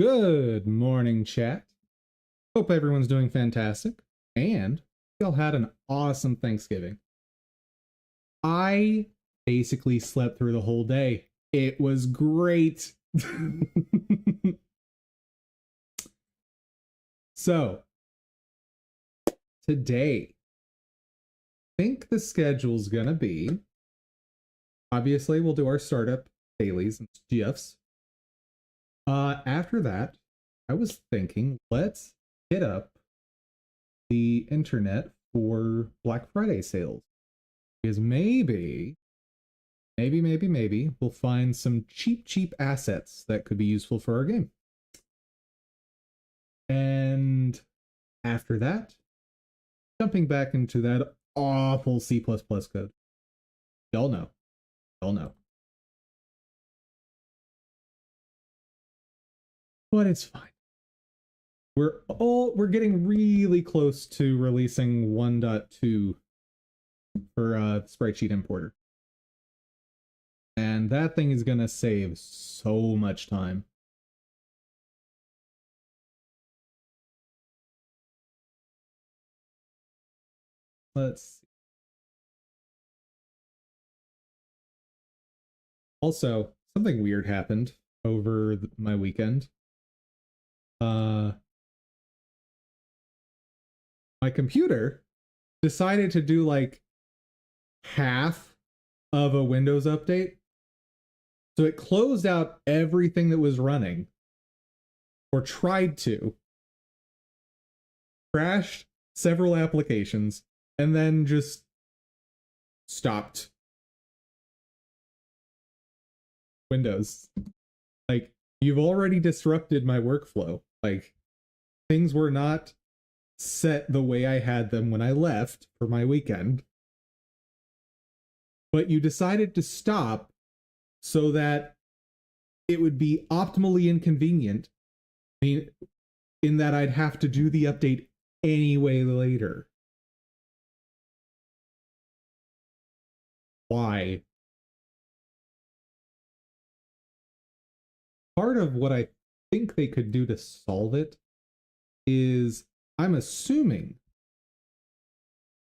Good morning, chat. Hope everyone's doing fantastic and y'all had an awesome Thanksgiving. I basically slept through the whole day. It was great. So, today, I think the schedule's gonna be, obviously we'll do our startup dailies and GFs. After that, I was thinking, let's hit up the internet for Black Friday sales. Because maybe we'll find some cheap assets that could be useful for our game. And after that, jumping back into that awful C++ code. Y'all know. But it's fine. We're getting really close to releasing 1.2 for Sprite Sheet Importer. And that thing is gonna save so much time. Let's see. Also, something weird happened over my weekend. My computer decided to do like half of a Windows update. So it closed out everything that was running, or tried to, crashed several applications, and then just stopped Windows. Like, you've already disrupted my workflow. Like, things were not set the way I had them when I left for my weekend. But you decided to stop so that it would be optimally inconvenient. I mean, in that I'd have to do the update anyway later. Why? Part of what I think they could do to solve it is, I'm assuming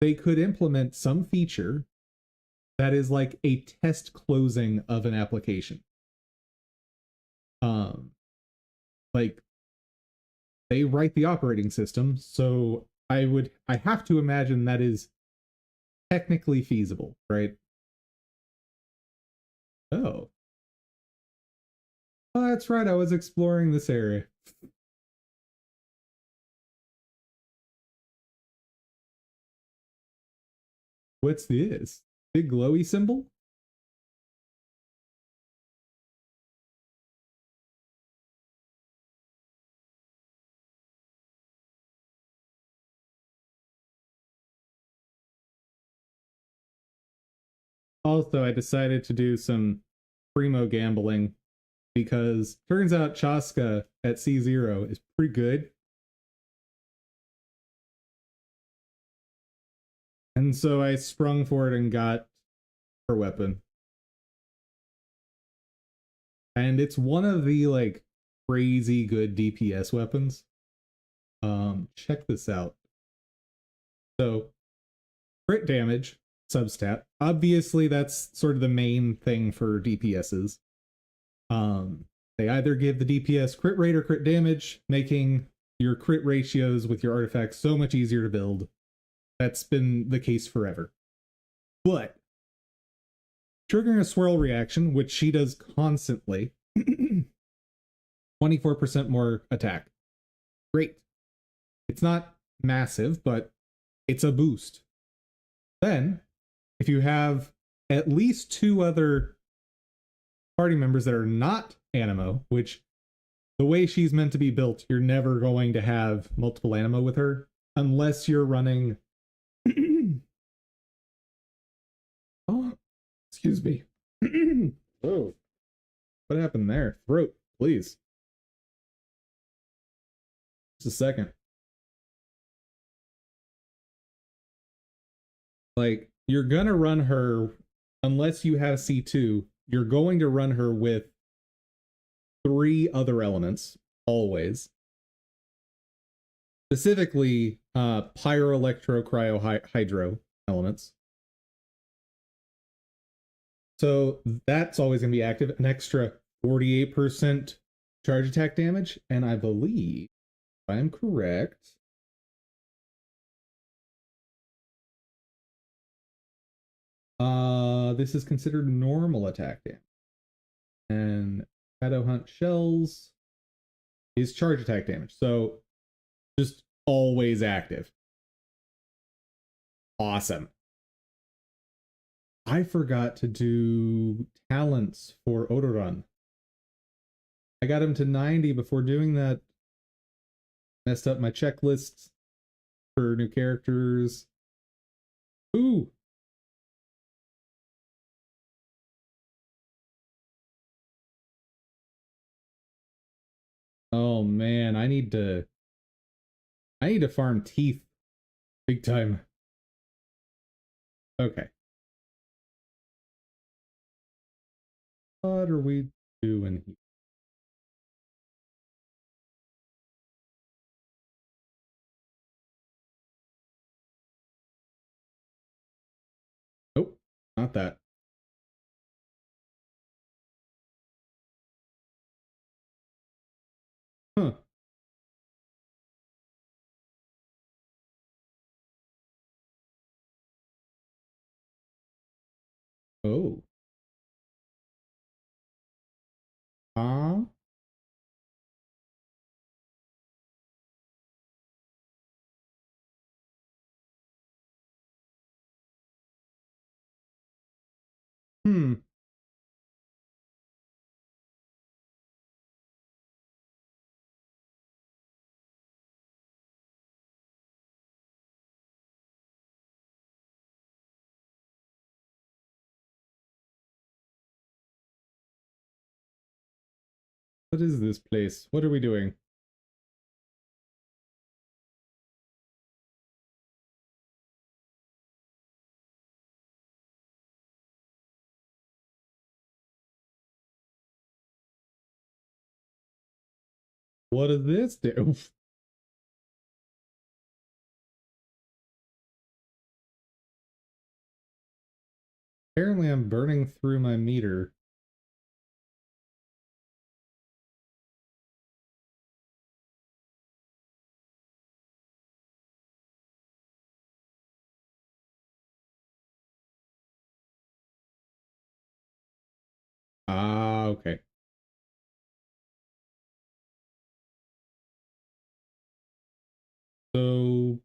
they could implement some feature that is like a test closing of an application. Like, they write the operating system, so I have to imagine that is technically feasible, right? Oh, that's right, I was exploring this area. What's this? Big glowy symbol? Also, I decided to do some primo gambling because turns out Chaska at C0 is pretty good. And so I sprung for it and got her weapon. And it's one of the like crazy good DPS weapons. Check this out. So crit damage, substat. Obviously that's sort of the main thing for DPSs. They either give the DPS crit rate or crit damage, making your crit ratios with your artifacts so much easier to build. That's been the case forever. But triggering a swirl reaction, which she does constantly, 24% more attack. Great. It's not massive, but it's a boost. Then, if you have at least 2 other party members that are not Animo, which the way she's meant to be built, you're never going to have multiple Animo with her unless you're running. Oh, excuse me. Oh, what happened there? Throat, please. Just a second. Like, you're gonna run her, unless you have C2, you're going to run her with 3 other elements, always. Specifically, pyro, electro, cryo, hydro elements. So that's always going to be active. An extra 48% charge attack damage. And I believe, if I'm correct, this is considered normal attack damage. And Shadow Hunt Shells is charge attack damage. So just always active. Awesome. I forgot to do talents for Odorun. I got him to 90 before doing that. Messed up my checklists for new characters. Ooh. Oh man, I need to farm teeth big time. Okay. What are we doing here? Nope, not that. Huh. Oh. Huh? Hmm. What is this place? What are we doing? What does this do? Apparently I'm burning through my meter. Ah, okay. So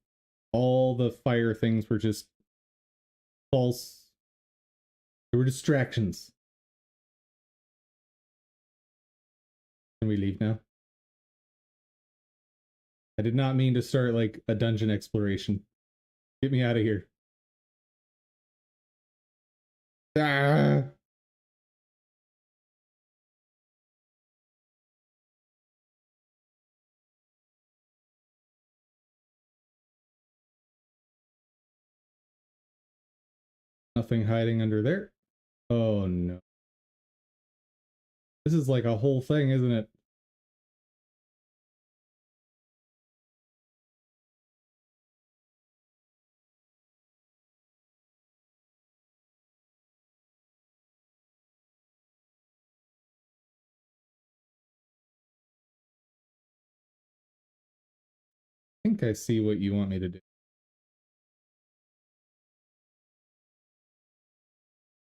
all the fire things were just false. They were distractions. Can we leave now? I did not mean to start like a dungeon exploration. Get me out of here. Ah! Nothing hiding under there. Oh no. This is like a whole thing, isn't it? I think I see what you want me to do.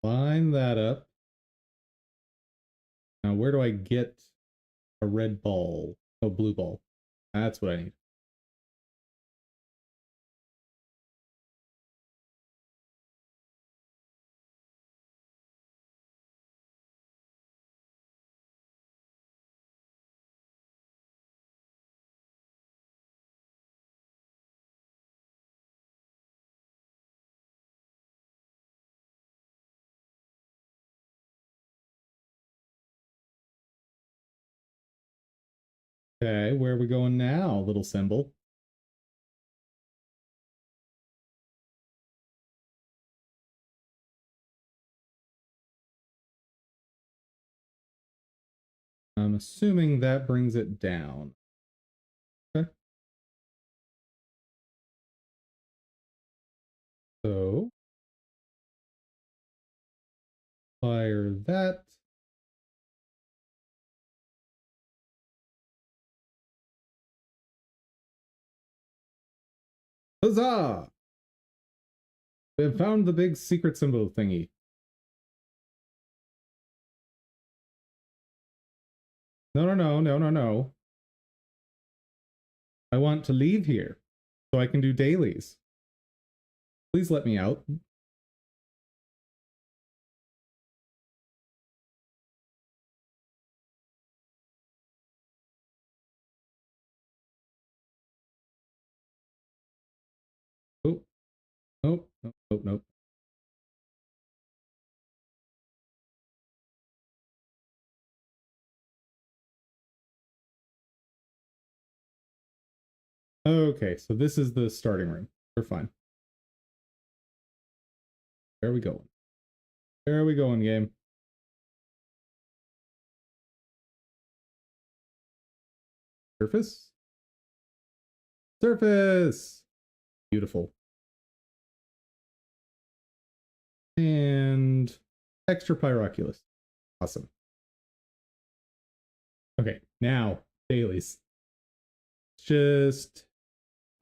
Line that up. Now, where do I get a red ball? Oh, blue ball. That's what I need. Okay, where are we going now, little symbol? I'm assuming that brings it down. Okay. So fire that. Huzzah! We have found the big secret symbol thingy. No, no, no, no, no, no. I want to leave here so I can do dailies. Please let me out. Oh, nope, nope, nope, nope. Okay, so this is the starting room. We're fine. Where are we going? Where are we going, game? Surface? Surface! Beautiful. And extra pyroculus. Awesome. Okay, now dailies. Just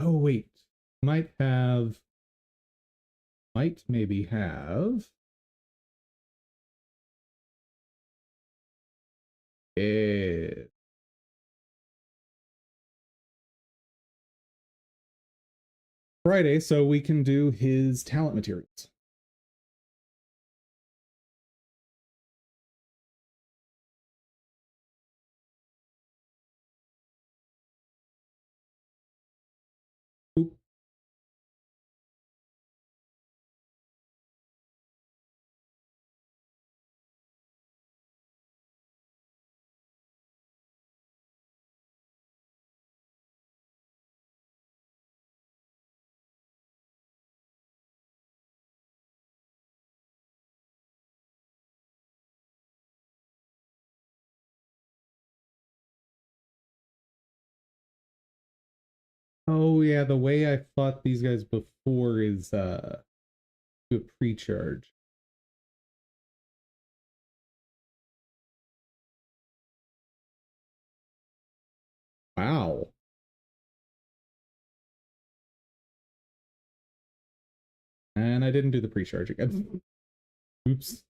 oh wait, might maybe have it. Friday, so we can do his talent materials. Oop. Oh yeah, the way I fought these guys before is do a pre-charge. Wow. And I didn't do the pre-charge again. Oops.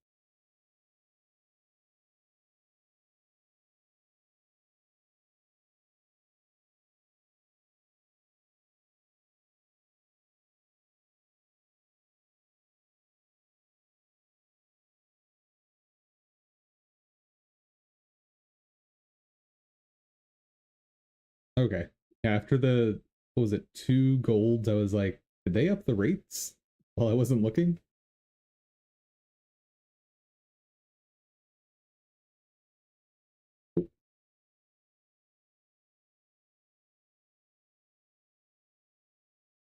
Okay. Yeah, after the what was it, 2 golds, I was like, did they up the rates while I wasn't looking?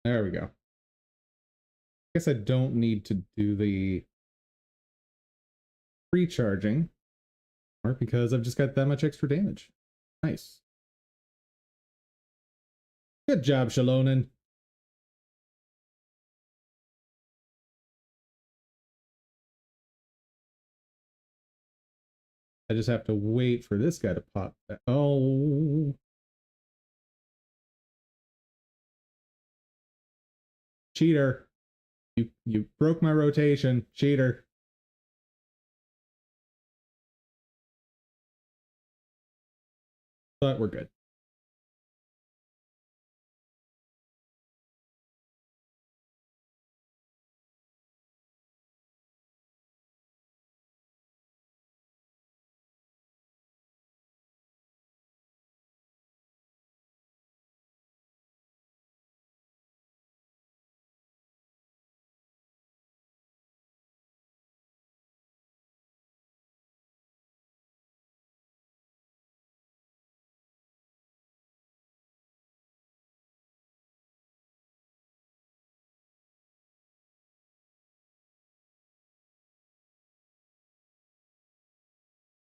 There we go. I guess I don't need to do the recharging because I've just got that much extra damage. Nice. Good job, Shalonen. I just have to wait for this guy to pop. Oh, cheater. You broke my rotation. Cheater. But we're good.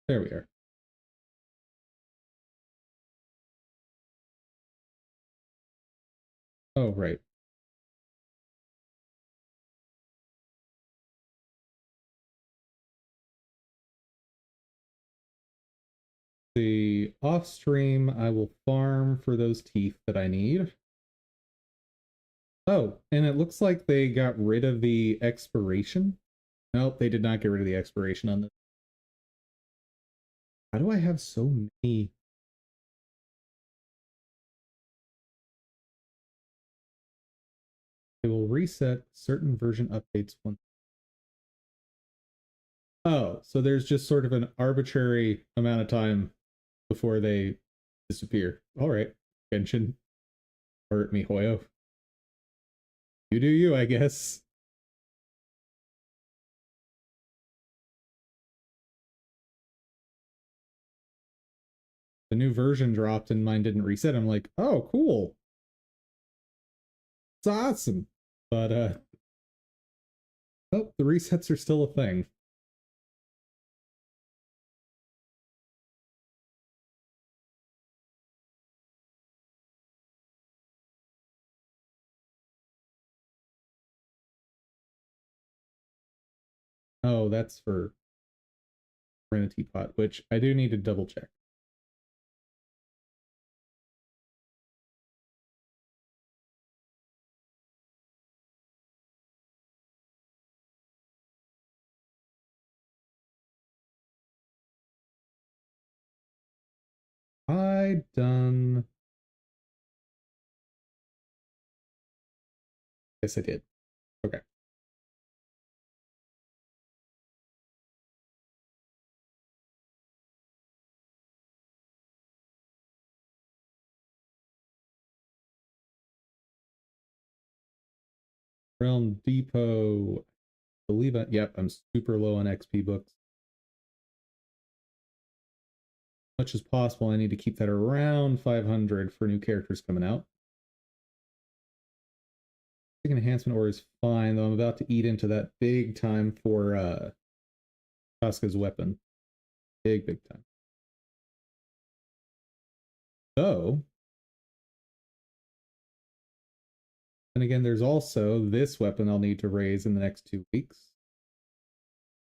There we are. Oh, right. The off stream, I will farm for those teeth that I need. Oh, and it looks like they got rid of the expiration. Nope, they did not get rid of the expiration on this. How do I have so many? They will reset certain version updates once. Oh, so there's just sort of an arbitrary amount of time before they disappear. All right, Genshin, or MiHoYo. You do you, I guess. The new version dropped and mine didn't reset. I'm like, oh, cool. It's awesome. But oh, the resets are still a thing. Oh, that's for Serenity Pot, which I do need to double check. I done. Yes, I did. Okay. Realm Depot. I believe it. Yep, I'm super low on XP books. As much as possible, I need to keep that around 500 for new characters coming out. Enhancement ore is fine, though I'm about to eat into that big time for Casca's weapon. Big time. So, and again, there's also this weapon I'll need to raise in the next 2 weeks.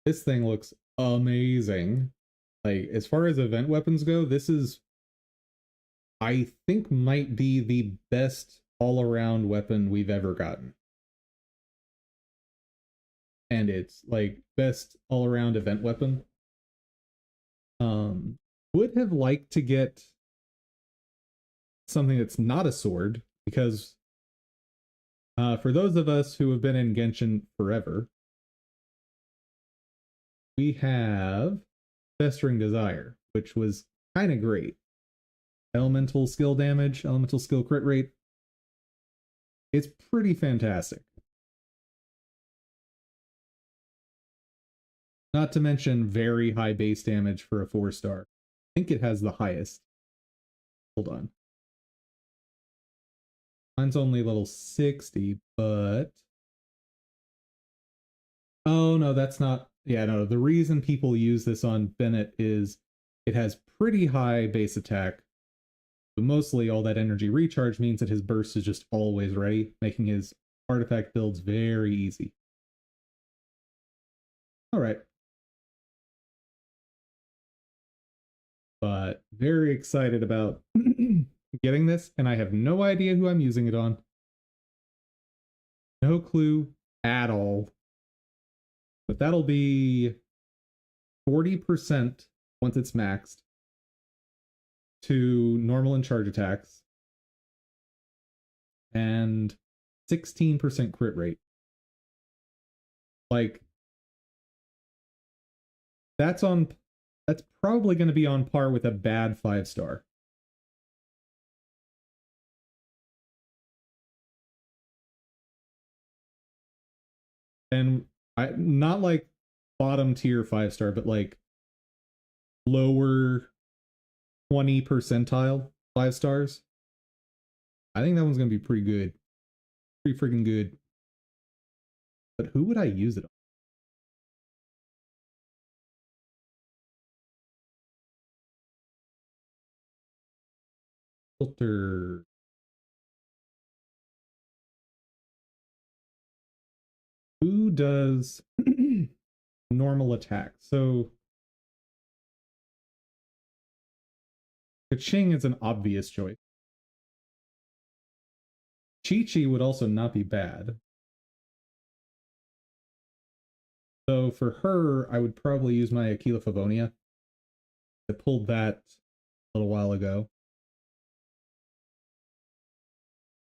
This thing looks amazing. Like, as far as event weapons go, this is, I think, might be the best all-around weapon we've ever gotten. And it's like best all-around event weapon. Would have liked to get something that's not a sword, because for those of us who have been in Genshin forever, we have Festering Desire, which was kind of great. Elemental skill damage, elemental skill crit rate. It's pretty fantastic. Not to mention very high base damage for a 4-star. I think it has the highest. Hold on. Mine's only level 60, but oh no, that's not. Yeah, no. The reason people use this on Bennett is it has pretty high base attack, but mostly all that energy recharge means that his burst is just always ready, making his artifact builds very easy. All right. But very excited about getting this, and I have no idea who I'm using it on. No clue at all. But that'll be 40% once it's maxed to normal and charge attacks, and 16% crit rate. Like, that's on, that's probably going to be on par with a bad 5-star. And I not like bottom tier 5-star, but like lower 20 percentile 5-stars. I think that one's going to be pretty good. Pretty freaking good. But who would I use it on? Filter. does normal attack? So Kaching is an obvious choice. Chi-Chi would also not be bad. So for her, I would probably use my Aquila Favonia. I pulled that a little while ago.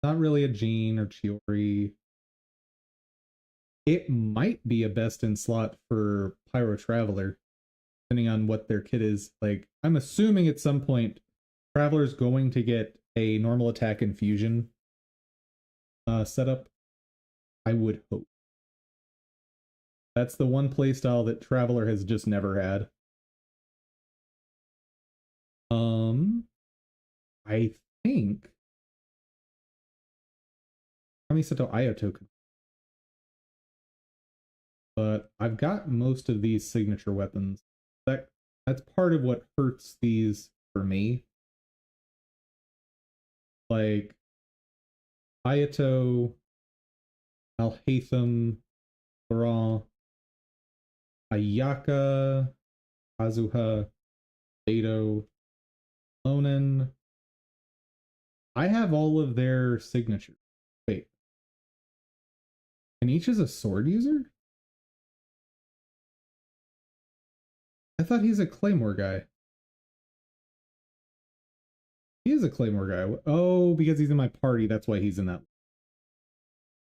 Not really a Jean or Chiori. It might be a best in slot for Pyro Traveler, depending on what their kit is. Like, I'm assuming at some point, Traveler's going to get a normal attack infusion setup. I would hope. That's the one playstyle that Traveler has just never had. I think Kamisato Ayato could, but I've got most of these signature weapons. That's part of what hurts these for me. Like Ayato, Alhaitham, Laurent, Ayaka, Kazuha, Beto, Lonen. I have all of their signatures. Wait. And each is a sword user? I thought he's a Claymore guy. He is a Claymore guy. Oh, because he's in my party. That's why he's in that.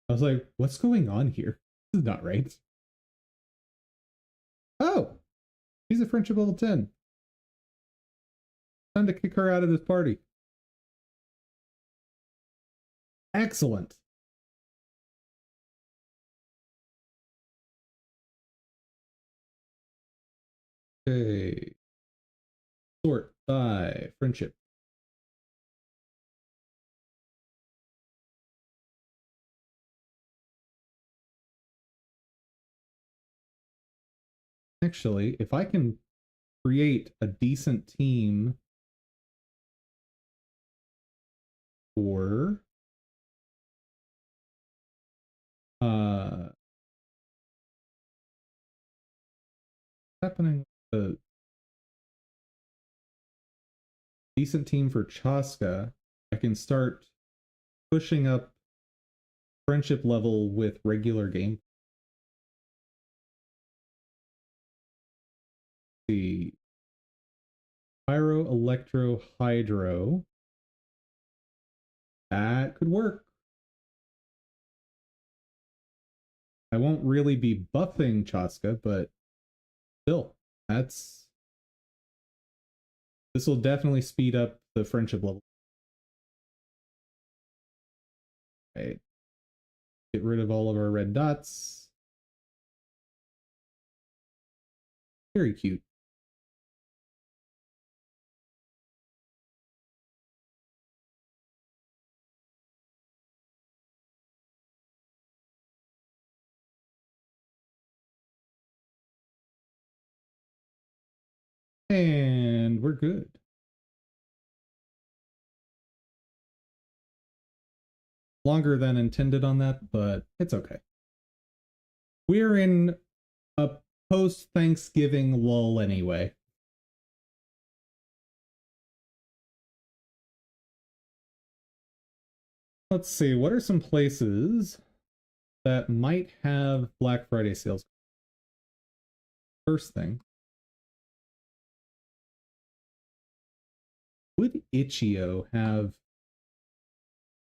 I was like, what's going on here? This is not right. Oh, he's a friendship level 10. Time to kick her out of this party. Excellent. Okay. Sort by friendship. Actually, if I can create a decent team for happening with a decent team for Chaska, I can start pushing up friendship level with regular game. The Pyro, Electro, Hydro. That could work. I won't really be buffing Chaska, but still, this will definitely speed up the friendship level. Right. Get rid of all of our red dots. Very cute. And we're good. Longer than intended on that, but it's okay. We're in a post-Thanksgiving lull anyway. Let's see, what are some places that might have Black Friday sales? First thing, would Itch.io have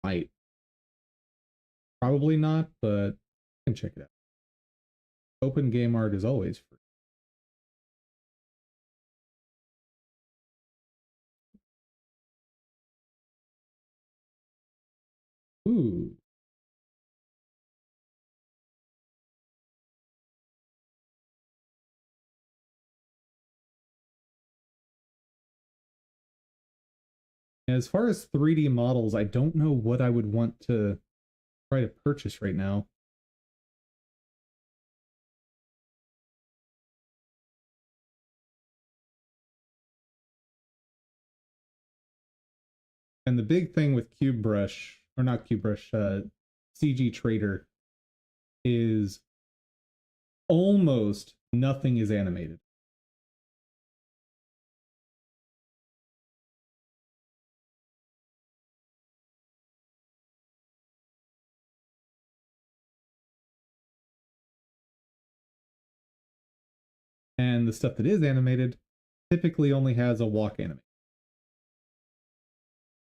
might? Probably not, but you can check it out. Open game art is always free. Ooh. As far as 3D models, I don't know what I would want to try to purchase right now. And the big thing with Cube Brush, or not Cube Brush, CG Trader, is almost nothing is animated. And the stuff that is animated typically only has a walk animation.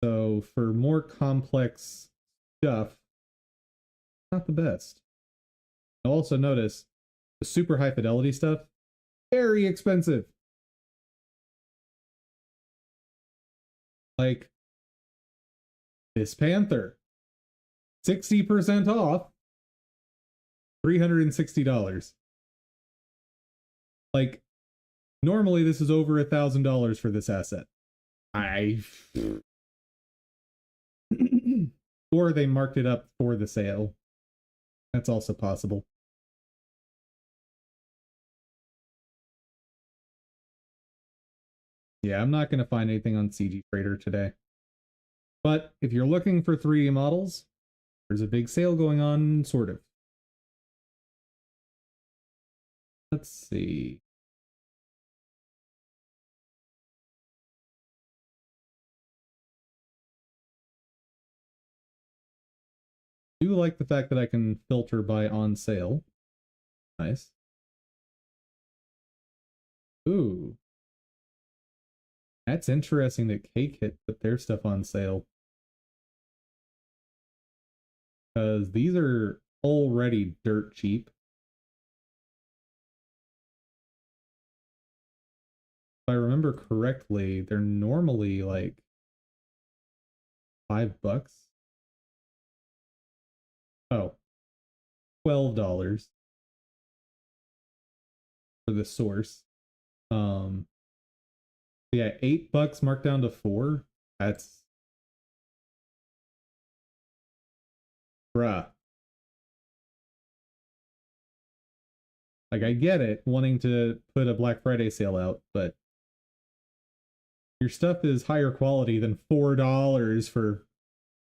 So for more complex stuff, not the best. You'll also notice the super high fidelity stuff, very expensive. Like this Panther, 60% off, $360. Like normally this is over $1,000 for this asset. Or they marked it up for the sale. That's also possible. Yeah, I'm not going to find anything on CG Trader today. But if you're looking for 3D models, there's a big sale going on, sort of. Let's see. I do like the fact that I can filter by on sale. Nice. Ooh. That's interesting that Cake Hit put their stuff on sale. Because these are already dirt cheap. If I remember correctly, they're normally like $5. Oh, $12 for the source. Yeah, $8 marked down to 4. That's bruh. Like I get it, wanting to put a Black Friday sale out, but your stuff is higher quality than $4 for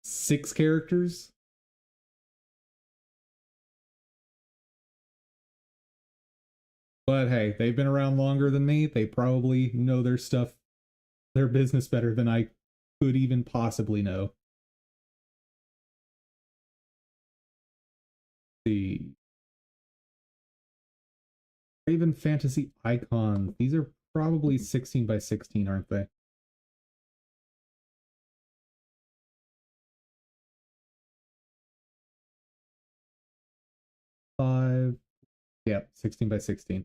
6 characters. But hey, they've been around longer than me. They probably know their stuff, their business better than I could even possibly know. The Raven Fantasy Icons. These are probably 16 by 16, aren't they? Five. Yep, 16 by 16.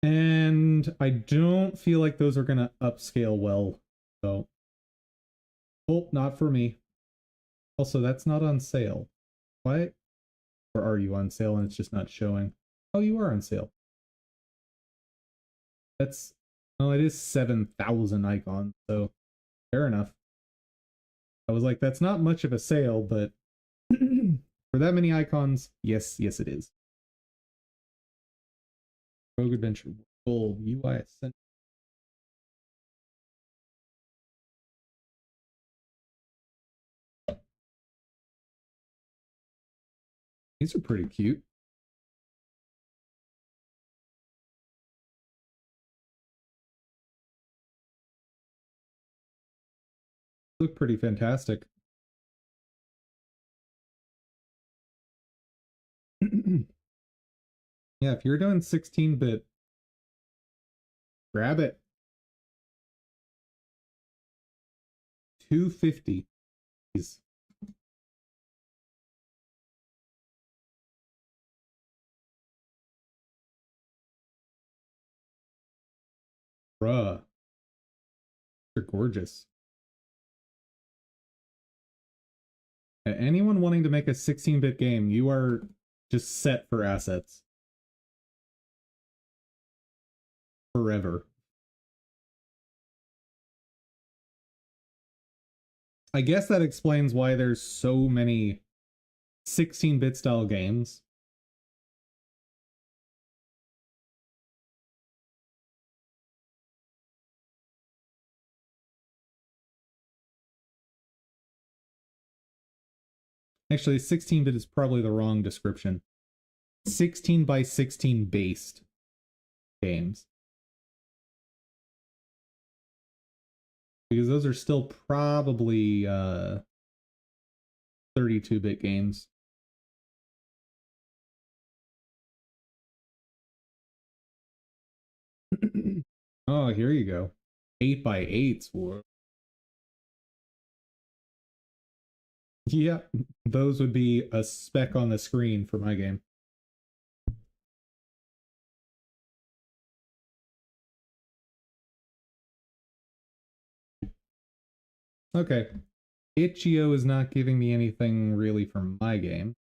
And I don't feel like those are going to upscale well. So, oh, not for me. Also, that's not on sale. Why? Or are you on sale and it's just not showing? Oh, you are on sale. That's, oh, it is 7,000 icons. So, fair enough. I was like, that's not much of a sale, but for that many icons, yes, yes, it is. Rogue Adventure Gold UI Ascent. These are pretty cute. Look pretty fantastic. Yeah, if you're doing 16-bit, grab it. 250. Bruh. They're gorgeous. Anyone wanting to make a 16-bit game, you are just set for assets. Forever. I guess that explains why there's so many 16-bit style games. Actually, 16-bit is probably the wrong description. 16 by 16 based games. Because those are still probably 32-bit games. Oh, here you go. 8 by 8s. Yeah, those would be a speck on the screen for my game. Okay. Itch.io is not giving me anything really from my game.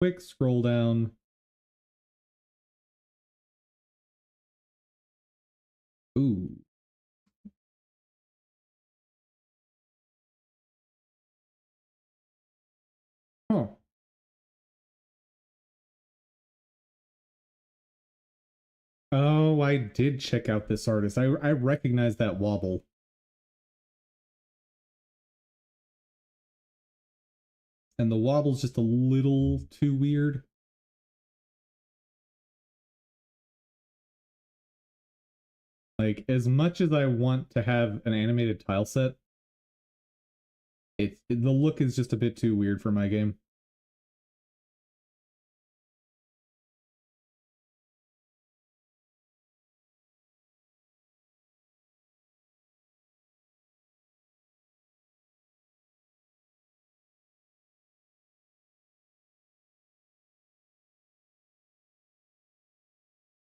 Quick scroll down. Ooh. Oh. Oh, I did check out this artist. I recognize that wobble. And the wobble's just a little too weird. Like, as much as I want to have an animated tile set, the look is just a bit too weird for my game.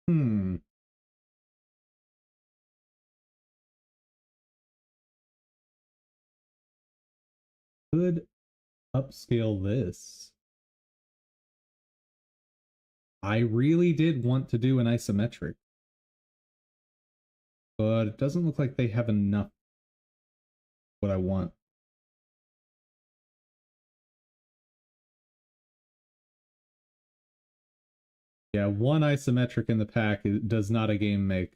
Hmm. Could upscale this. I really did want to do an isometric, but it doesn't look like they have enough what I want. Yeah, one isometric in the pack does not a game make.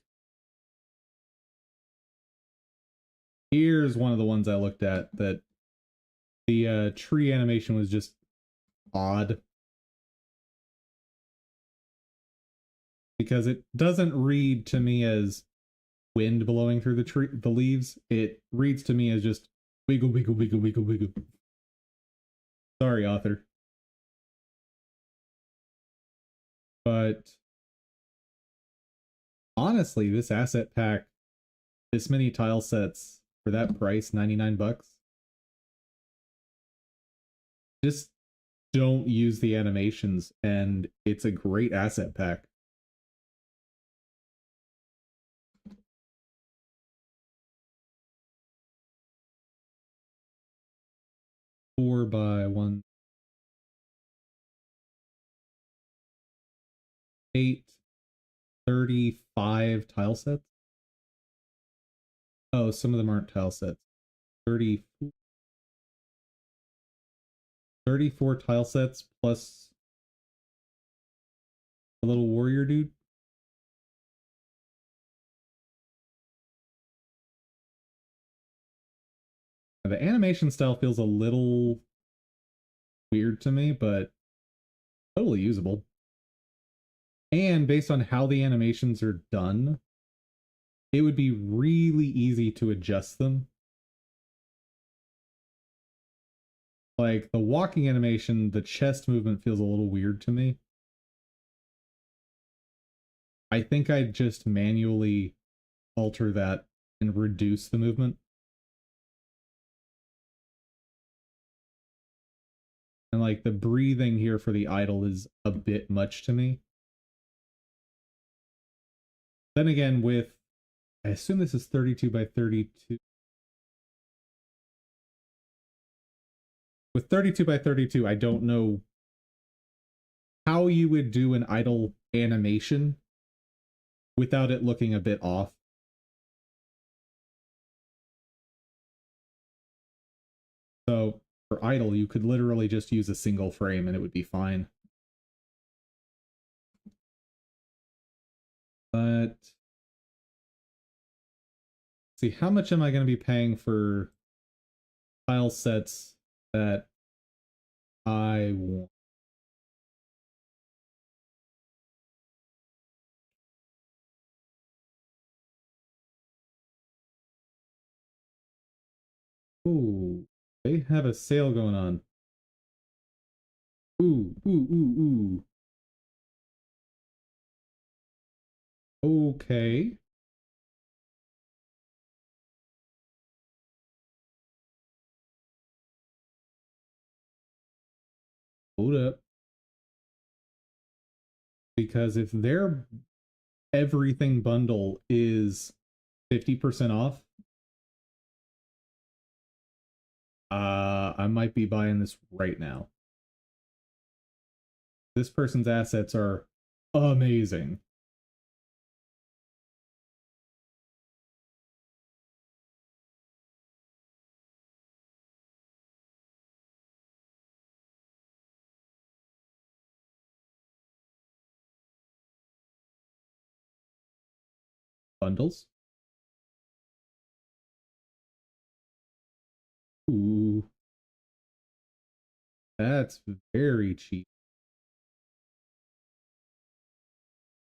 Here's one of the ones I looked at that the tree animation was just odd. Because it doesn't read to me as wind blowing through the leaves. It reads to me as just wiggle, wiggle, wiggle, wiggle, wiggle. Sorry, author. But honestly, this asset pack, this many tile sets for that price, 99 bucks. Just don't use the animations, and it's a great asset pack. Four by one. 8, 35 tile sets. Oh, some of them aren't tile sets. 30, 34 tile sets plus a little warrior dude. The animation style feels a little weird to me, but totally usable. And based on how the animations are done, it would be really easy to adjust them. Like the walking animation, the chest movement feels a little weird to me. I think I'd just manually alter that and reduce the movement. And like the breathing here for the idol is a bit much to me. Then again, I assume this is 32 by 32. With 32 by 32, I don't know how you would do an idle animation without it looking a bit off. So for idle, you could literally just use a single frame and it would be fine. But see, how much am I going to be paying for tile sets that I want. Ooh, they have a sale going on. Ooh, ooh, ooh, ooh. Okay. Hold up. Because if their everything bundle is 50% off, I might be buying this right now. This person's assets are amazing. Bundles. Ooh, that's very cheap.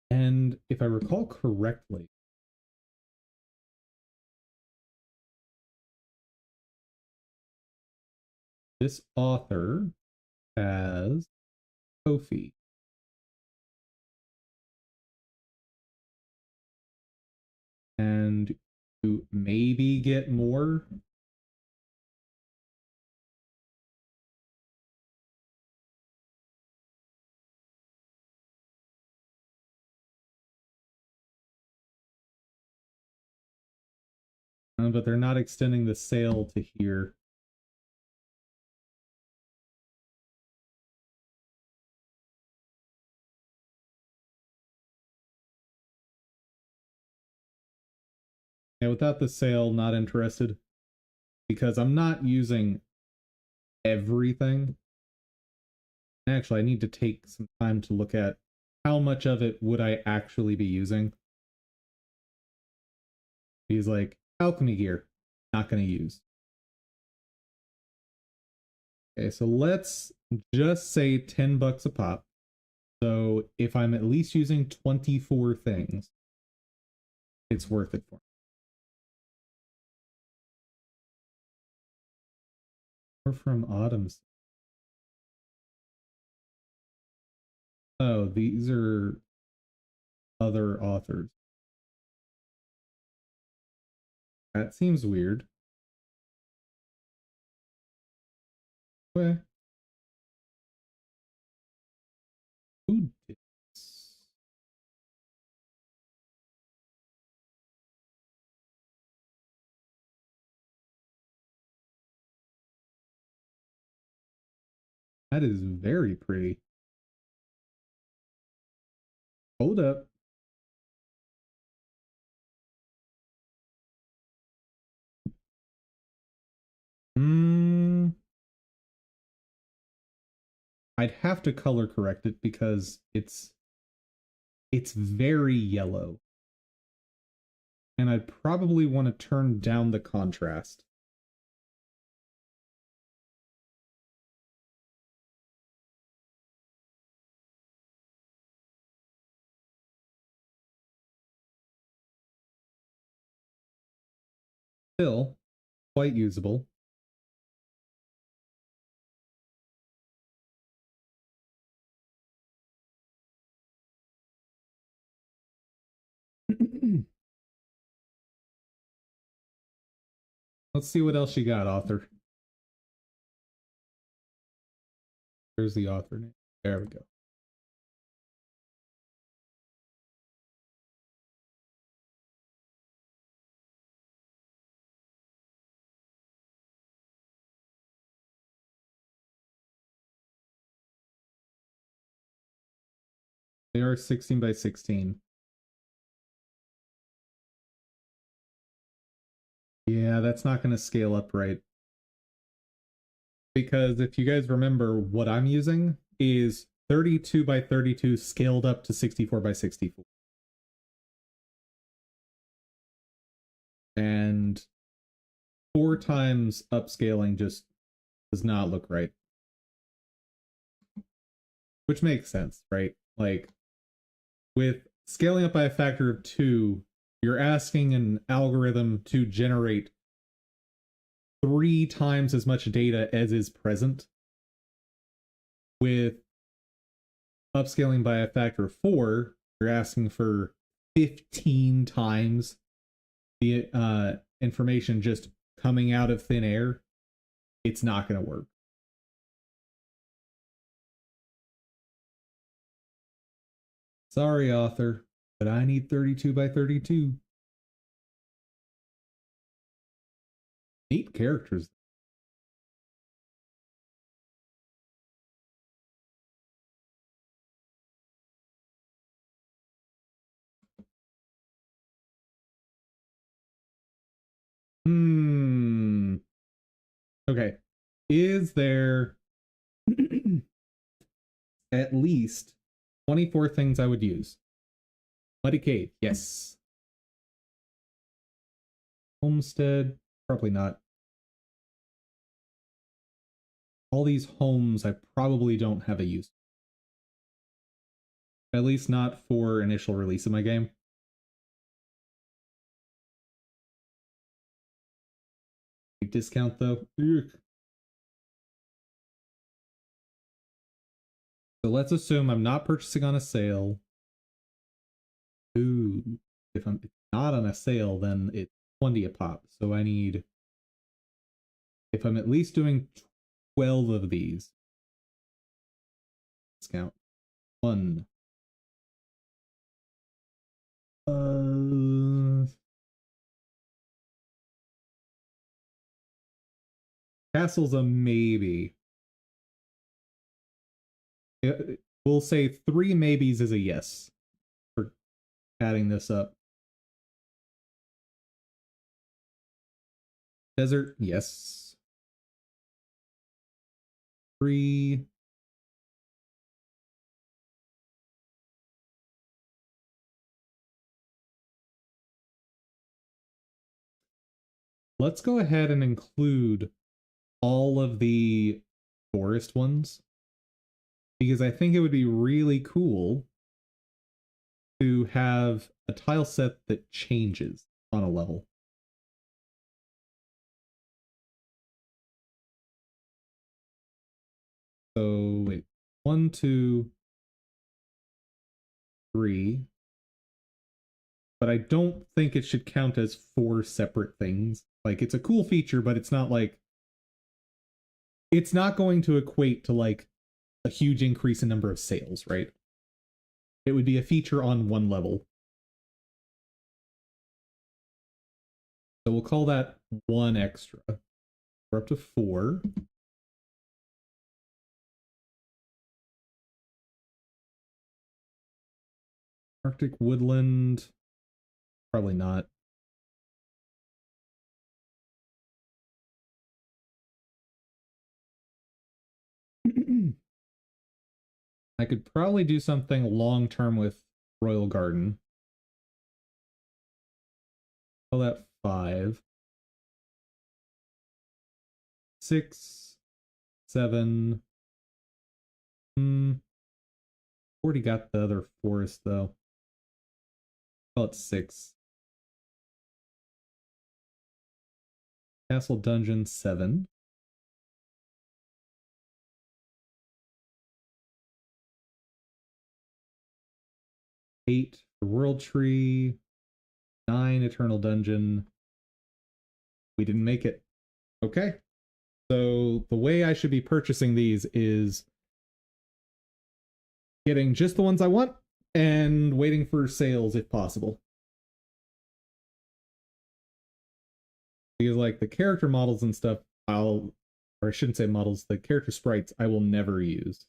And if I recall correctly, this author has Kofi. And to maybe get more. But they're not extending the sale to here. Yeah, without the sale, not interested. Because I'm not using everything. Actually, I need to take some time to look at how much of it would I actually be using. He's like, alchemy gear, not going to use. Okay, so let's just say 10 bucks a pop. So if I'm at least using 24 things, it's worth it for me. Or from Autumn's. Oh, these are other authors. That seems weird. Okay. Who did this? That is very pretty. Hold up. Hmm. I'd have to color correct it because it's very yellow. And I'd probably want to turn down the contrast. Still, quite usable. Let's see what else you got, author. There's the author name. There we go. They are 16 by 16. Yeah, that's not going to scale up right. Because if you guys remember, what I'm using is 32 by 32 scaled up to 64 by 64. And 4 times upscaling just does not look right. which makes sense, right? Like with scaling up by a factor of 2, you're asking an algorithm to generate 3 times as much data as is present. With upscaling by a factor of 4, you're asking for 15 times the information just coming out of thin air. It's not going to work. Sorry, author, but I need 32 by 32. Neat characters. Okay. Is there at least 24 things I would use? Muddy Cave, yes. Homestead, probably not. All these homes I probably don't have a use. At least not for initial release of my game. Discount though. Ugh. So let's assume I'm not purchasing on a sale. Ooh. If I'm not on a sale, then it's 20 a pop. So I need, if I'm at least doing 12 of these, discount 1. Castle's a maybe. We'll say 3 maybes is a yes for adding this up. Desert, yes. 3. Let's go ahead and include all of the forest ones, because I think it would be really cool to have a tile set that changes on a level. So wait, 1, 2, 3. But I don't think it should count as 4 separate things. Like, it's a cool feature, but it's not like, it's not going to equate to like a huge increase in number of sales, right? It would be a feature on one level. So we'll call that 1 extra. We're up to 4. Arctic woodland, probably not. I could probably do something long term with Royal Garden. Call that 5. 6, 7. Already got the other forest though. Call it 6. Castle Dungeon 7. 8 World Tree. 9 Eternal Dungeon. We didn't make it. Okay. So the way I should be purchasing these is getting just the ones I want and waiting for sales if possible. Because like the character models and stuff, or I shouldn't say models, the character sprites I will never use.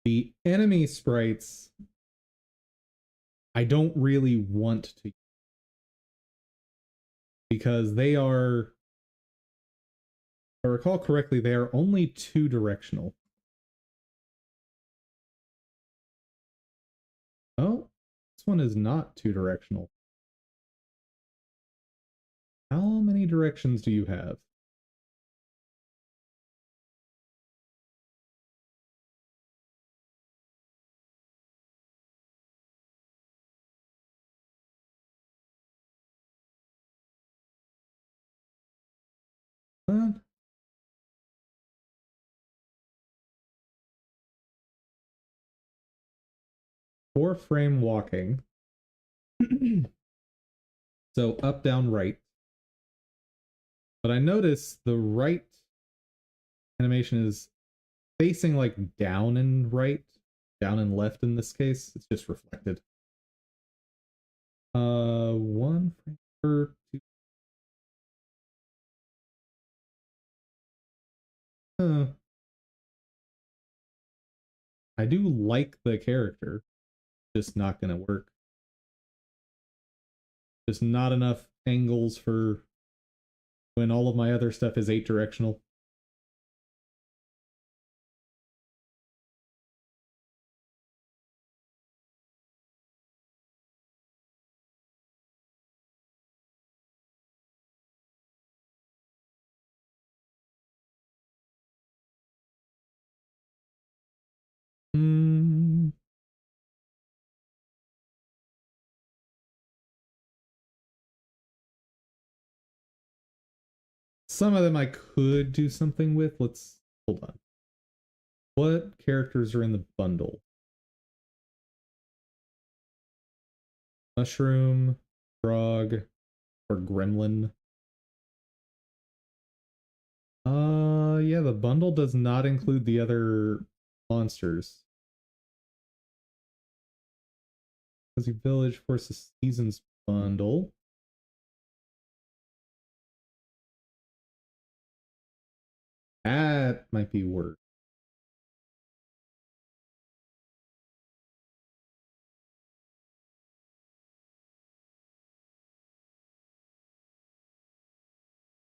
The enemy sprites I don't really want to, because they are, if I recall correctly, they are only 2 directional. Oh, this one is not 2 directional. How many directions do you have? What? Four frame walking. So up, down, right. But I notice the right animation is facing like down and right, down and left in this case. It's just reflected. One frame per two. I do like the character, just not gonna work. Just not enough angles for when all of my other stuff is 8-directional. Hmm. Some of them I could do something with. Let's hold on. What characters are in the bundle? Mushroom, frog, or gremlin? Yeah, the bundle does not include the other monsters. Fuzzy Village Forces Seasons bundle. That might be worse.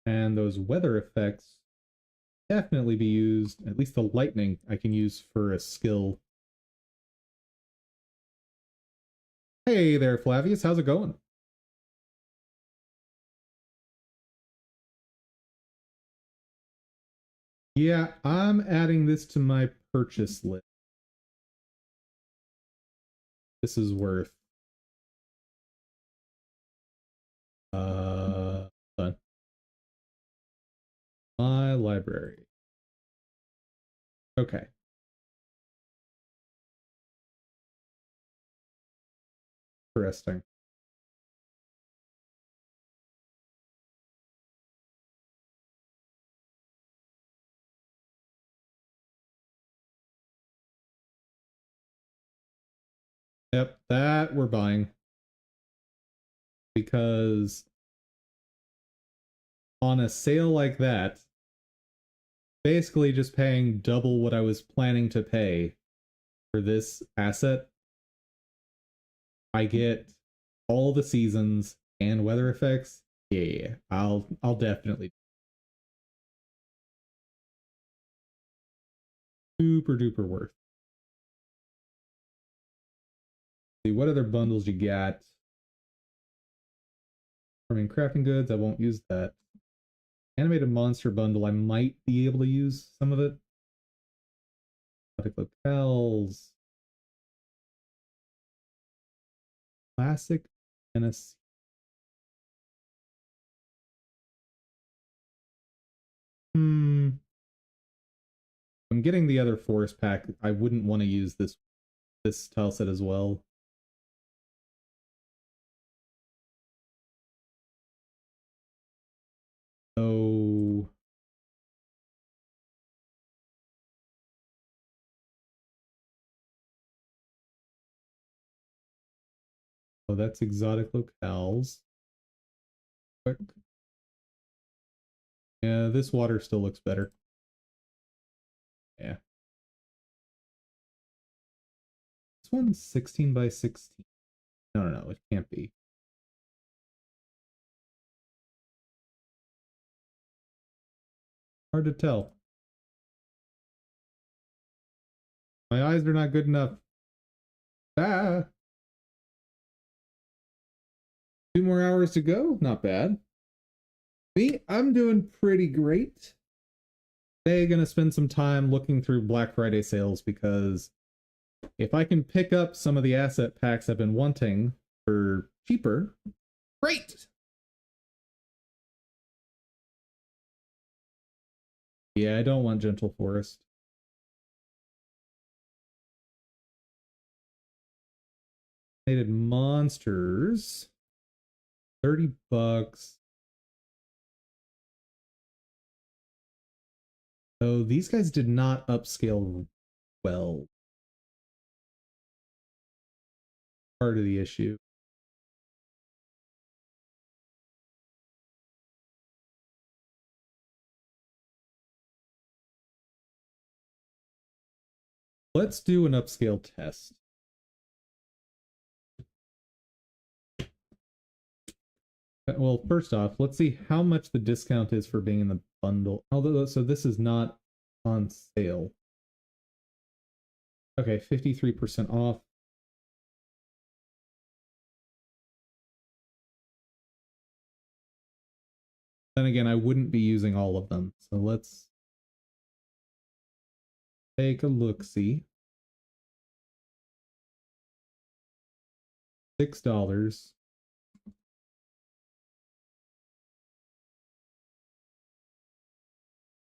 And those weather effects definitely be used, at least the lightning I can use for a skill. Hey there, Flavius, how's it going? Yeah, I'm adding this to my purchase list. This is worth done. My library. Okay. Interesting. Yep, that we're buying. Because on a sale like that, basically just paying double what I was planning to pay for this asset, I get all the seasons and weather effects. Yeah, I'll definitely super duper worth. See what other bundles you got. Farming crafting goods, I won't use that. Animated monster bundle, I might be able to use some of it. Exotic locales. Classic Tennessee. I'm getting the other forest pack. I wouldn't want to use this tile set as well. Oh. Oh, that's exotic locales. Quick. Yeah, this water still looks better. Yeah. This one's 16 by 16. No, it can't be. Hard to tell. My eyes are not good enough. Ah! 2 more hours to go? Not bad. Me, I'm doing pretty great. Today, gonna spend some time looking through Black Friday sales because if I can pick up some of the asset packs I've been wanting for cheaper, great! Yeah, I don't want Gentle Forest. Animated monsters. $30. Oh, these guys did not upscale well. Part of the issue. Let's do an upscale test. Well, first off, let's see how much the discount is for being in the bundle. Although, so this is not on sale. Okay, 53% off. Then again, I wouldn't be using all of them. So let's take a look-see. $6.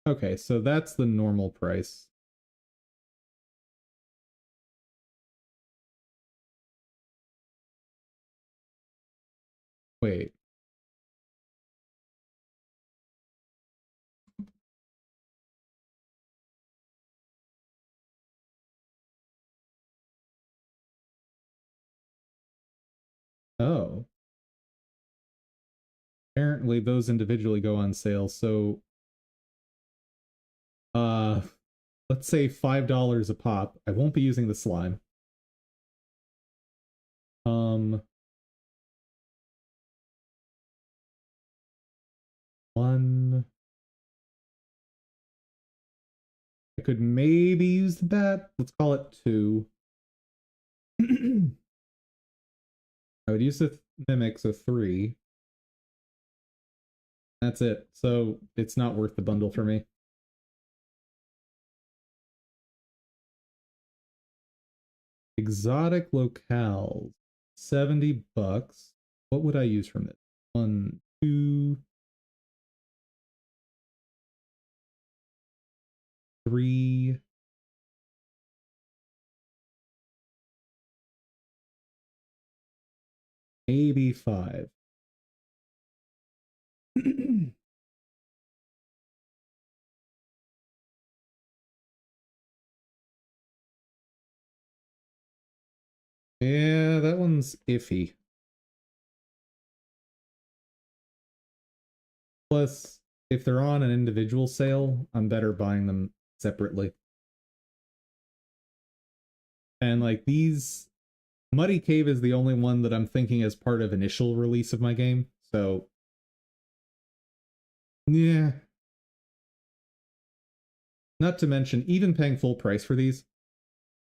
Okay, so that's the normal price. Wait. Oh. Apparently those individually go on sale. So uh let's say $5 a pop. I won't be using the slime. One. I could maybe use the bat. Let's call it 2. I would use the mimic, so 3. That's it. So it's not worth the bundle for me. Exotic locales, $70. What would I use from it? 1, 2, 3. Maybe 5. Yeah, that one's iffy. Plus, if they're on an individual sale, I'm better buying them separately. And like these, Muddy Cave is the only one that I'm thinking as part of initial release of my game. So, yeah. Not to mention, even paying full price for these,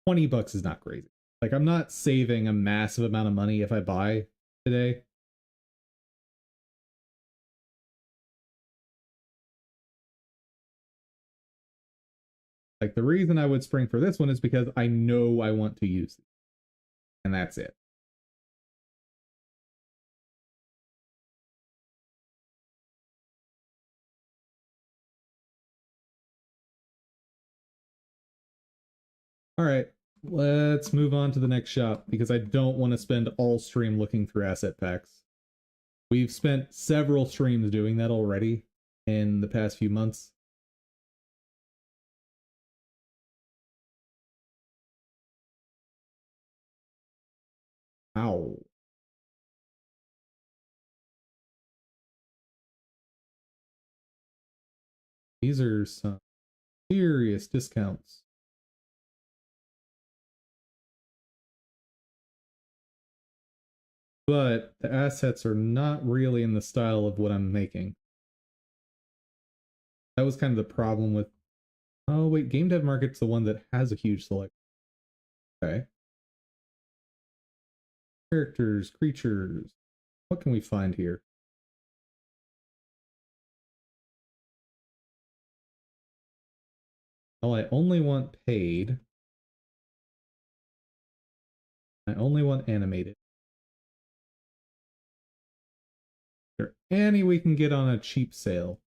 $20 is not crazy. Like, I'm not saving a massive amount of money if I buy today. Like, the reason I would spring for this one is because I know I want to use it. And that's it. All right, let's move on to the next shop because I don't want to spend all stream looking through asset packs. We've spent several streams doing that already in the past few months. Ow. These are some serious discounts. But the assets are not really in the style of what I'm making. That was kind of the problem with... Oh, wait, Game Dev Market's the one that has a huge selection. Okay. Characters, creatures. What can we find here? Well, I only want paid. I only want animated. Is there any we can get on a cheap sale?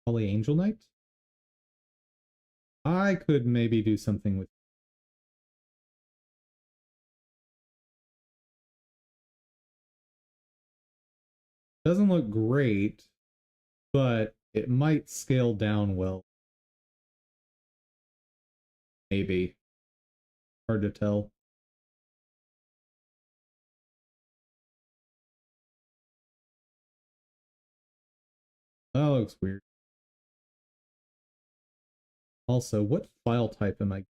Holy Angel Knight? I could maybe do something with. Doesn't look great, but it might scale down well. Maybe. Hard to tell. That looks weird. Also, what file type am I?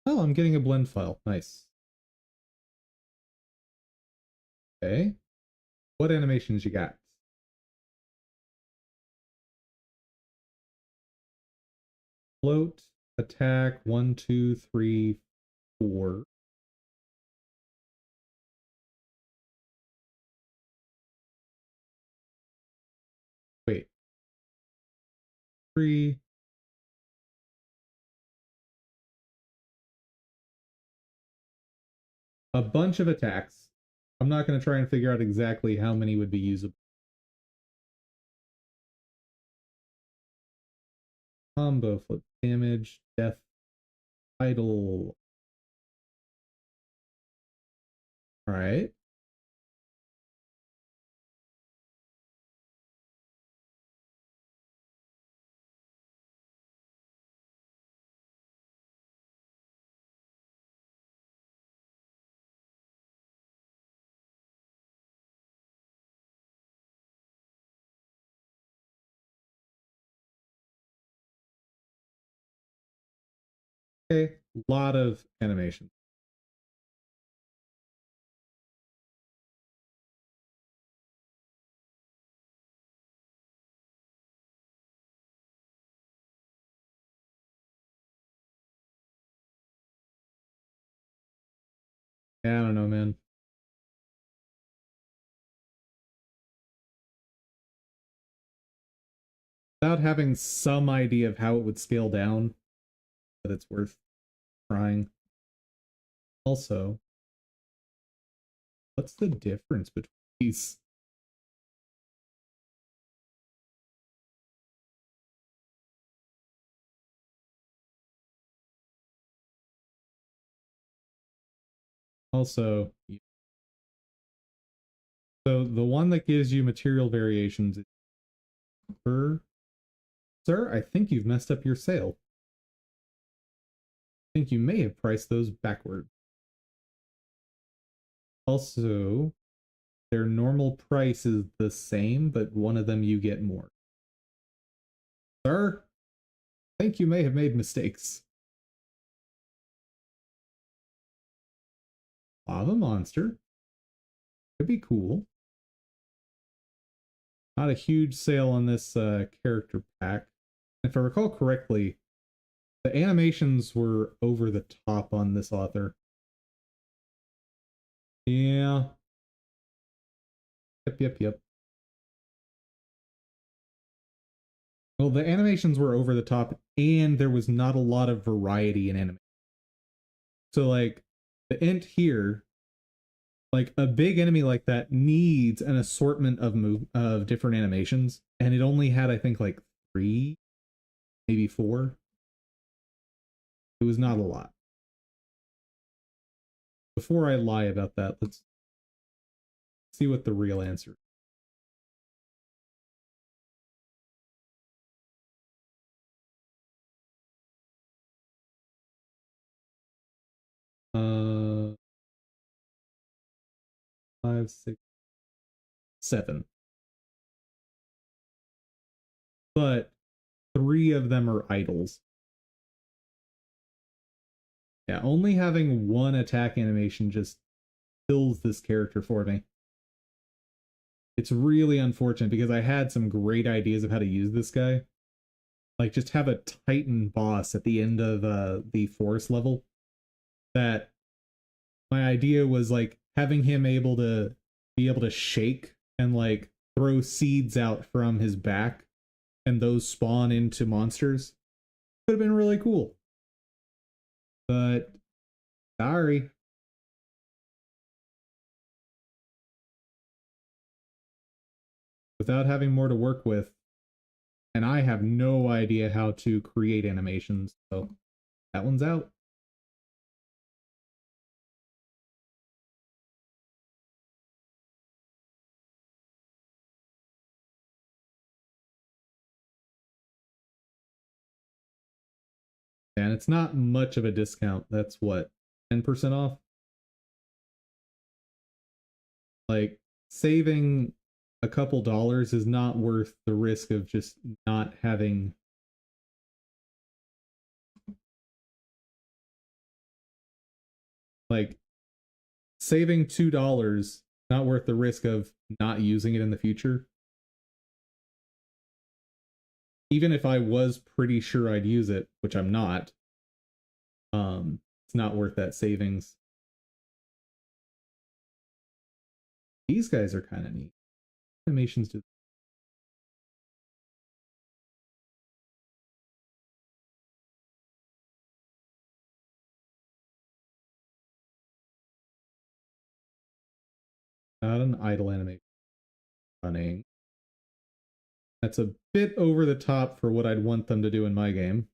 Oh, I'm getting a blend file. Nice. Okay. What animations you got? Float, attack, 1, 2, 3, 4. Wait. 3. A bunch of attacks. I'm not going to try and figure out exactly how many would be usable. Combo, flip damage, death, idle. Alright. Okay, a lot of animation. Yeah, I don't know, man. Without having some idea of how it would scale down, but it's worth trying. Also, what's the difference between these? Also, so the one that gives you material variations is Sir, I think you've messed up your sale. I think you may have priced those backward. Also, their normal price is the same, but one of them you get more. Sir, I think you may have made mistakes. Lava Monster. Could be cool. Not a huge sale on this character pack. If I recall correctly, the animations were over the top on this author. Yeah. Yep. Well, the animations were over the top, and there was not a lot of variety in anime. So, like, the int here, like a big enemy like that needs an assortment of different animations, and it only had, I think, like 3, maybe 4. It was not a lot. Before I lie about that, let's see what the real answer is. 5, 6, 7. But 3 of them are idols. Yeah, only having one attack animation just kills this character for me. It's really unfortunate because I had some great ideas of how to use this guy. Like, just have a Titan boss at the end of the forest level. That my idea was like having him be able to shake and like throw seeds out from his back, and those spawn into monsters. Could have been really cool. But sorry. Without having more to work with, And I have no idea how to create animations, so that one's out. And it's not much of a discount. That's what, 10% off? Like, saving a couple dollars is not worth the risk of just not having. Like, saving $2 not worth the risk of not using it in the future. Even if I was pretty sure I'd use it, which I'm not, it's not worth that savings. These guys are kind of neat. Animations do. Not an idle animation running. That's a bit over the top for what I'd want them to do in my game.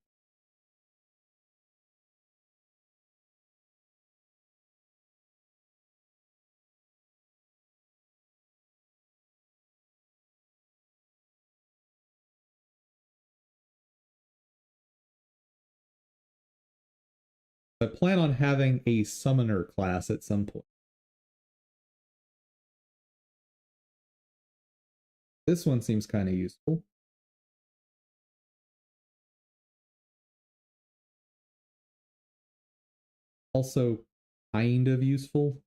I plan on having a summoner class at some point. This one seems kind of useful. Also kind of useful.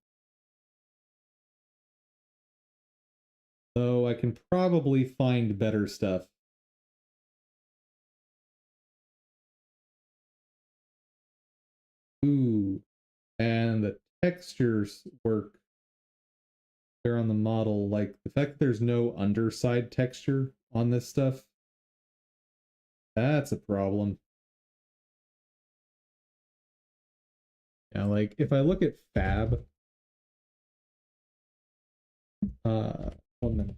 Though I can probably find better stuff. Ooh. And the textures work there on the model. Like the fact that there's no underside texture on this stuff, that's a problem. Yeah, like if I look at Fab, 1 minute.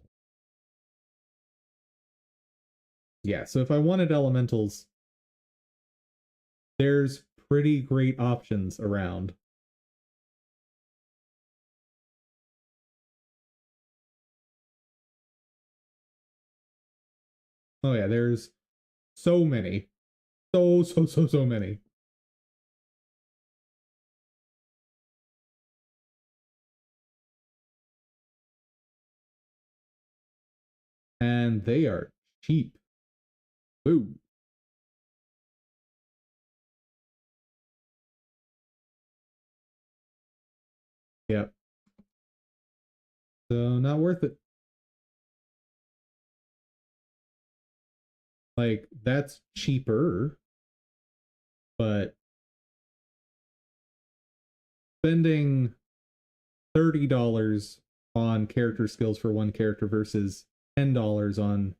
Yeah, so if I wanted elementals, there's pretty great options around. Oh yeah, there's so many. So many. And they are cheap. Ooh. Yep. So not worth it. Like that's cheaper, but spending $30 on character skills for one character versus $10 on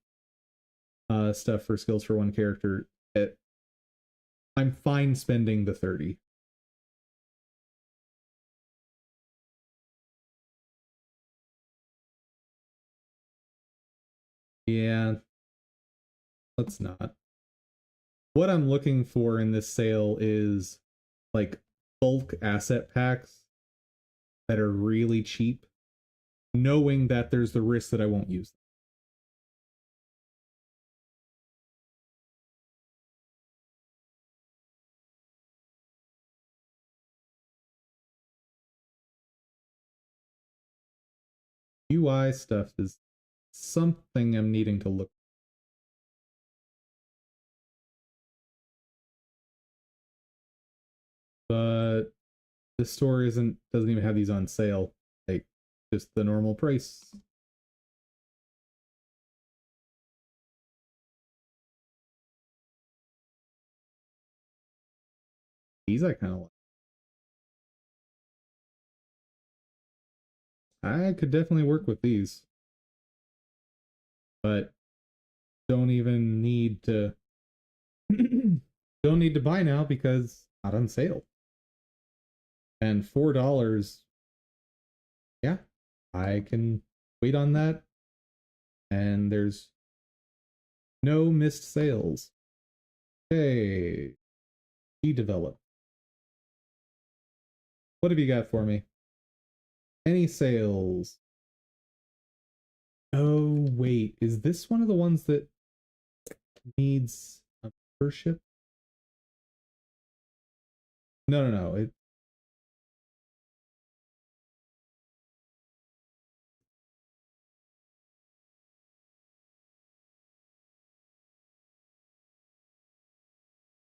stuff for skills for one character, I'm fine spending the 30. Yeah, let's not. What I'm looking for in this sale is like bulk asset packs that are really cheap, knowing that there's the risk that I won't use them. UI stuff is something I'm needing to look. But the store doesn't even have these on sale. Like just the normal price. These I kind of like. I could definitely work with these, but don't even need to don't need to buy now because not on sale. And $4, yeah, I can wait on that. And there's No missed sales. Okay. Develop. What have you got for me? Any sales? Oh, wait. Is this one of the ones that needs a membership? No, no, no.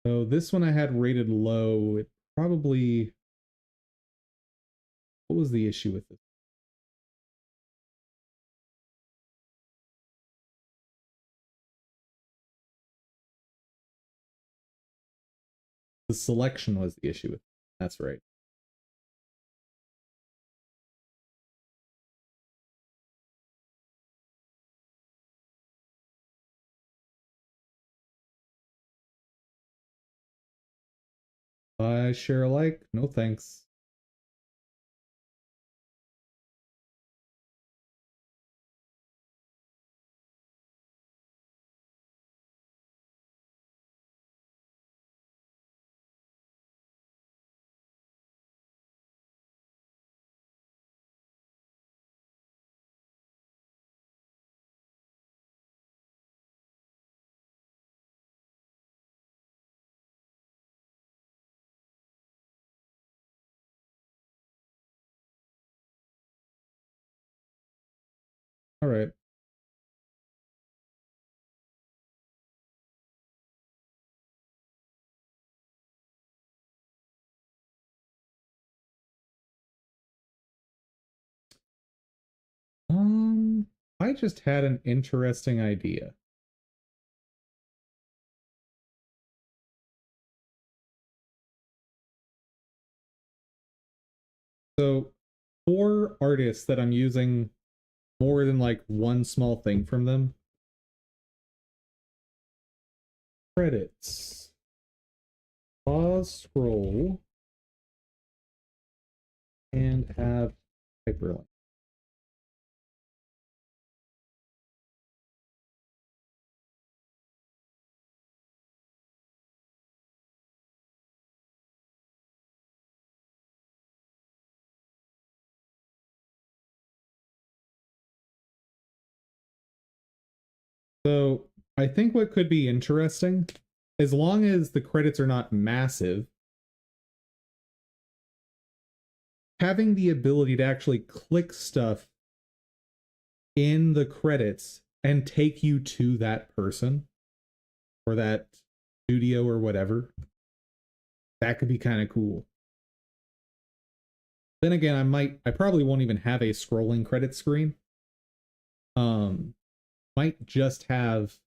So this one I had rated low. It probably... What was the issue with it? The selection was the issue with it. That's right. I share alike. No thanks. All right. I just had an interesting idea. So, for artists that I'm using more than like one small thing from them, credits, pause scroll, and have hyperlink. So I think what could be interesting, as long as the credits are not massive, having the ability to actually click stuff in the credits and take you to that person or that studio or whatever, that could be kind of cool. Then again, I probably won't even have a scrolling credit screen. Might just have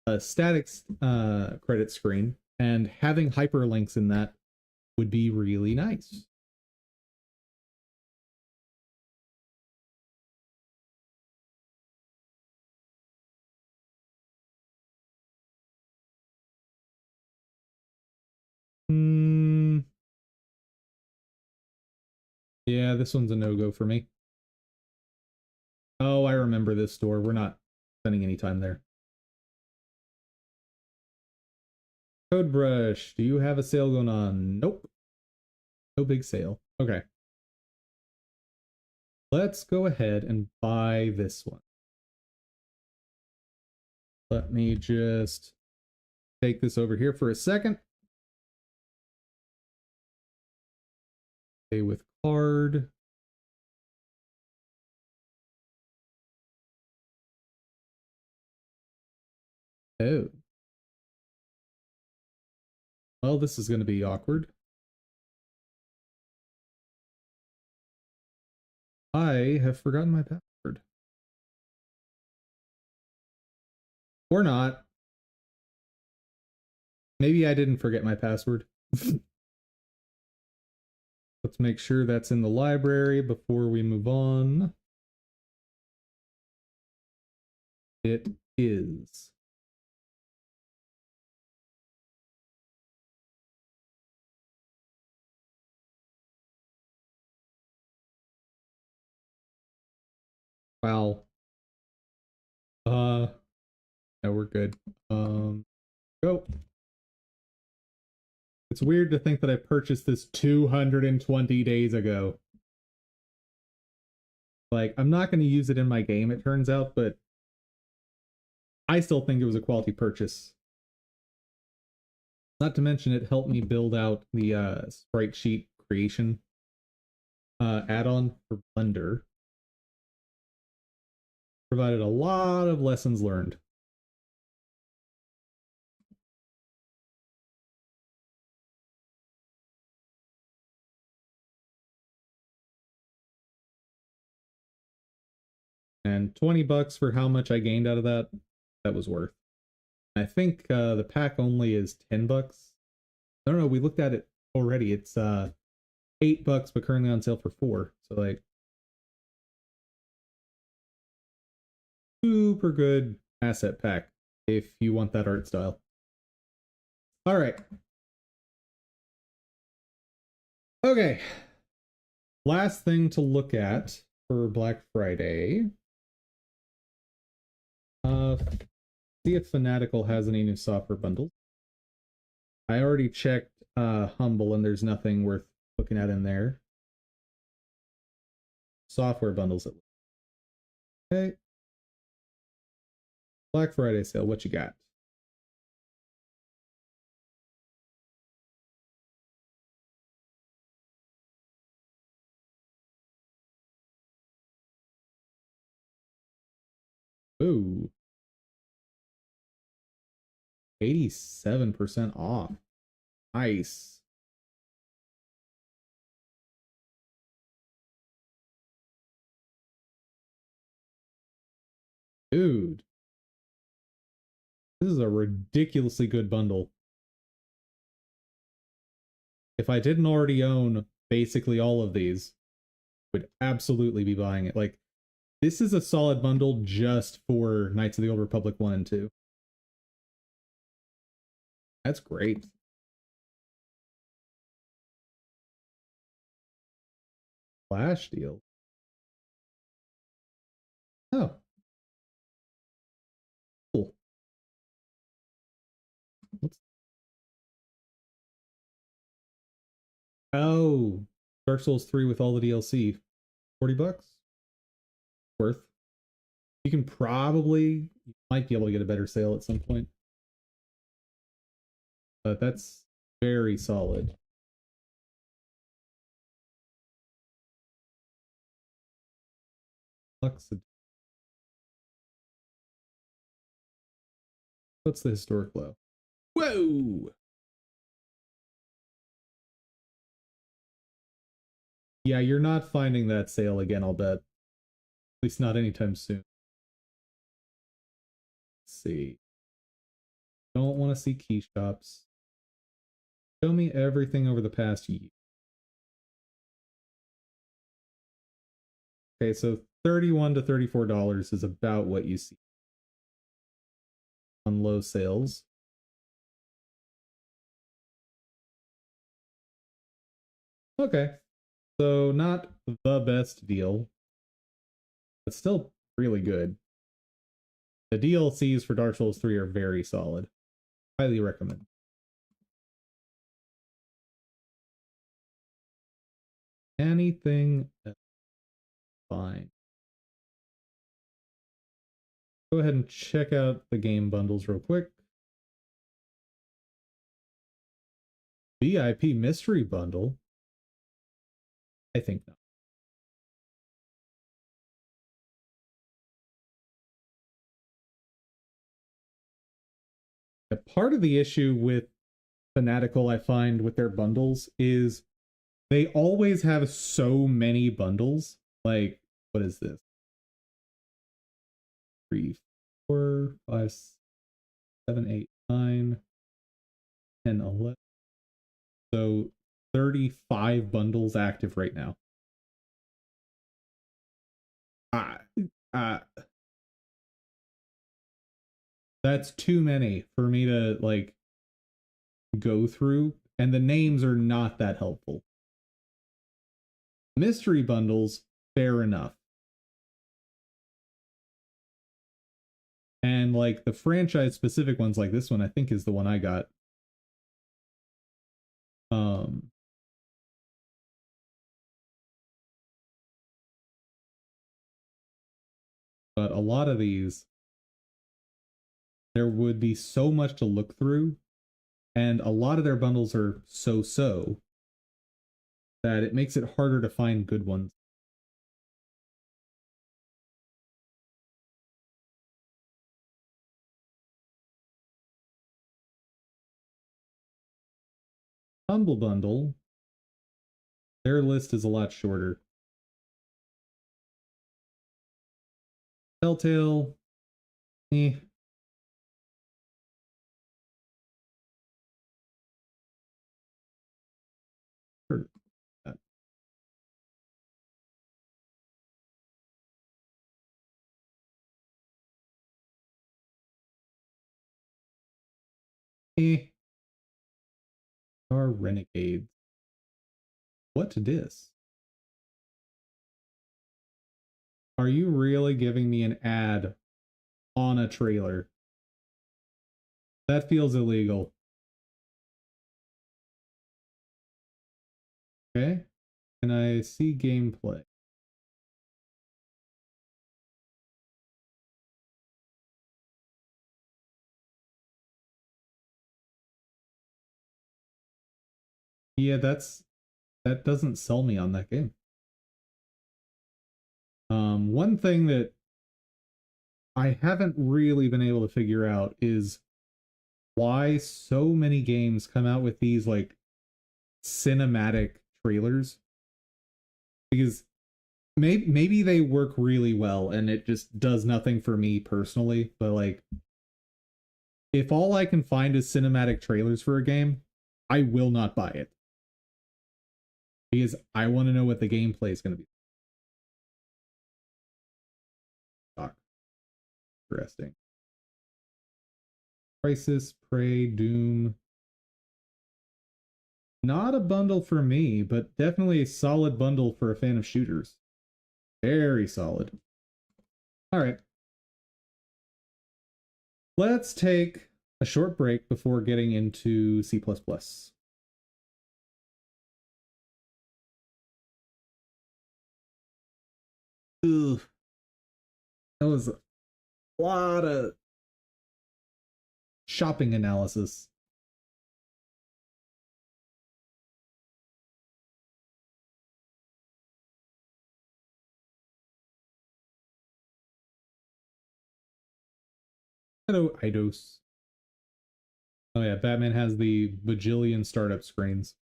a static credit screen, and having hyperlinks in that would be really nice. Hmm. Yeah, this one's a no-go for me. Oh, I remember this store. We're not spending any time there. Code Brush, do you have a sale going on? Nope. No big sale. Okay. Let's go ahead and buy this one. Let me just take this over here for a second. Pay with card. Oh. Well, this is going to be awkward. I have forgotten my password. Or not. Maybe I didn't forget my password. Let's make sure that's in the library before we move on. It is. Wow. No, we're good. Go. It's weird to think that I purchased this 220 days ago. Like, I'm not going to use it in my game, it turns out, but I still think it was a quality purchase. Not to mention, it helped me build out the sprite sheet creation add-on for Blender. Provided a lot of lessons learned. And 20 bucks for how much I gained out of that, that was worth. I think the pack only is 10 bucks. I don't know, we looked at it already. It's 8 bucks, but currently on sale for 4. So like, super good asset pack if you want that art style. All right. Okay. Last thing to look at for Black Friday. See if Fanatical has any new software bundles. I already checked Humble and there's nothing worth looking at in there. Software bundles. Okay. Black Friday sale, what you got? Ooh. 87% off. Nice. Dude. This is a ridiculously good bundle. If I didn't already own basically all of these, I would absolutely be buying it. Like, this is a solid bundle just for Knights of the Old Republic 1 and 2. That's great. Flash deal. Oh. Cool. What's... Oh. Dark Souls 3 with all the DLC. 40 bucks? Worth. You can probably, you might be able to get a better sale at some point. But that's very solid. What's the historic low? Whoa! Yeah, you're not finding that sale again, I'll bet. At least not anytime soon. Let's see. Don't want to see keyshops. Show me everything over the past year. Okay, so $31 to $34 is about what you see on low sales. Okay, so not the best deal, but still really good. The DLCs for Dark Souls 3 are very solid. Highly recommend. Anything else? Fine. Go ahead and check out the game bundles real quick. VIP mystery bundle? I think not. A part of the issue with Fanatical, I find, with their bundles is they always have so many bundles. Like, what is this? 3, 4, 5, 7, 8, 9, 10, 11. So 35 bundles active right now. That's too many for me to like go through, and the names are not that helpful. Mystery bundles, fair enough. And like the franchise specific ones, like this one, I think is the one I got. Um, but a lot of these, there would be so much to look through, and a lot of their bundles are so that it makes it harder to find good ones. Humble Bundle, their list is a lot shorter. Telltale, eh. Heard that. Eh. Are Renegades. What dis? Are you really giving me an ad on a trailer? That feels illegal. Okay. Can I see gameplay? Yeah, that doesn't sell me on that game. One thing that I haven't really been able to figure out is why so many games come out with these like cinematic trailers. Because maybe they work really well and it just does nothing for me personally, but like if all I can find is cinematic trailers for a game, I will not buy it. Because I want to know what the gameplay is going to be. Oh, interesting. Crisis, Prey, Doom. Not a bundle for me, but definitely a solid bundle for a fan of shooters. Very solid. All right. Let's take a short break before getting into C++. Ugh. That was a lot of shopping analysis. Hello, Eidos. Oh yeah, Batman has the bajillion startup screens.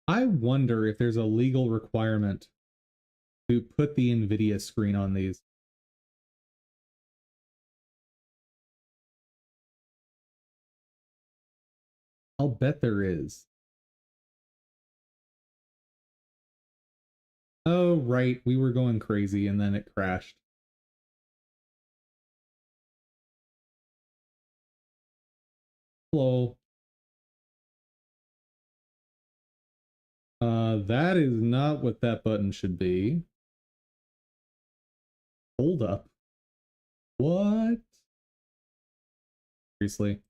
I wonder if there's a legal requirement to put the NVIDIA screen on these. I'll bet there is. Oh, right. We were going crazy and then it crashed. Hello. That is not what that button should be. Hold up. What? Seriously?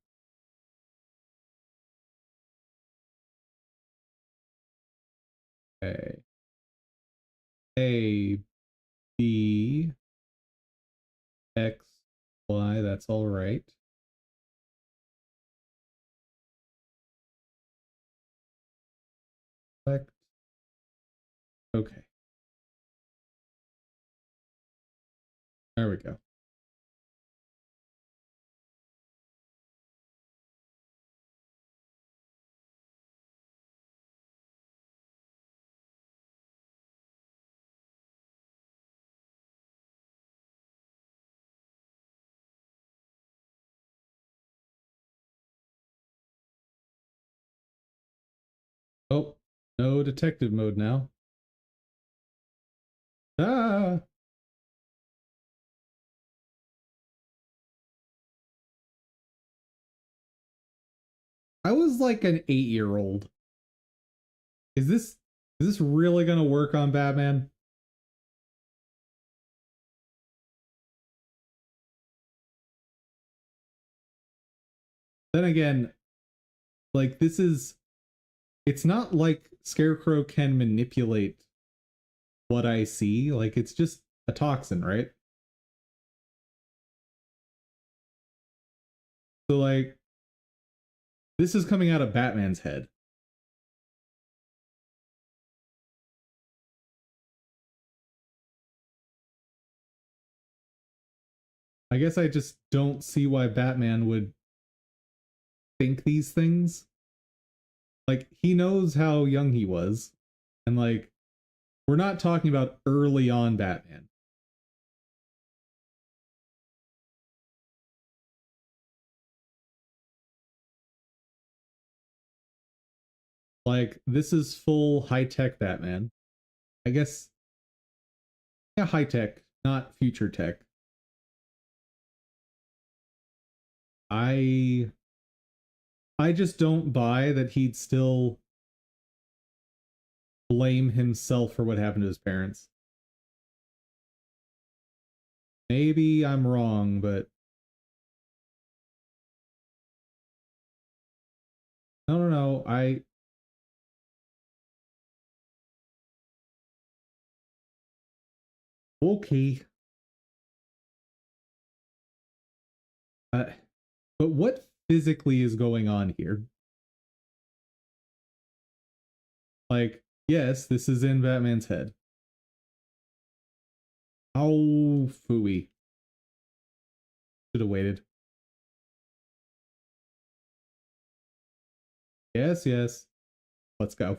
Okay. A, B, X, Y, that's all right. Select. Okay. There we go. Oh, no detective mode now. Ah! I was like an 8-year-old. Is this really gonna work on Batman? Then again, like it's not like Scarecrow can manipulate what I see. Like it's just a toxin, right? So like this is coming out of Batman's head. I guess I just don't see why Batman would think these things. Like he knows how young he was, and like we're not talking about early on Batman. Like this is full high tech Batman. I guess yeah, high tech, not future tech. I I just don't buy that he'd still blame himself for what happened to his parents. Maybe I'm wrong, but no. Okay. Uh, but what physically is going on here? Like, yes, this is in Batman's head. Oh, fooey. Should have waited. Yes. Let's go.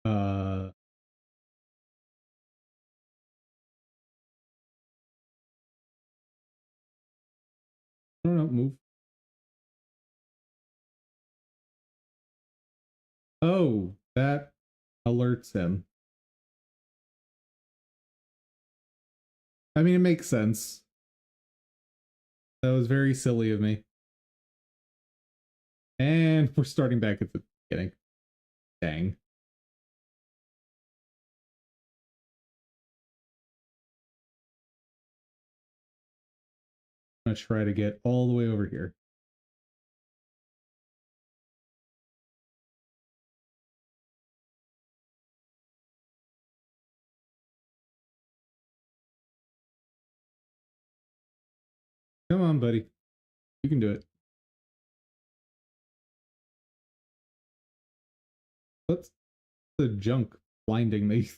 Uh, I don't know. Move. Oh, that alerts him. I mean, it makes sense. That was very silly of me. And we're starting back at the beginning. Dang. I'm gonna try to get all the way over here. Come on, buddy. You can do it. What's the junk blinding me?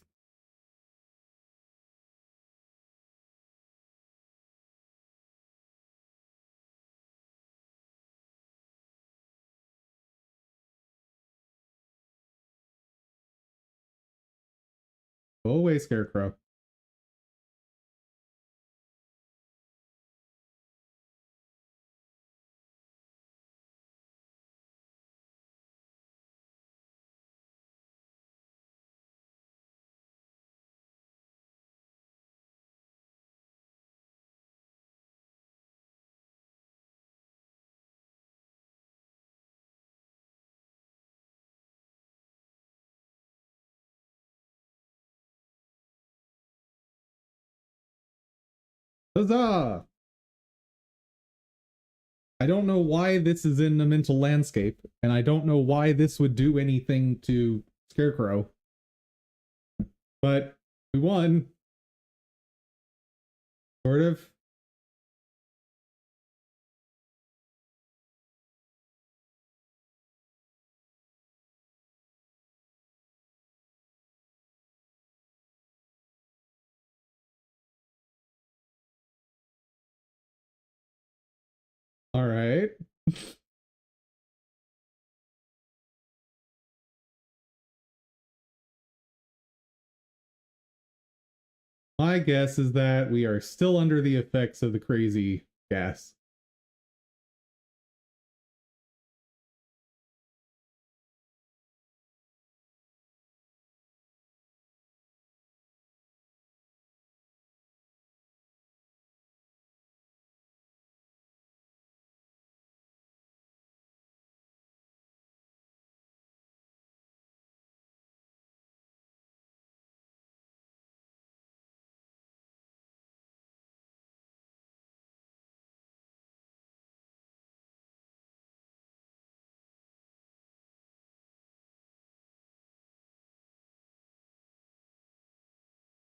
Go away, Scarecrow. Huzzah! I don't know why this is in the mental landscape, and I don't know why this would do anything to Scarecrow. But we won. Sort of. My guess is that we are still under the effects of the crazy gas.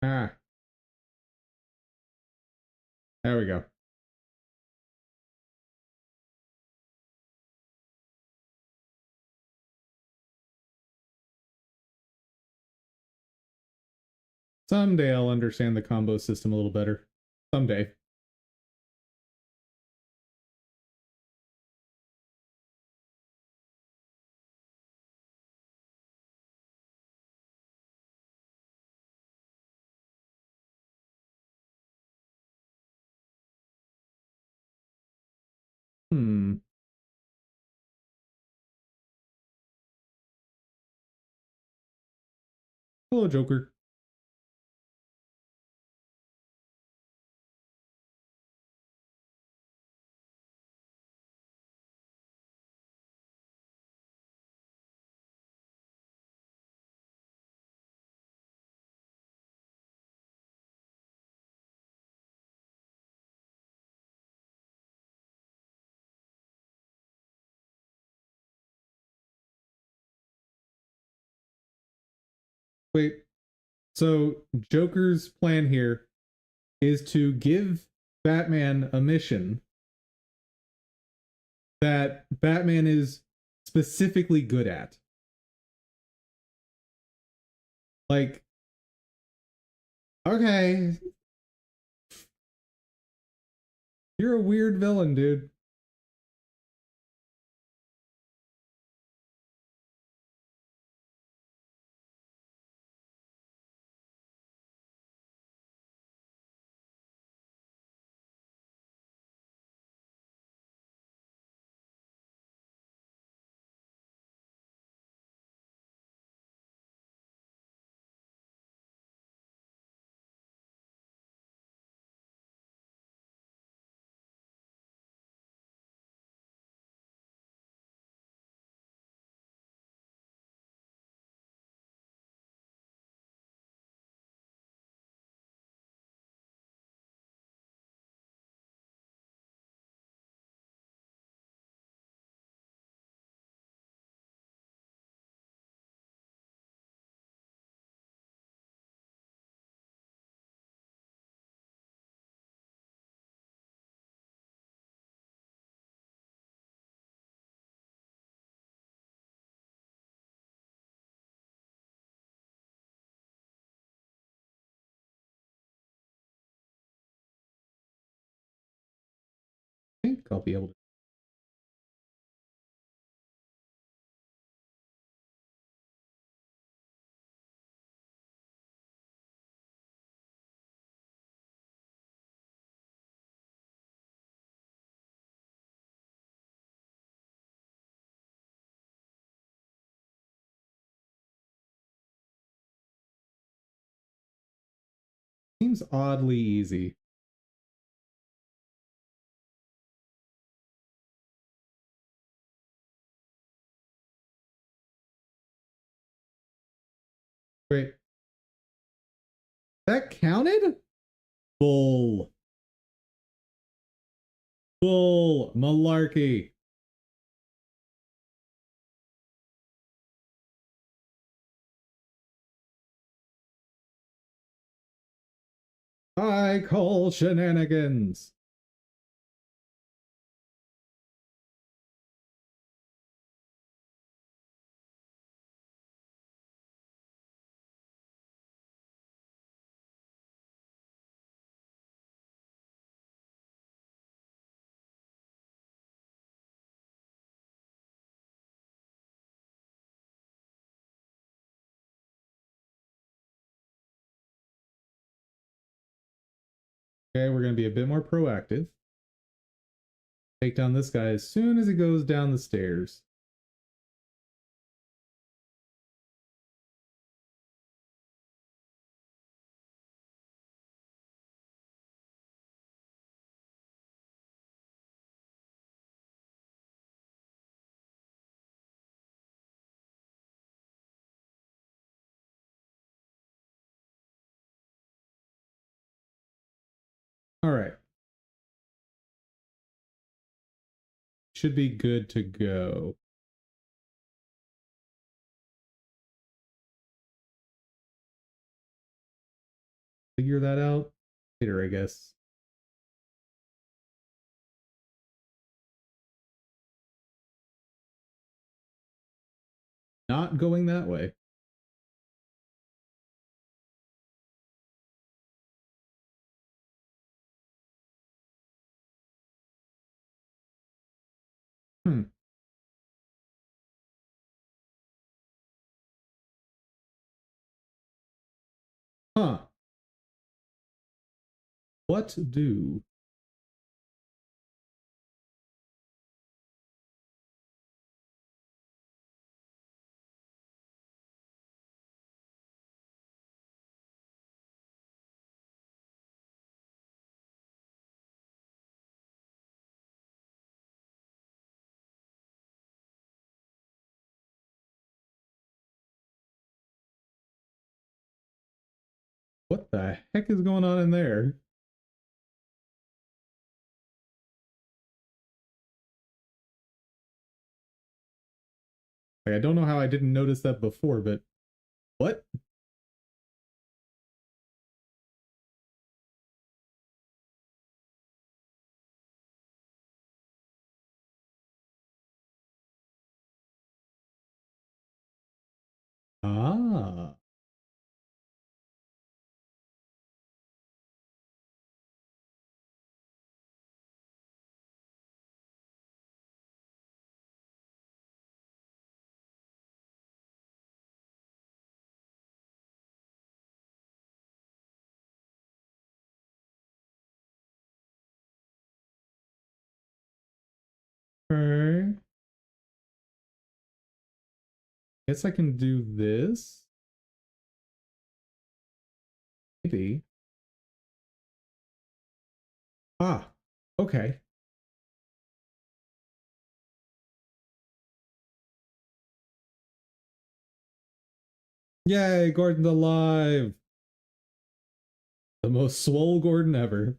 Ah, there we go. Someday I'll understand the combo system a little better. Someday. Hmm. Hello, Joker. Wait, so Joker's plan here is to give Batman a mission that Batman is specifically good at. Like, okay, you're a weird villain, dude. I think I'll be able to. Seems oddly easy. Wait, that counted? Bull. Bull. Malarkey. I call shenanigans. Okay, we're going to be a bit more proactive. Take down this guy as soon as he goes down the stairs. All right. Should be good to go. Figure that out later, I guess. Not going that way. Hmm. Huh. What do? What the heck is going on in there? Like, I don't know how I didn't notice that before, but what? Ah. Okay. Guess I can do this. Maybe. Ah. Okay. Yay, Gordon's alive. The most swole Gordon ever.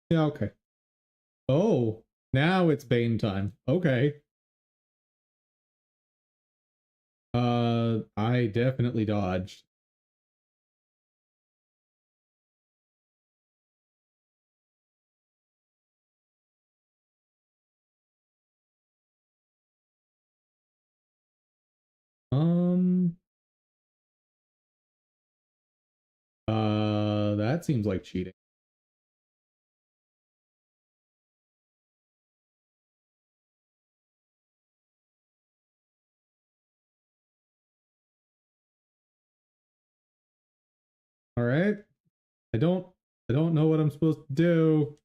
Yeah, okay. Oh, now it's Bane time. Okay. I definitely dodged. Um, that seems like cheating. All right. I don't I don't know what I'm supposed to do.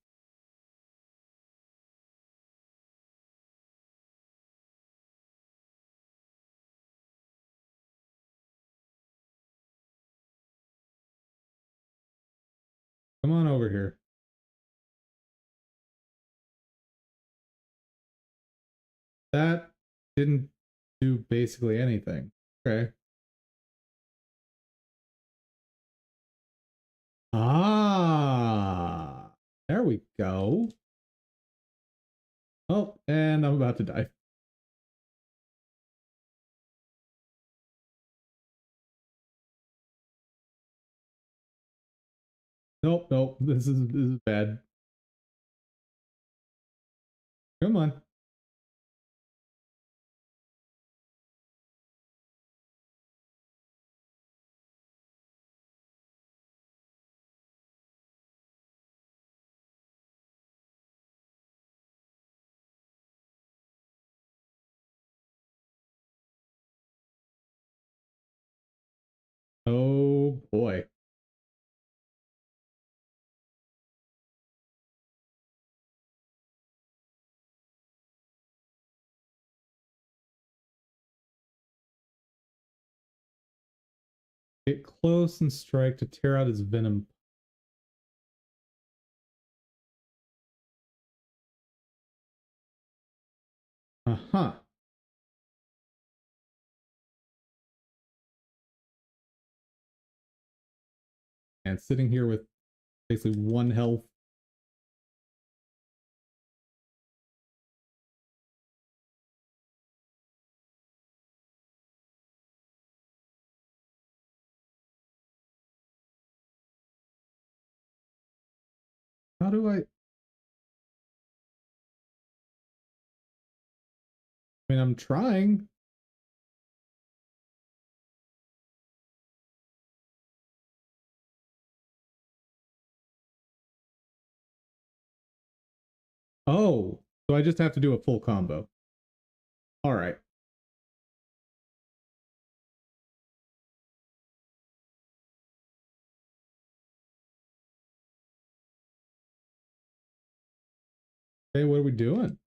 Come on over here. That didn't do basically anything. Okay. Ah, there we go. Oh, and I'm about to die. Nope, nope. This is bad. Come on. boy. Get close and strike to tear out his venom. Uh-huh. And sitting here with basically 1 health. How do I mean, I'm trying. Oh, so I just have to do a full combo. All right. Hey, what are we doing?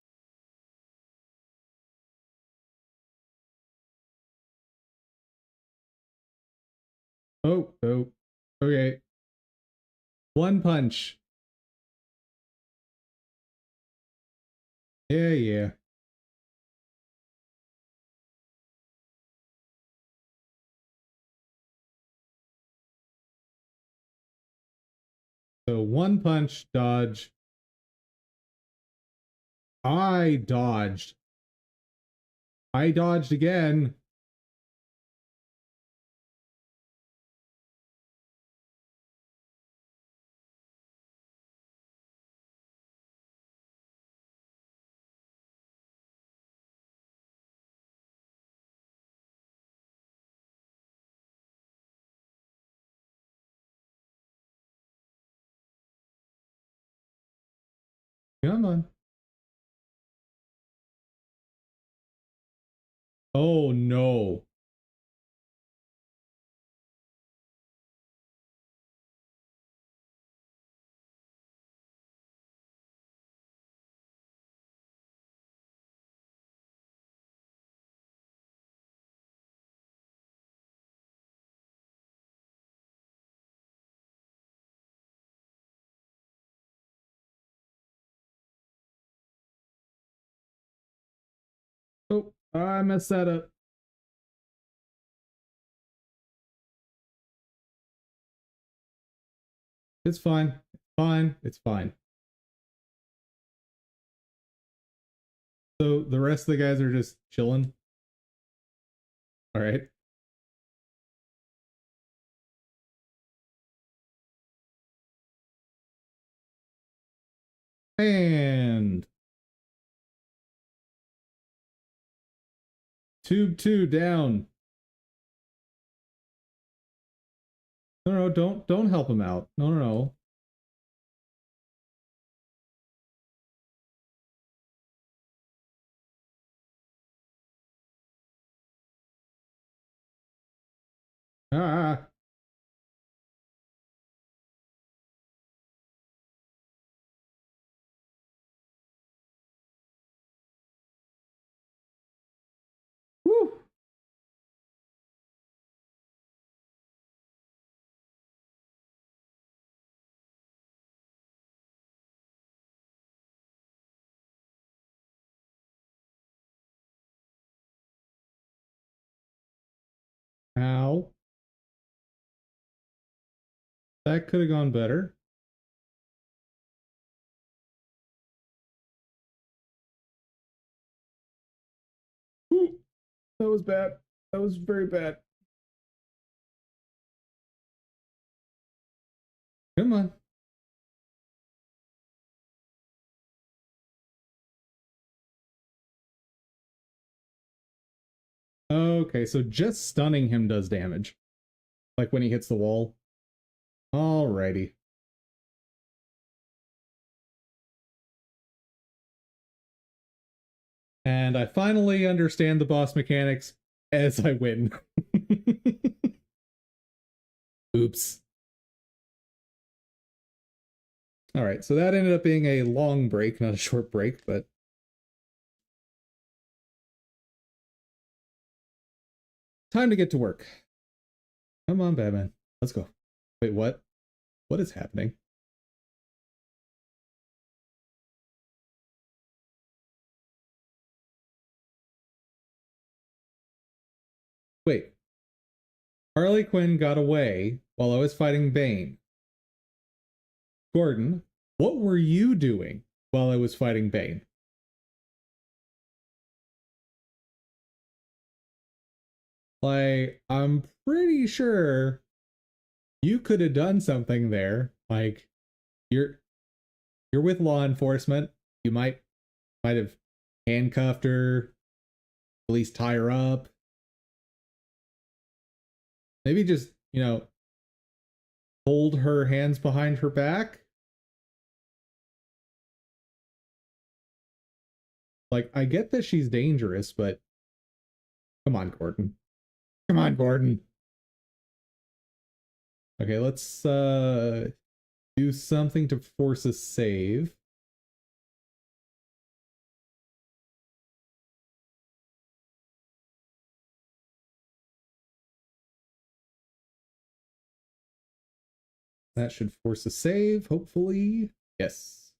Oh, oh. Okay. 1 punch. Yeah, yeah. So 1 punch, dodge. I dodged. I dodged again. Come on. Oh no. Oh, I messed that up. It's fine. It's fine. It's fine. So the rest of the guys are just chilling. All right. And tube 2 down. No, no, don't help him out. No, no, no. Ah. Woo. Ow. That could have gone better. Ooh, that was bad. That was very bad. Come on. Okay, so just stunning him does damage. Like when he hits the wall. Alrighty. And I finally understand the boss mechanics as I win. Oops. All right, so that ended up being a long break, not a short break, but time to get to work. Come on, Batman. Let's go. Wait, what? What is happening? Wait, Harley Quinn got away while I was fighting Bane. Gordon, what were you doing while I was fighting Bane? Like, I'm pretty sure you could have done something there. Like, you're you're with law enforcement. You might have handcuffed her, at least tie her up. Maybe just, hold her hands behind her back. Like, I get that she's dangerous, but come on, Gordon. Come on, Gordon. Okay, let's do something to force a save. That should force a save, hopefully. Yes.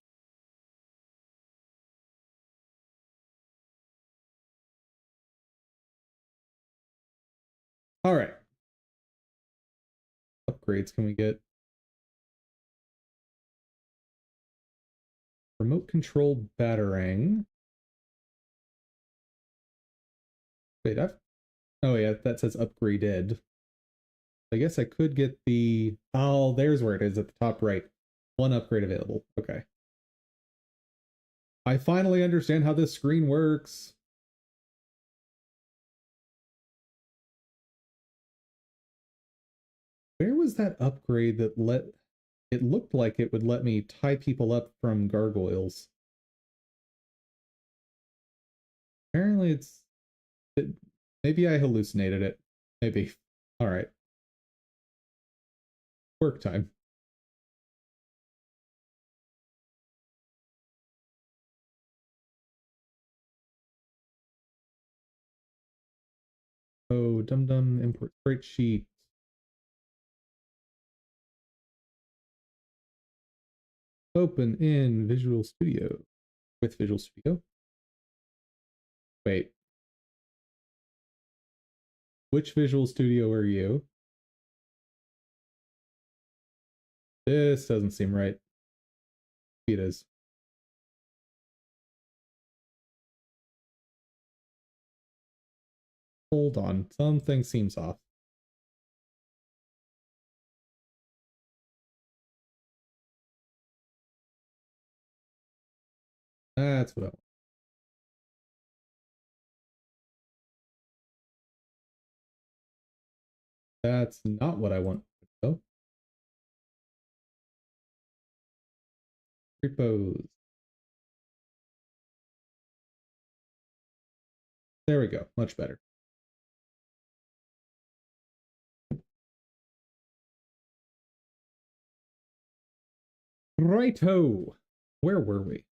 All right. Upgrades can we get? Remote control batarang. Wait, oh yeah, that says upgraded. I guess I could get the... Oh, there's where it is at the top right. One upgrade available. Okay. I finally understand how this screen works. Where was that upgrade that let... It looked like it would let me tie people up from gargoyles. Apparently maybe I hallucinated it. Maybe. Alright. Work time. Oh, dum import Sprite sheet. Open in Visual Studio. With Visual Studio. Wait. Which Visual Studio are you? This doesn't seem right. It is. Hold on. Something seems off. That's what I want. That's not what I want. Oh. Repose. There we go. Much better. Righto. Where were we?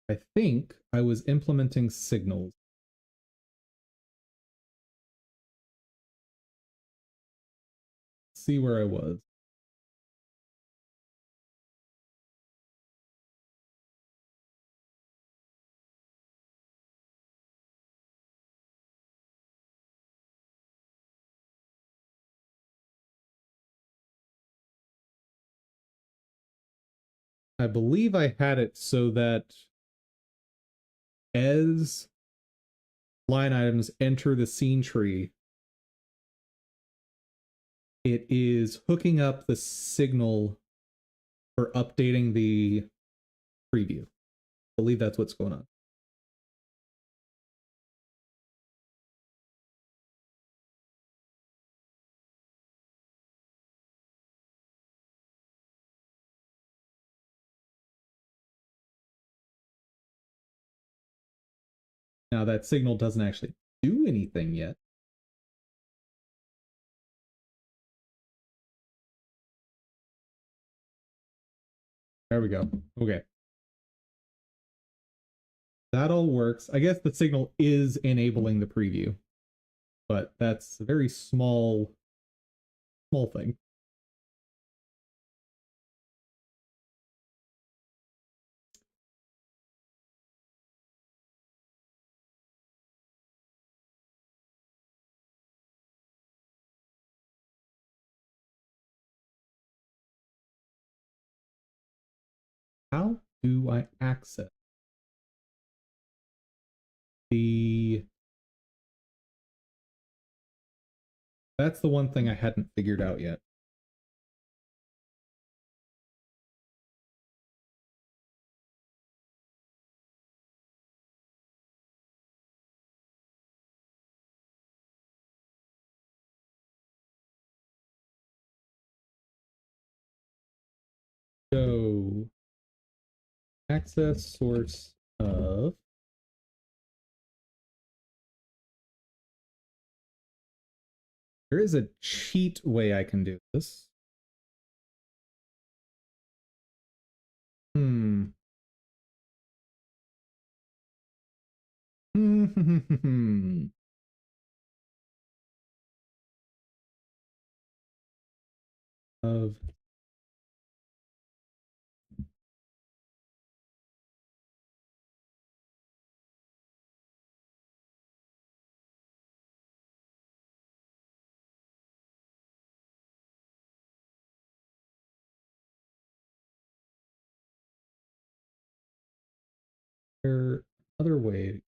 I think I was implementing signals. Let's see where I was. I believe I had it so that as line items enter the scene tree, it is hooking up the signal for updating the preview. I believe that's what's going on. Now that signal doesn't actually do anything yet. There we go. Okay. That all works. I guess the signal is enabling the preview, but that's a very small thing. How do I access the... That's the one thing I hadn't figured out yet. So, access source of... There is a cheat way I can do this. Hmm. Of there another way?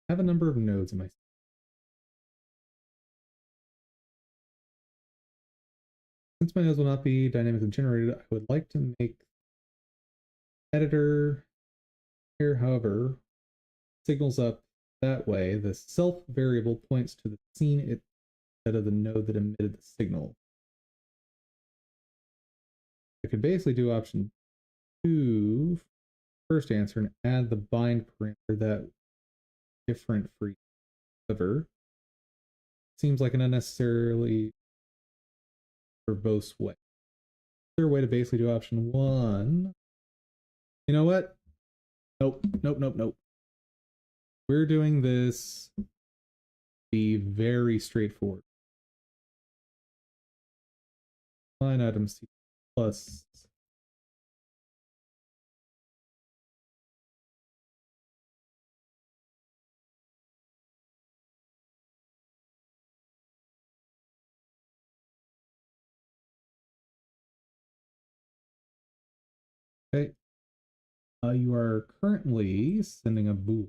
I have a number of nodes in my... Since my nodes will not be dynamically generated, I would like to make editor here, however, signals up that way. The self variable points to the scene instead of the node that emitted the signal. I could basically do option 2, first answer, and add the bind parameter that different for each other. Seems like an unnecessarily verbose way. Is there a way to basically do option 1? You know what? Nope. We're doing this be very straightforward. Line item C plus okay. You are currently sending a bool.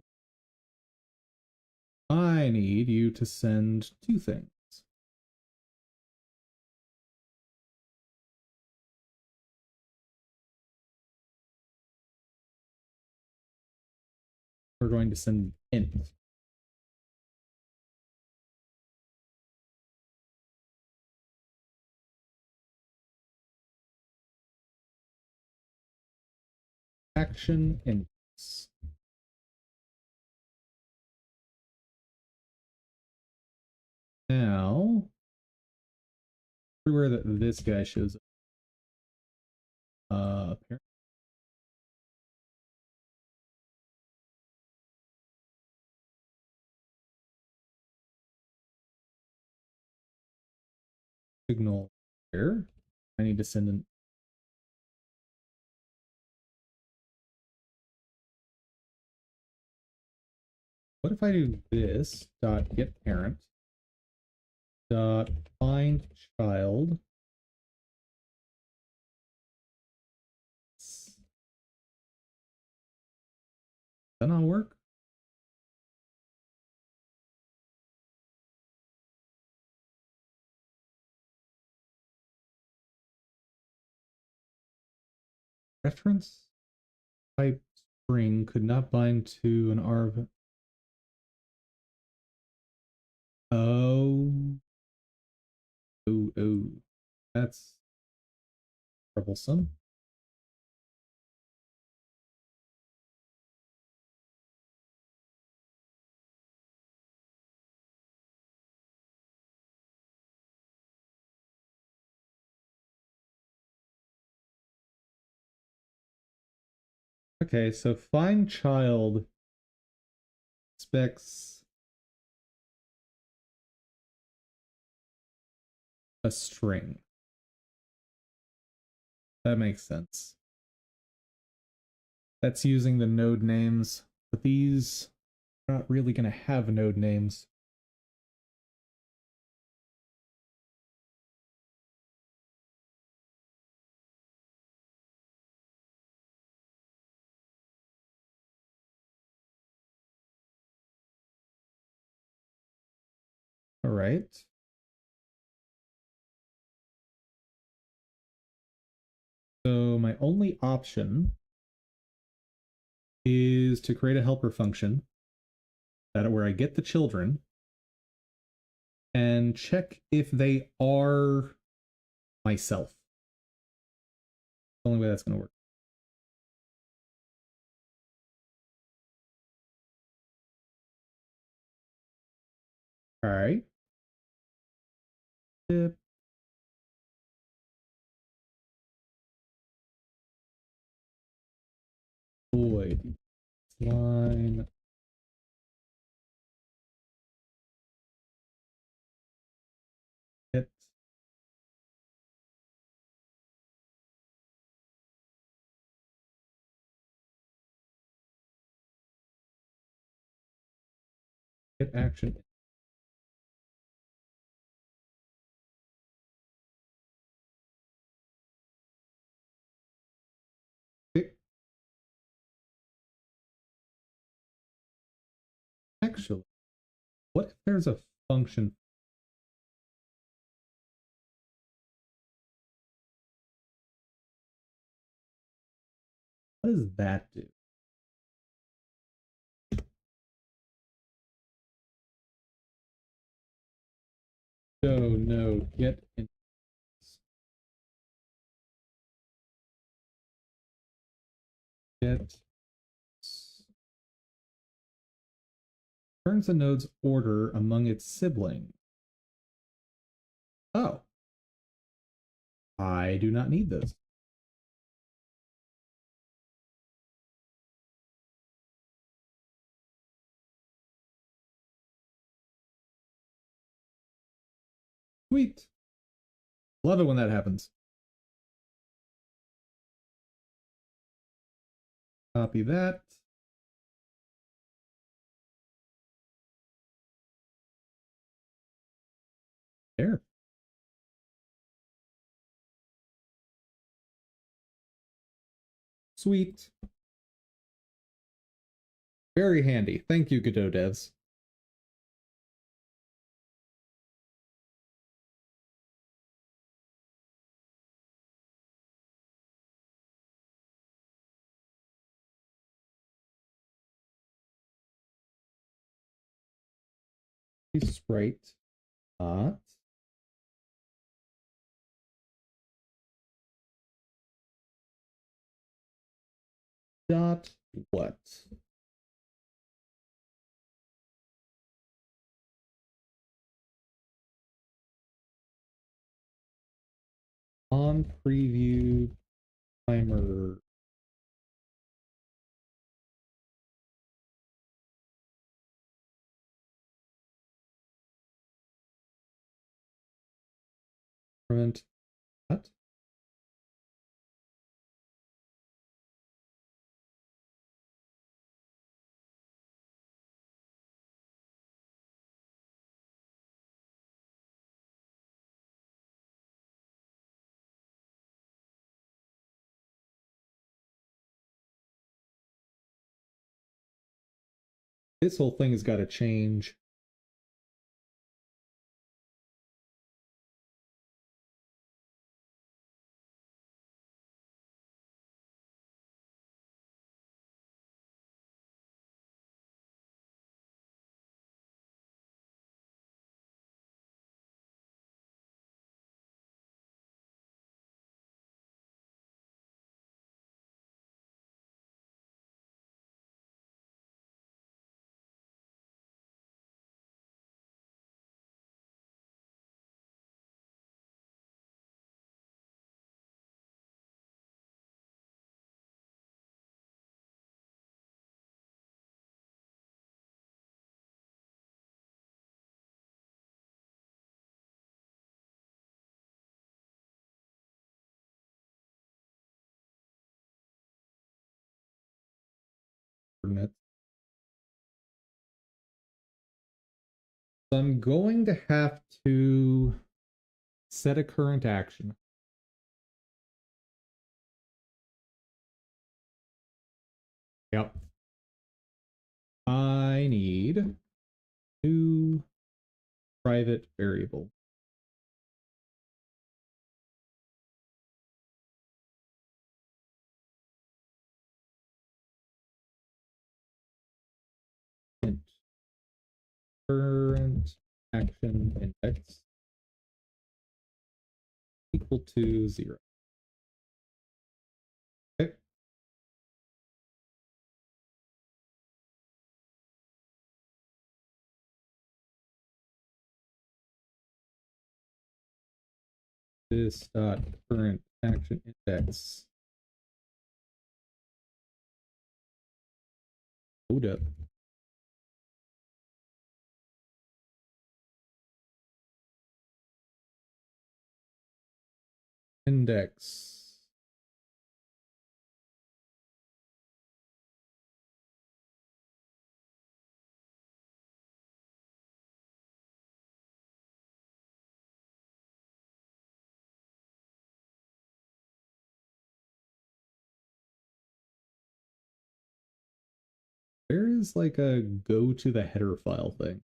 I need you to send 2 things. We're going to send int. Action ints. Now, everywhere that this guy shows up, apparently signal here. I need to send an... What if I do this dot get parent dot find child? Does that not work? Reference type string could not bind to an arv. Oh, oh, that's troublesome. Okay, so find child expects a string. That makes sense. That's using the node names, but these are not really going to have node names. All right. So my only option is to create a helper function that where I get the children and check if they are myself. The only way that's going to work. All right. Tip. Void line. Hit. Hit action. Actually, what if there's a function? What does that do? So no, get turns the node's order among its siblings. Oh, I do not need this. Sweet. Love it when that happens. Copy that. There. Sweet. Very handy. Thank you, Godot devs. Sprite. Dot what? On preview timer. Prevent what? This whole thing has got to change. coordinates. So I'm going to have to set a current action. Yep. I need new private variable. Int current action index equal to 0. Okay. This dot current action index. Load up. Index. There is like a go to the header file thing.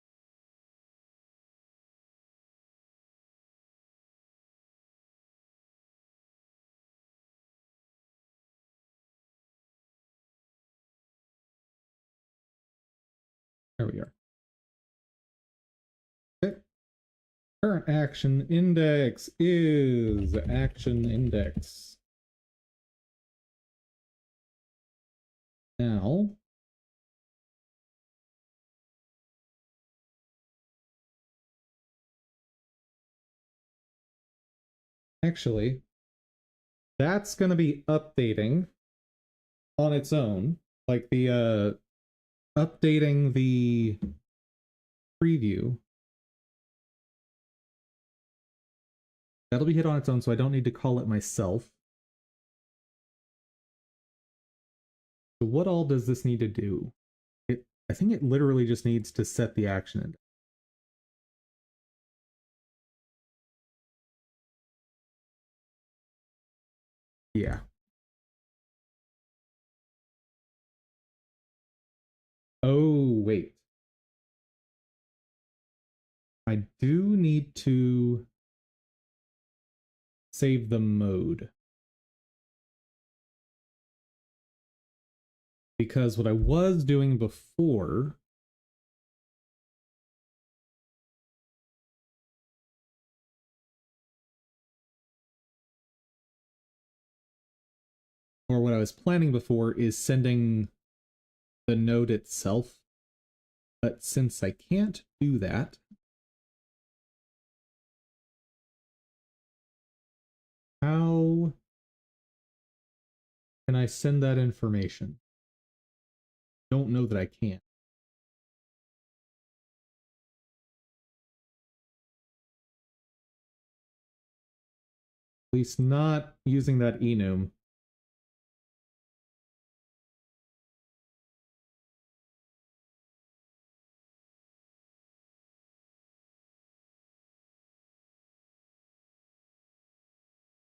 There we are. Okay. Current action index is action index. Now, actually, that's going to be updating on its own, like the updating the preview. That'll be hit on its own, so I don't need to call it myself. So what all does this need to do? I think it literally just needs to set the action index. Yeah. Oh, wait. I do need to save the mode. Because what I was doing before or what I was planning before is sending the node itself. But since I can't do that, how can I send that information? Don't know that I can. At least not using that enum.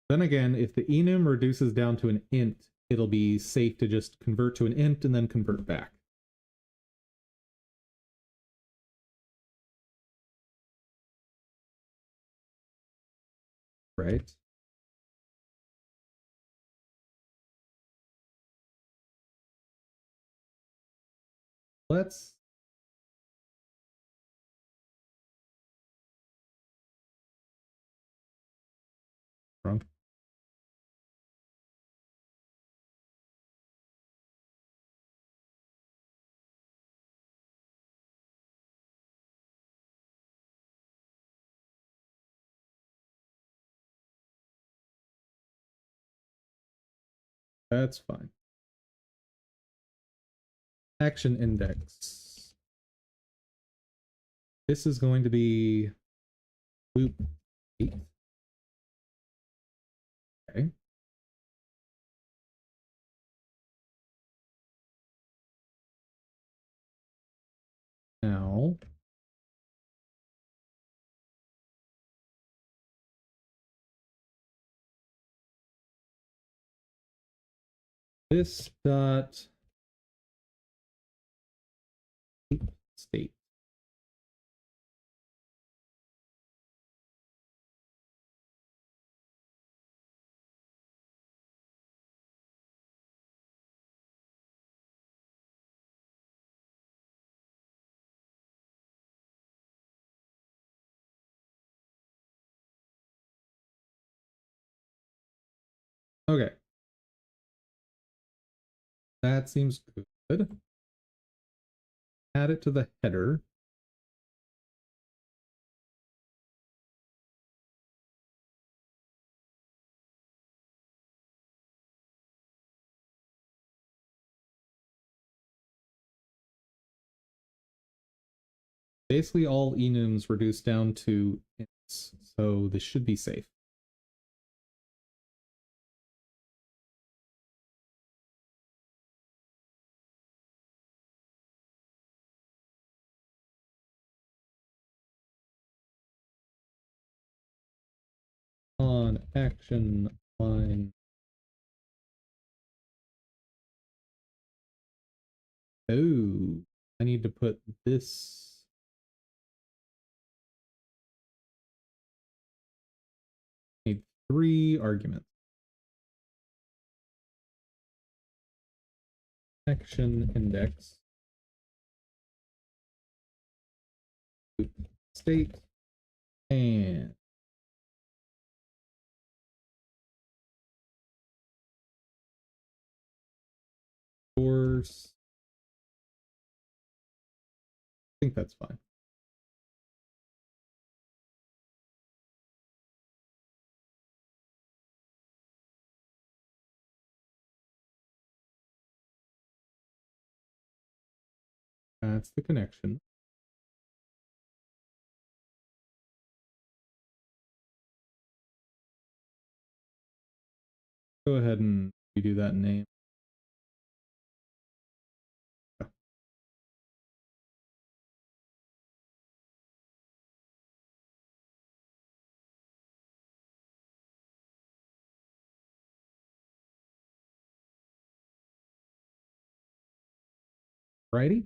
Then again, if the enum reduces down to an int, it'll be safe to just convert to an int and then convert back. Right? Let's wrong. That's fine. Action index. This is going to be loop 8. Okay. this dot state. Okay. That seems good. Add it to the header. Basically all enums reduced down to ints, so this should be safe. On action line. Oh, I need to put this. I need 3 arguments. Action index. State. And course. I think that's fine. That's the connection. Go ahead and redo that name. Righty.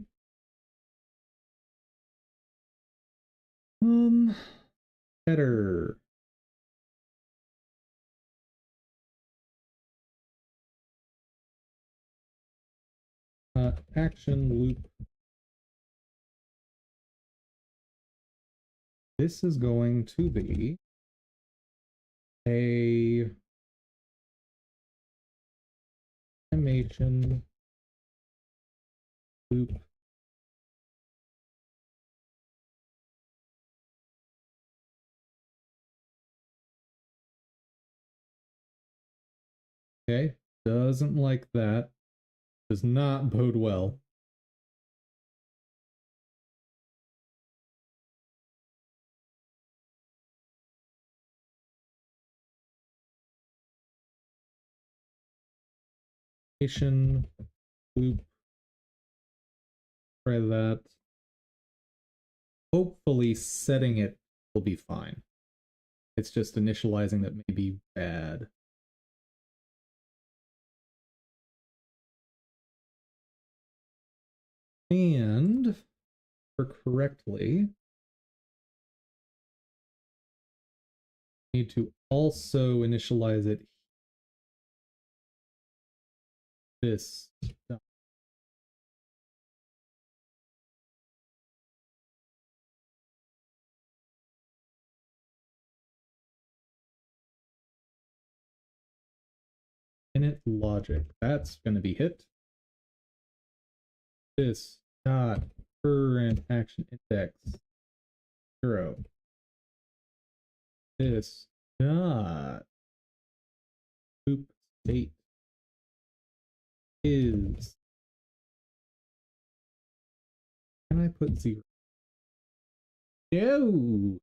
Header. Action loop. This is going to be a animation loop. Okay, doesn't like that. Does not bode well. Loop. Try that. Hopefully setting it will be fine. It's just initializing that may be bad. And for correctly, need to also initialize it this. Init logic. That's going to be hit. This dot current action index 0. This dot loop state is. Can I put 0? No.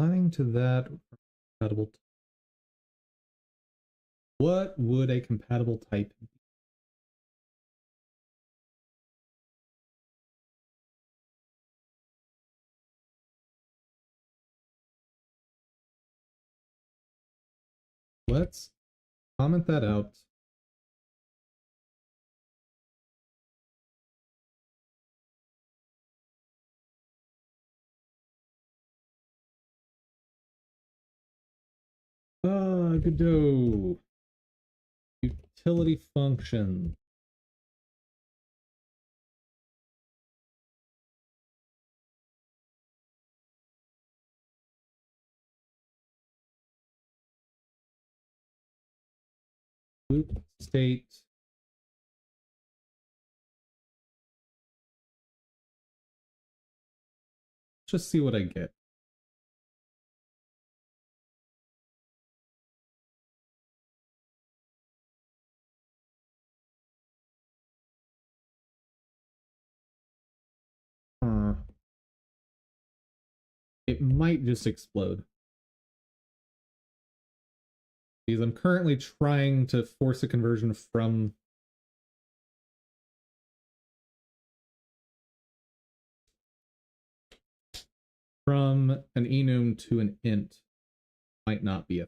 Applying to that compatible. What would a compatible type be? Let's comment that out. Godot. Utility function. Loop state. Just see what I get. It might just explode. Because I'm currently trying to force a conversion from an enum to an int. Might not be a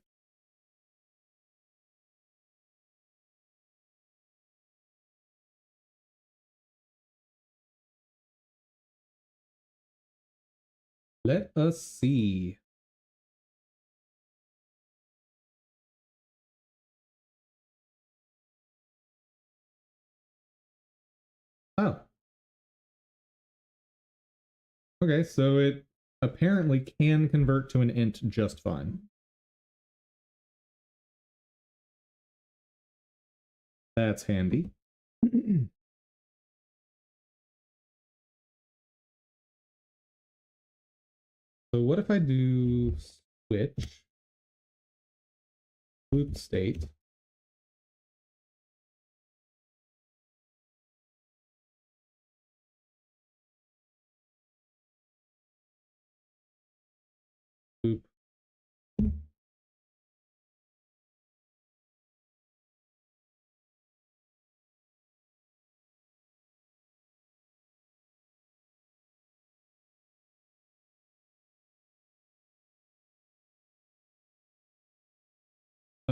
let us see. Oh. Okay, so it apparently can convert to an int just fine. That's handy. So what if I do switch loop state loop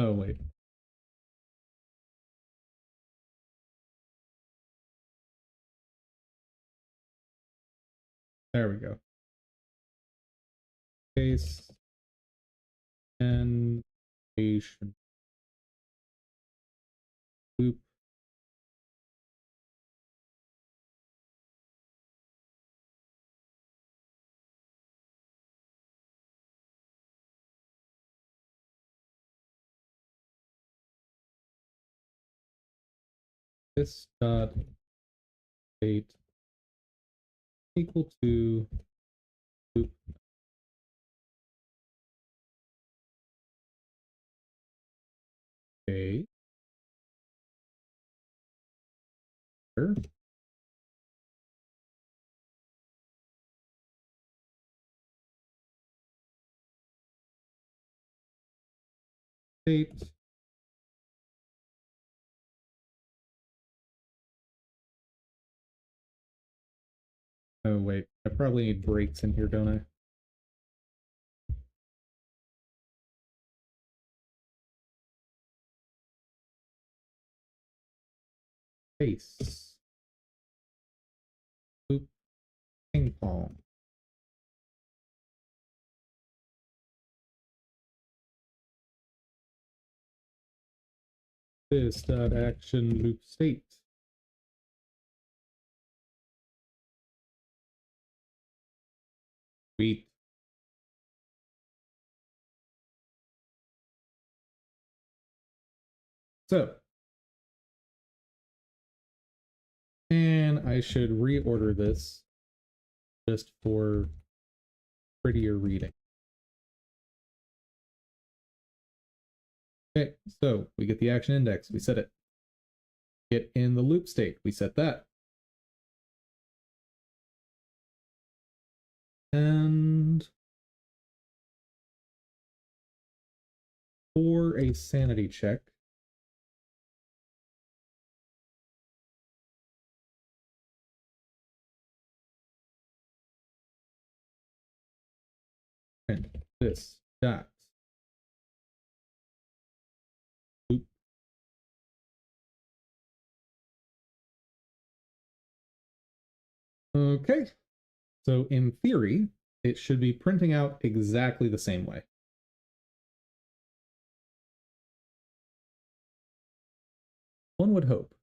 oh wait. There we go. Case and loop this dot state equal to loop. Okay. Sure. State. Oh wait, I probably need breaks in here, don't I? Base. Loop ping pong. This dot action loop state. Sweet. So, and I should reorder this just for prettier reading. Okay, so we get the action index, we set it. Get in the loop state, we set that. And for a sanity check. And this dot. Oop. Okay. So in theory, it should be printing out exactly the same way. One would hope.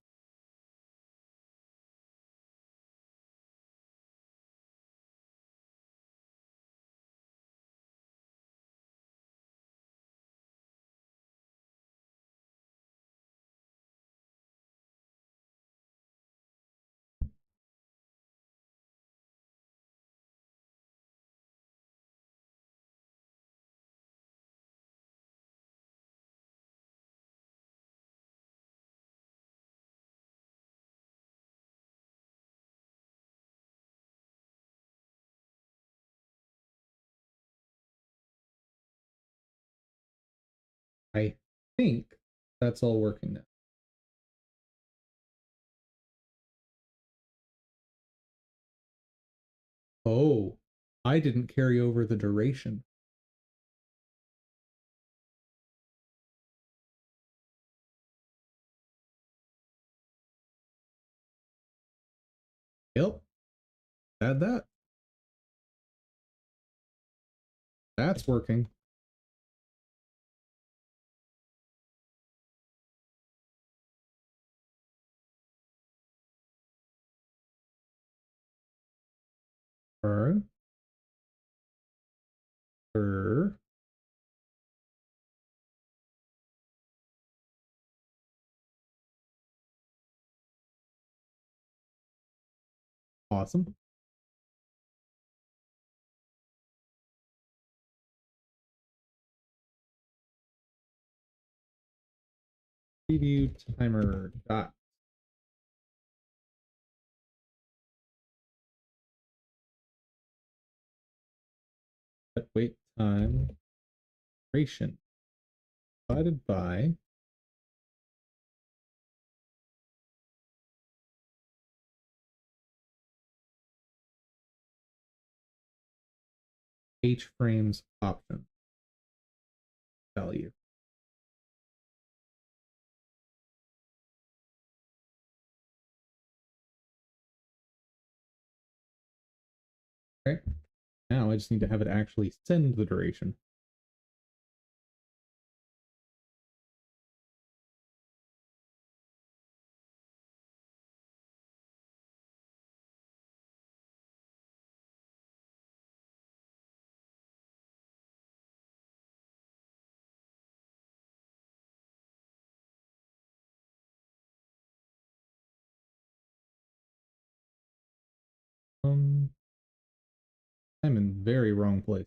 I think that's all working now. Oh, I didn't carry over the duration. Yep, add that. That's working. Er, er. Awesome. Preview timer dot. Set wait time duration divided by H frames option value. Okay. Now I just need to have it actually send the duration. I'm in very wrong place.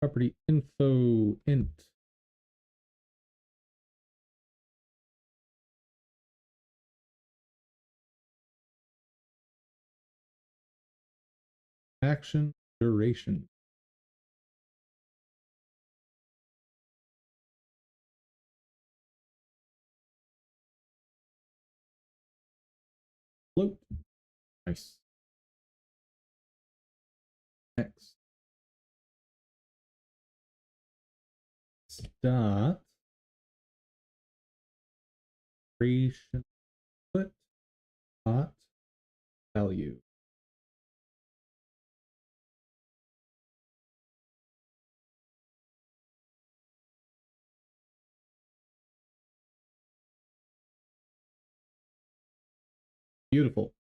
Property info int. Action duration. Float. Nice. Next. Dot. Duration. Put. Dot. Value. Beautiful.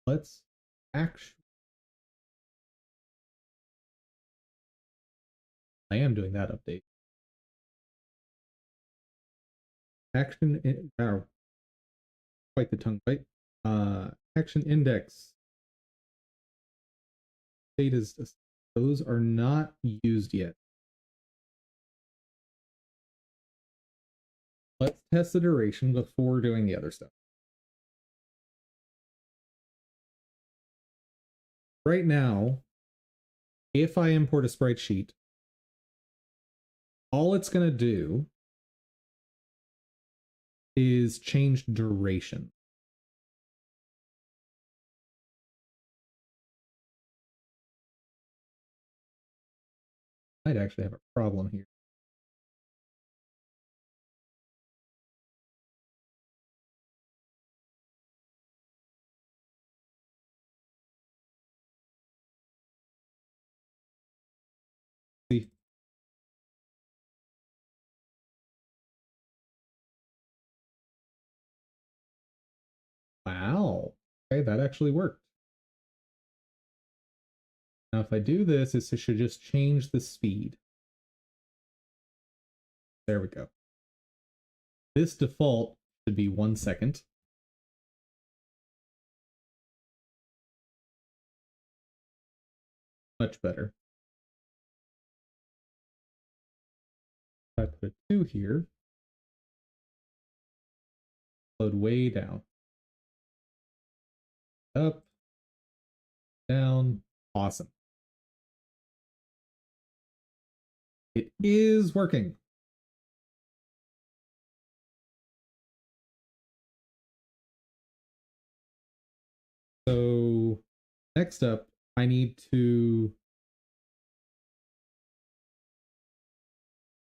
Let's actually. I am doing that update. Action. Quite the tongue bite. Action index. Status. Those are not used yet. Let's test the duration before doing the other stuff. right now, if I import a sprite sheet, all it's going to do is change duration. Might actually have a problem here. See. Wow. Okay, that actually worked. Now, if I do this, it should just change the speed. There we go. This default should be 1 second. Much better. If I put a 2 here, load way down. Up, down, awesome. It is working. So next up, I need to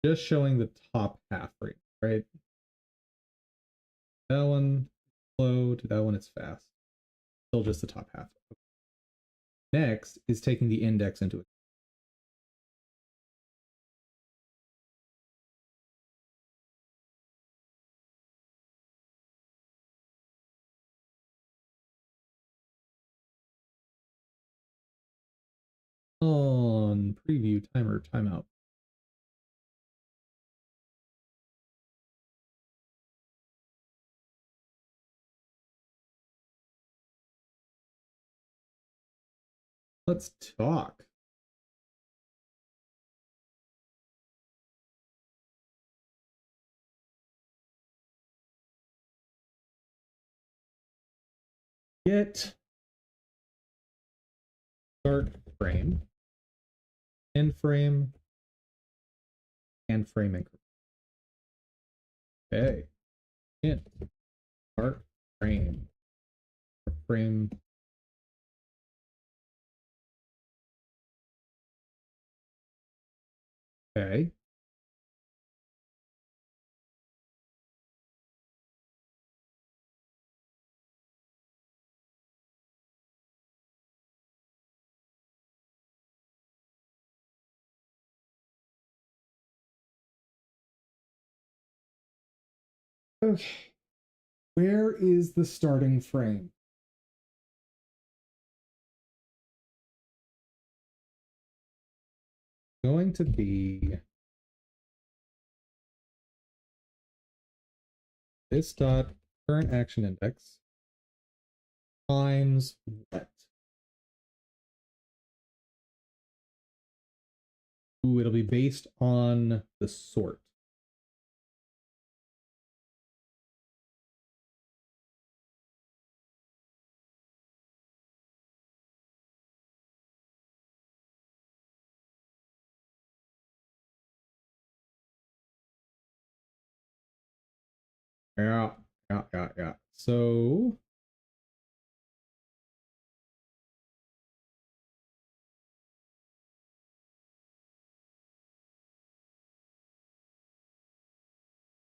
just showing the top half rate, right? That one slow, to that one it's fast. Still just the top half. Next is taking the index into account. On preview timer timeout. Let's talk. Get start frame, end frame, and frame increment. Okay. Int start frame. Frame. Okay. Okay. Where is the starting frame? Going to be this dot current action index times what? Ooh, it'll be based on the sort. Yeah. So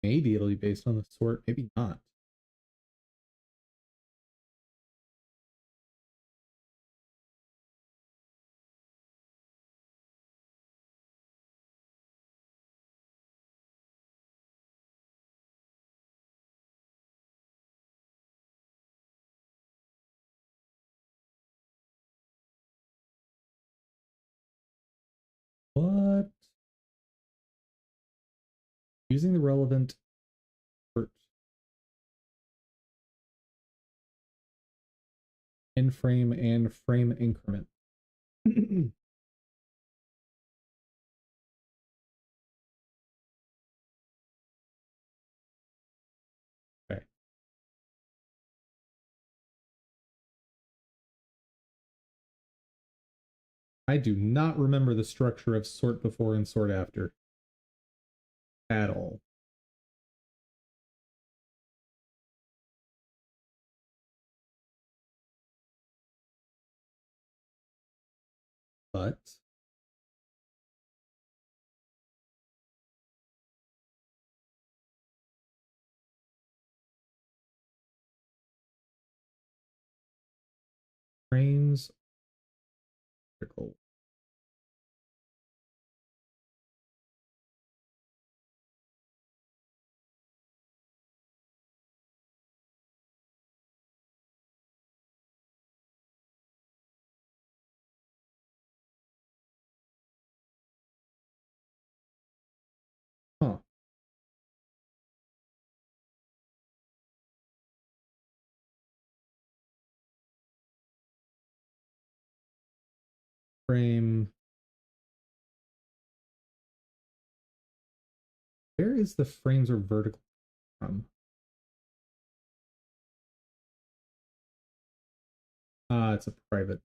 maybe it'll be based on the sort, maybe not. What? Using the relevant sort end frame and frame increment. Okay. I do not remember the structure of sort before and sort after at all. But frames vertical. Huh. Frame. Where is the frames are vertical from? It's a private.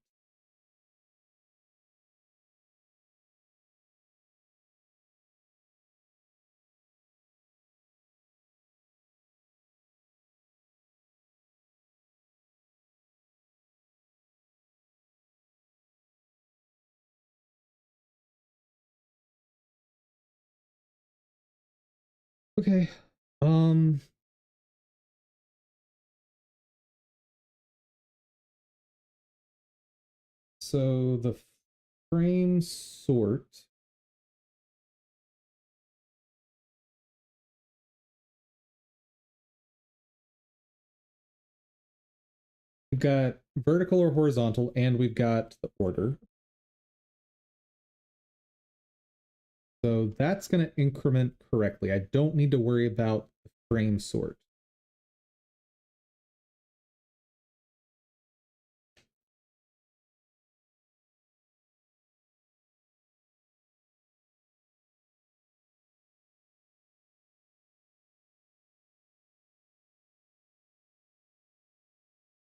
Okay. Um. So the frame sort. We've got vertical or horizontal, and we've got the order. So that's going to increment correctly. I don't need to worry about the frame sort.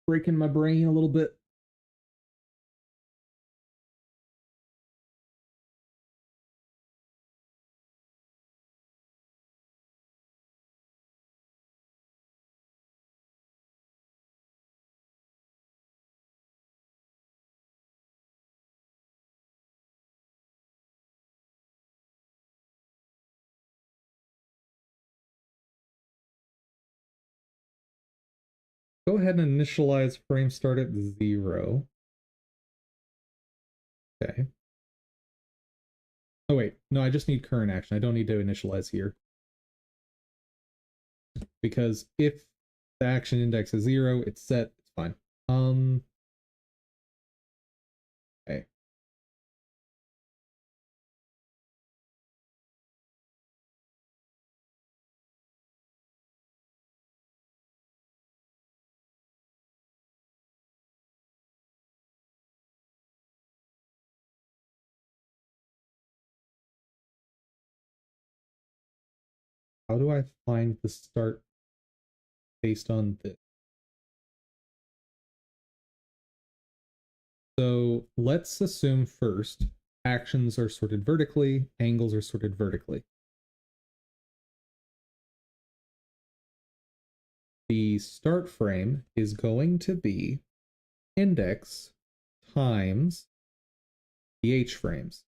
Breaking my brain a little bit. Go ahead and initialize frame start at 0. Okay. Oh wait, no, I just need current action. I don't need to initialize here. Because if the action index is 0, it's set, it's fine. Okay. How do I find the start based on this? So let's assume first actions are sorted vertically, angles are sorted vertically. The start frame is going to be index times the h frames.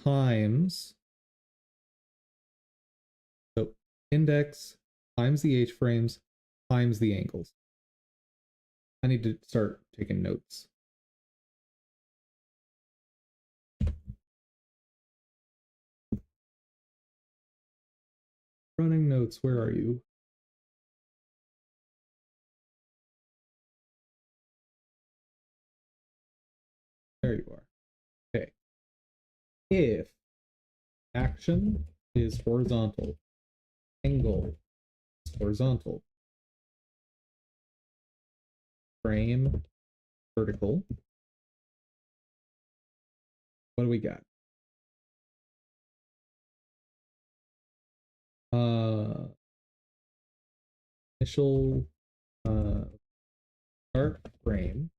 Times, so index times the h frames times the angles. I need to start taking notes. Running notes, where are you? There you are. Okay. If action is horizontal, angle is horizontal, frame vertical, what do we got? Initial Start frame.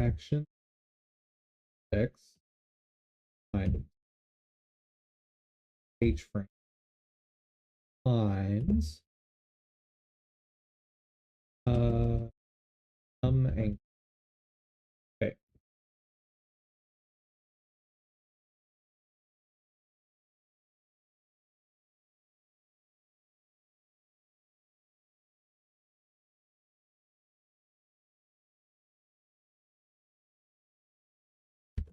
Action X times H frame times some angle. Okay.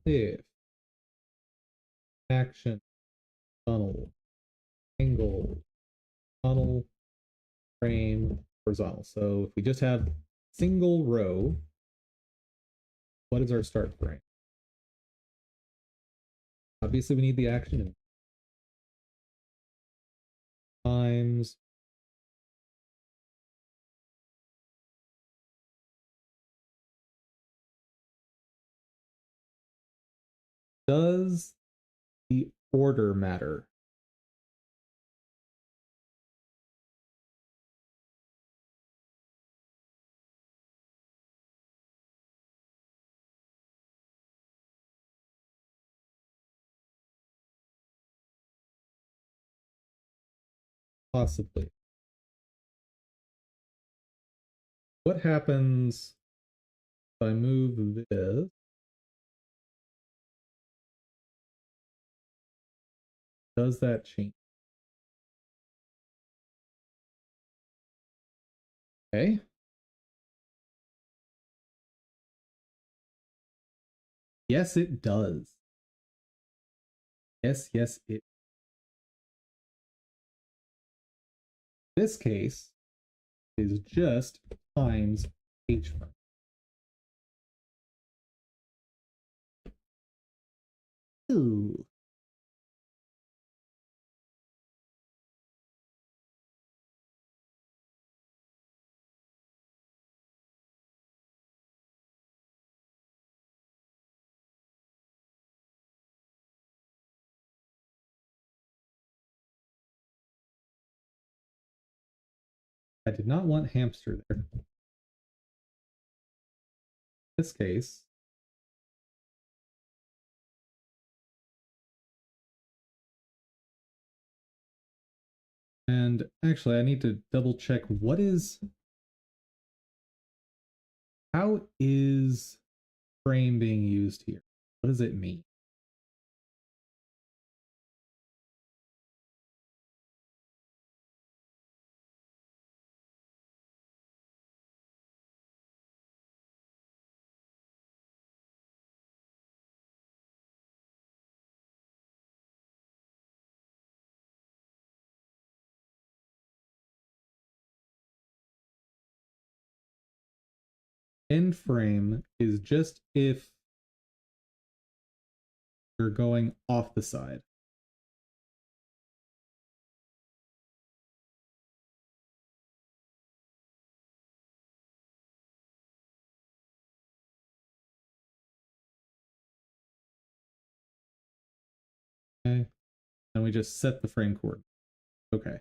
If action tunnel angle tunnel frame horizontal. So if we just have single row, what is our start frame? Obviously, we need the action times does the order matter? Possibly. What happens if I move this? Does that change? Okay. Yes, it does. Yes, yes, it. This case is just times H frame. Ooh. I did not want hamster there. In this case, and actually I need to double check how is frame being used here? What does it mean? End frame is just if you're going off the side. Okay. And we just set the frame coordinate. Okay.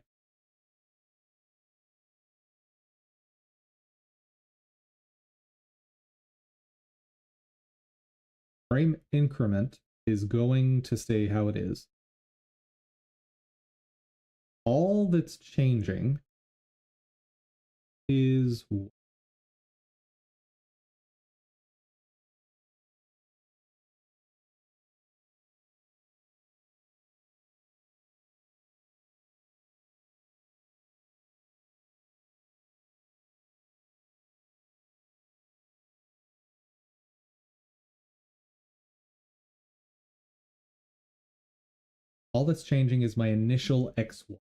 Frame increment is going to stay how it is. All that's changing is all that's changing is my initial XY.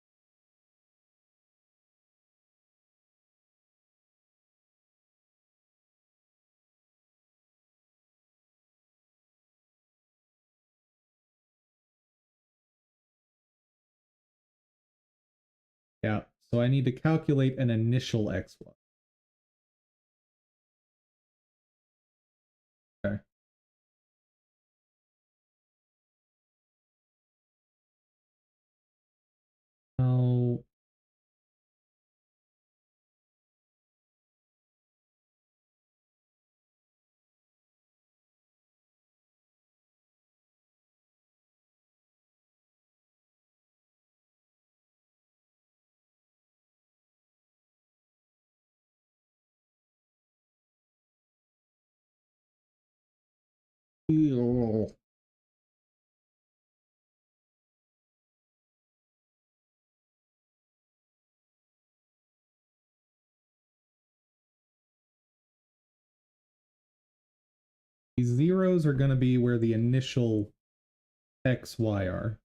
Yeah, so I need to calculate an initial XY. Okay. Ew. These zeros are going to be where the initial X, Y are.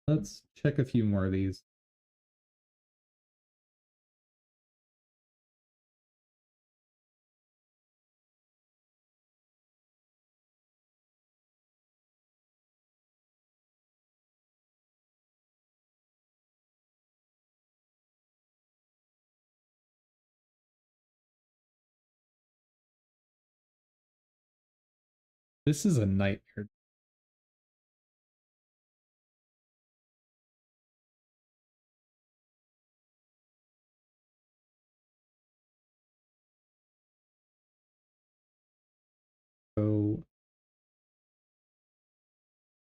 Let's check a few more of these. This is a nightmare. So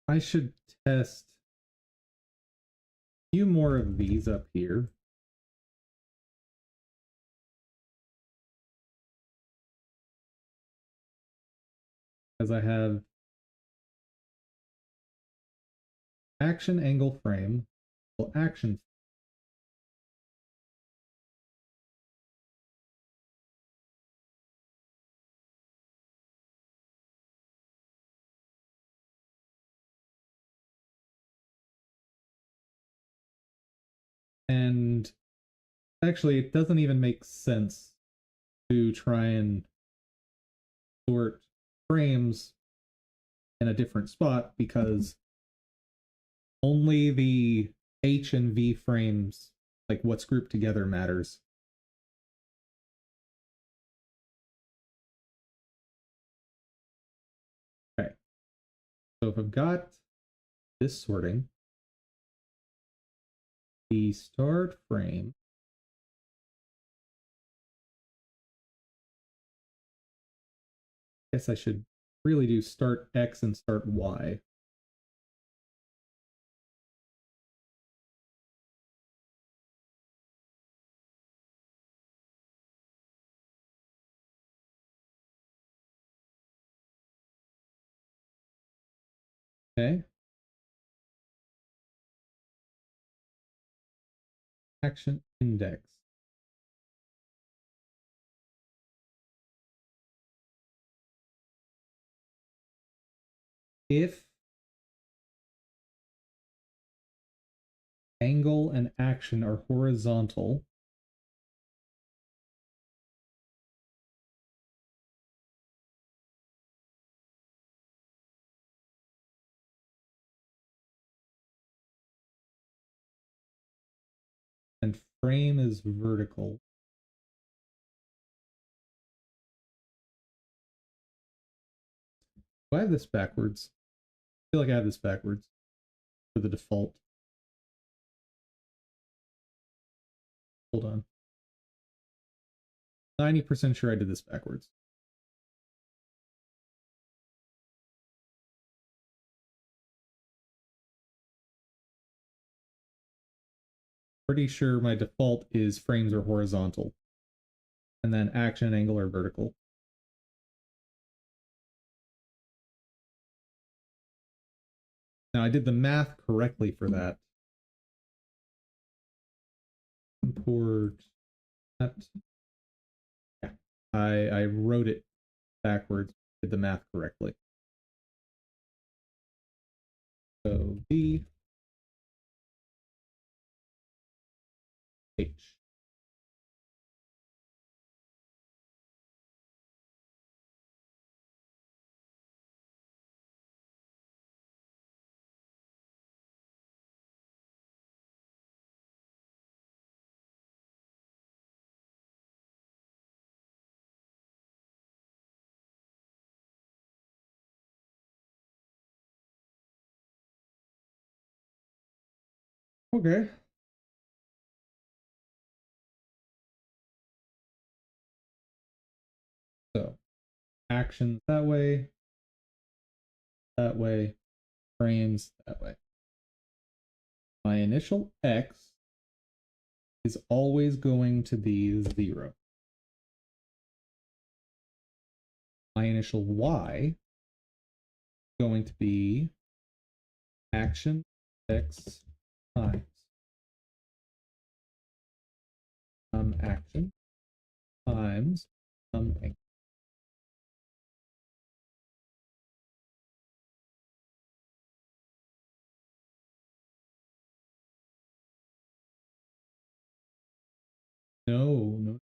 I should test a few more of these up here. Because I have action angle frame, well, action. And actually, it doesn't even make sense to try and sort frames in a different spot because only the H and V frames, like what's grouped together, matters. Okay, so if I've got this sorting, the start frame I guess I should really do start X and start Y. Okay. Action index. If angle and action are horizontal, and frame is vertical. Do I have this backwards? I feel like I have this backwards for the default. Hold on. 90% sure I did this backwards. Pretty sure my default is frames are horizontal. And then action and angle are vertical. Now I did the math correctly for that. Import that. Yeah, I wrote it backwards, did the math correctly. So V H. Okay. So actions that way, frames that way. My initial X is always going to be 0. My initial Y is going to be action X times action times X. No,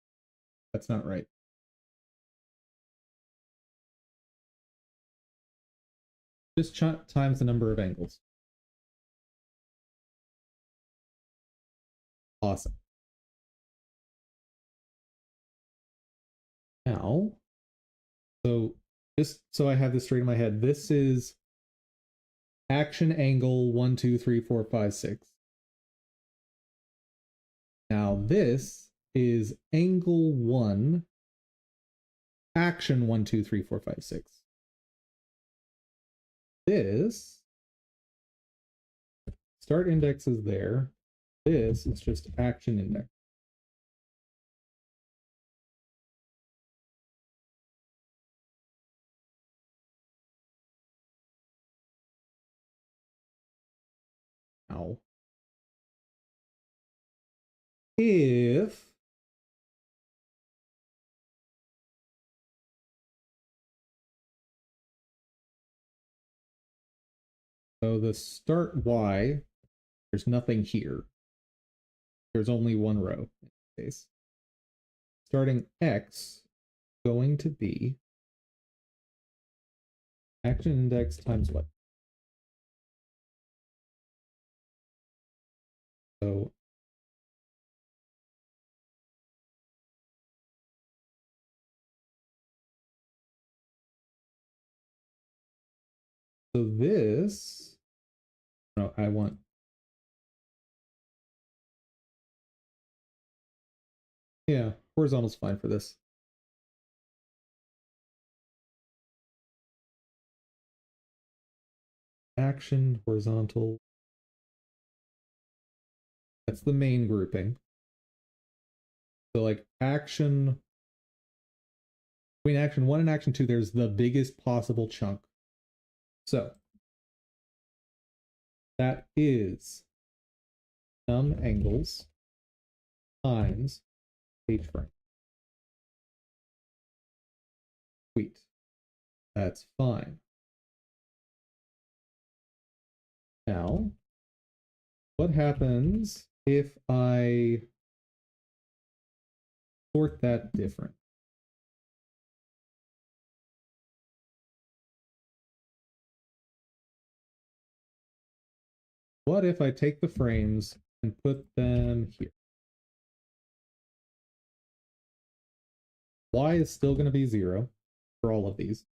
that's not right. Just times the number of angles. Awesome. Now, so just so I have this straight in my head, this is action angle 1, 2, 3, 4, 5, 6. Now this is angle 1, action 1, 2, 3, 4, 5, 6. This start index is there. This is just action index. Now, if so the start Y, there's nothing here. There's only one row in this case. Starting X going to be action index times what? So this, no, I want yeah, horizontal's fine for this. Action, horizontal. That's the main grouping. So like action, between action 1 and action 2, there's the biggest possible chunk. So that is some angles times H frame. Sweet. That's fine. Now, what happens if I sort that different? What if I take the frames and put them here? Y is still going to be 0 for all of these.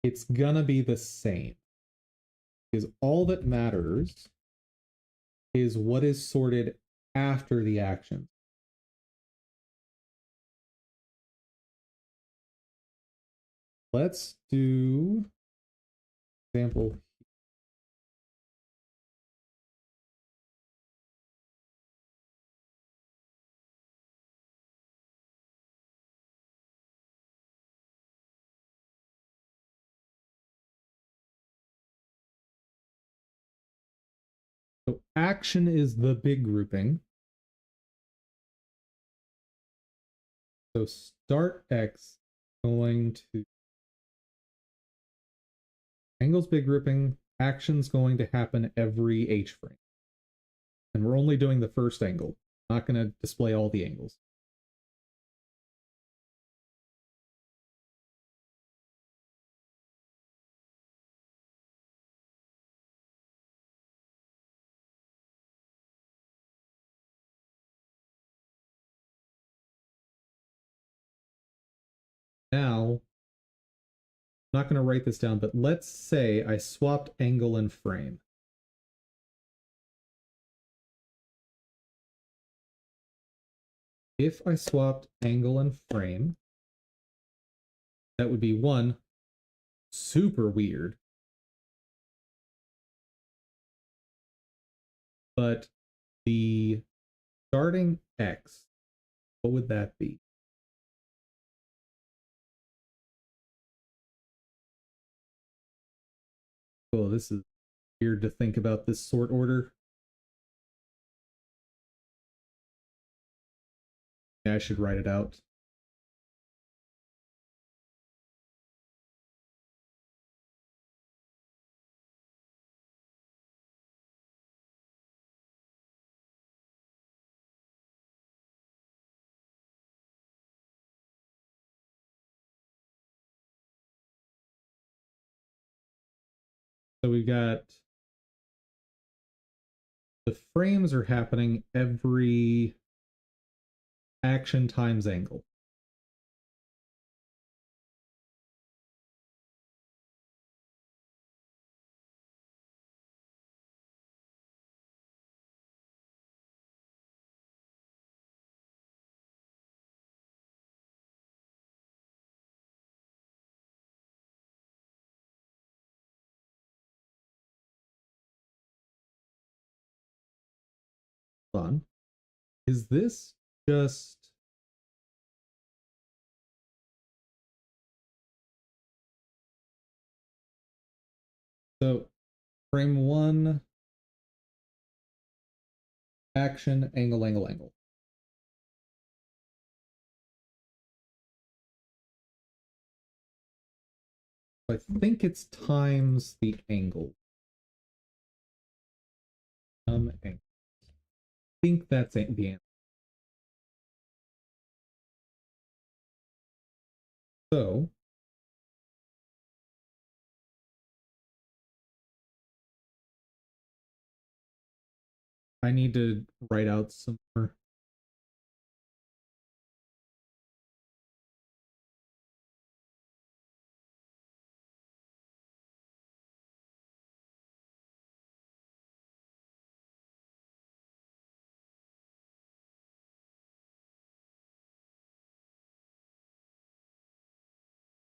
It's going to be the same. Because all that matters is what is sorted after the action. Let's do example. So action is the big grouping. So start X going to angles big grouping, action's going to happen every H frame. And we're only doing the first angle, not going to display all the angles. Now, I'm not going to write this down, but let's say I swapped angle and frame. If I swapped angle and frame, that would be one, super weird. But the starting X, what would that be? Oh, this is weird to think about this sort order. Yeah, I should write it out. So we got the frames are happening every action times angle. Fun. Is this just so frame one, action, angle, angle, angle. I think it's times the angle. Angle. I think that's the answer. So I need to write out some more.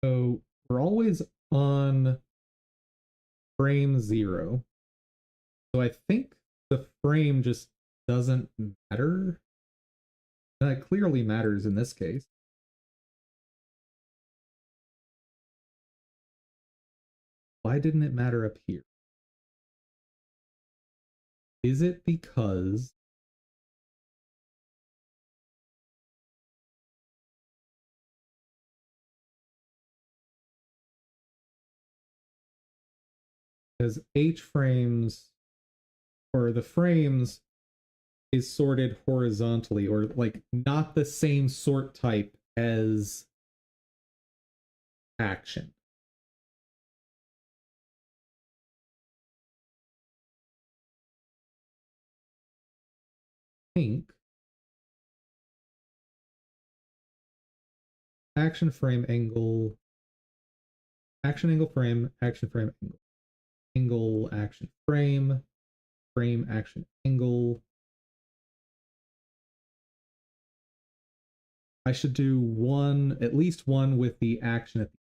So we're always on frame 0. So I think the frame just doesn't matter. And that clearly matters in this case. Why didn't it matter up here? Is it because H frames or the frames is sorted horizontally or like not the same sort type as action? I think action frame angle, action angle frame, action frame angle, angle action frame, frame action angle. I should do one, at least one with the action at the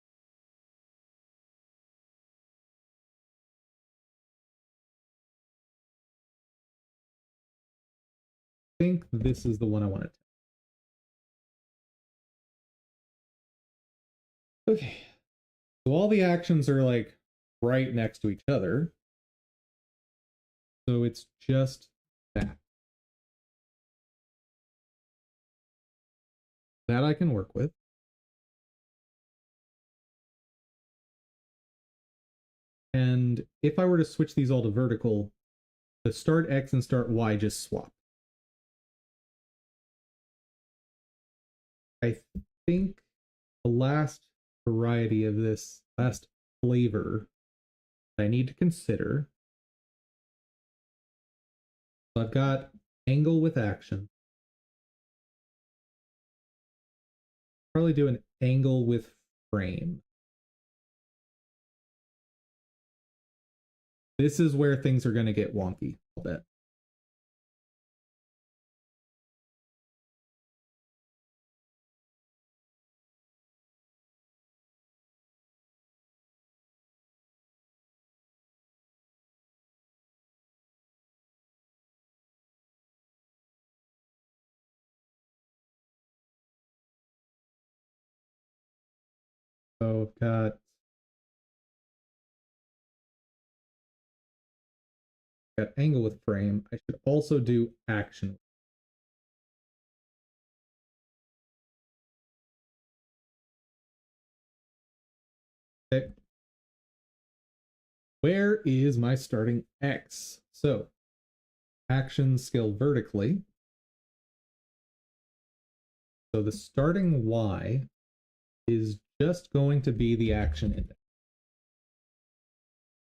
I think this is the one I wanted. Okay. So all the actions are like right next to each other. So it's just that. That I can work with. And if I were to switch these all to vertical, the start X and start Y just swap. I think the last variety of this, last flavor I need to consider. So I've got angle with action. Probably do an angle with frame. This is where things are going to get wonky, I'll bet. So I've got angle with frame. I should also do action. Okay. Where is my starting X? So action scale vertically. So the starting Y is just going to be the action index.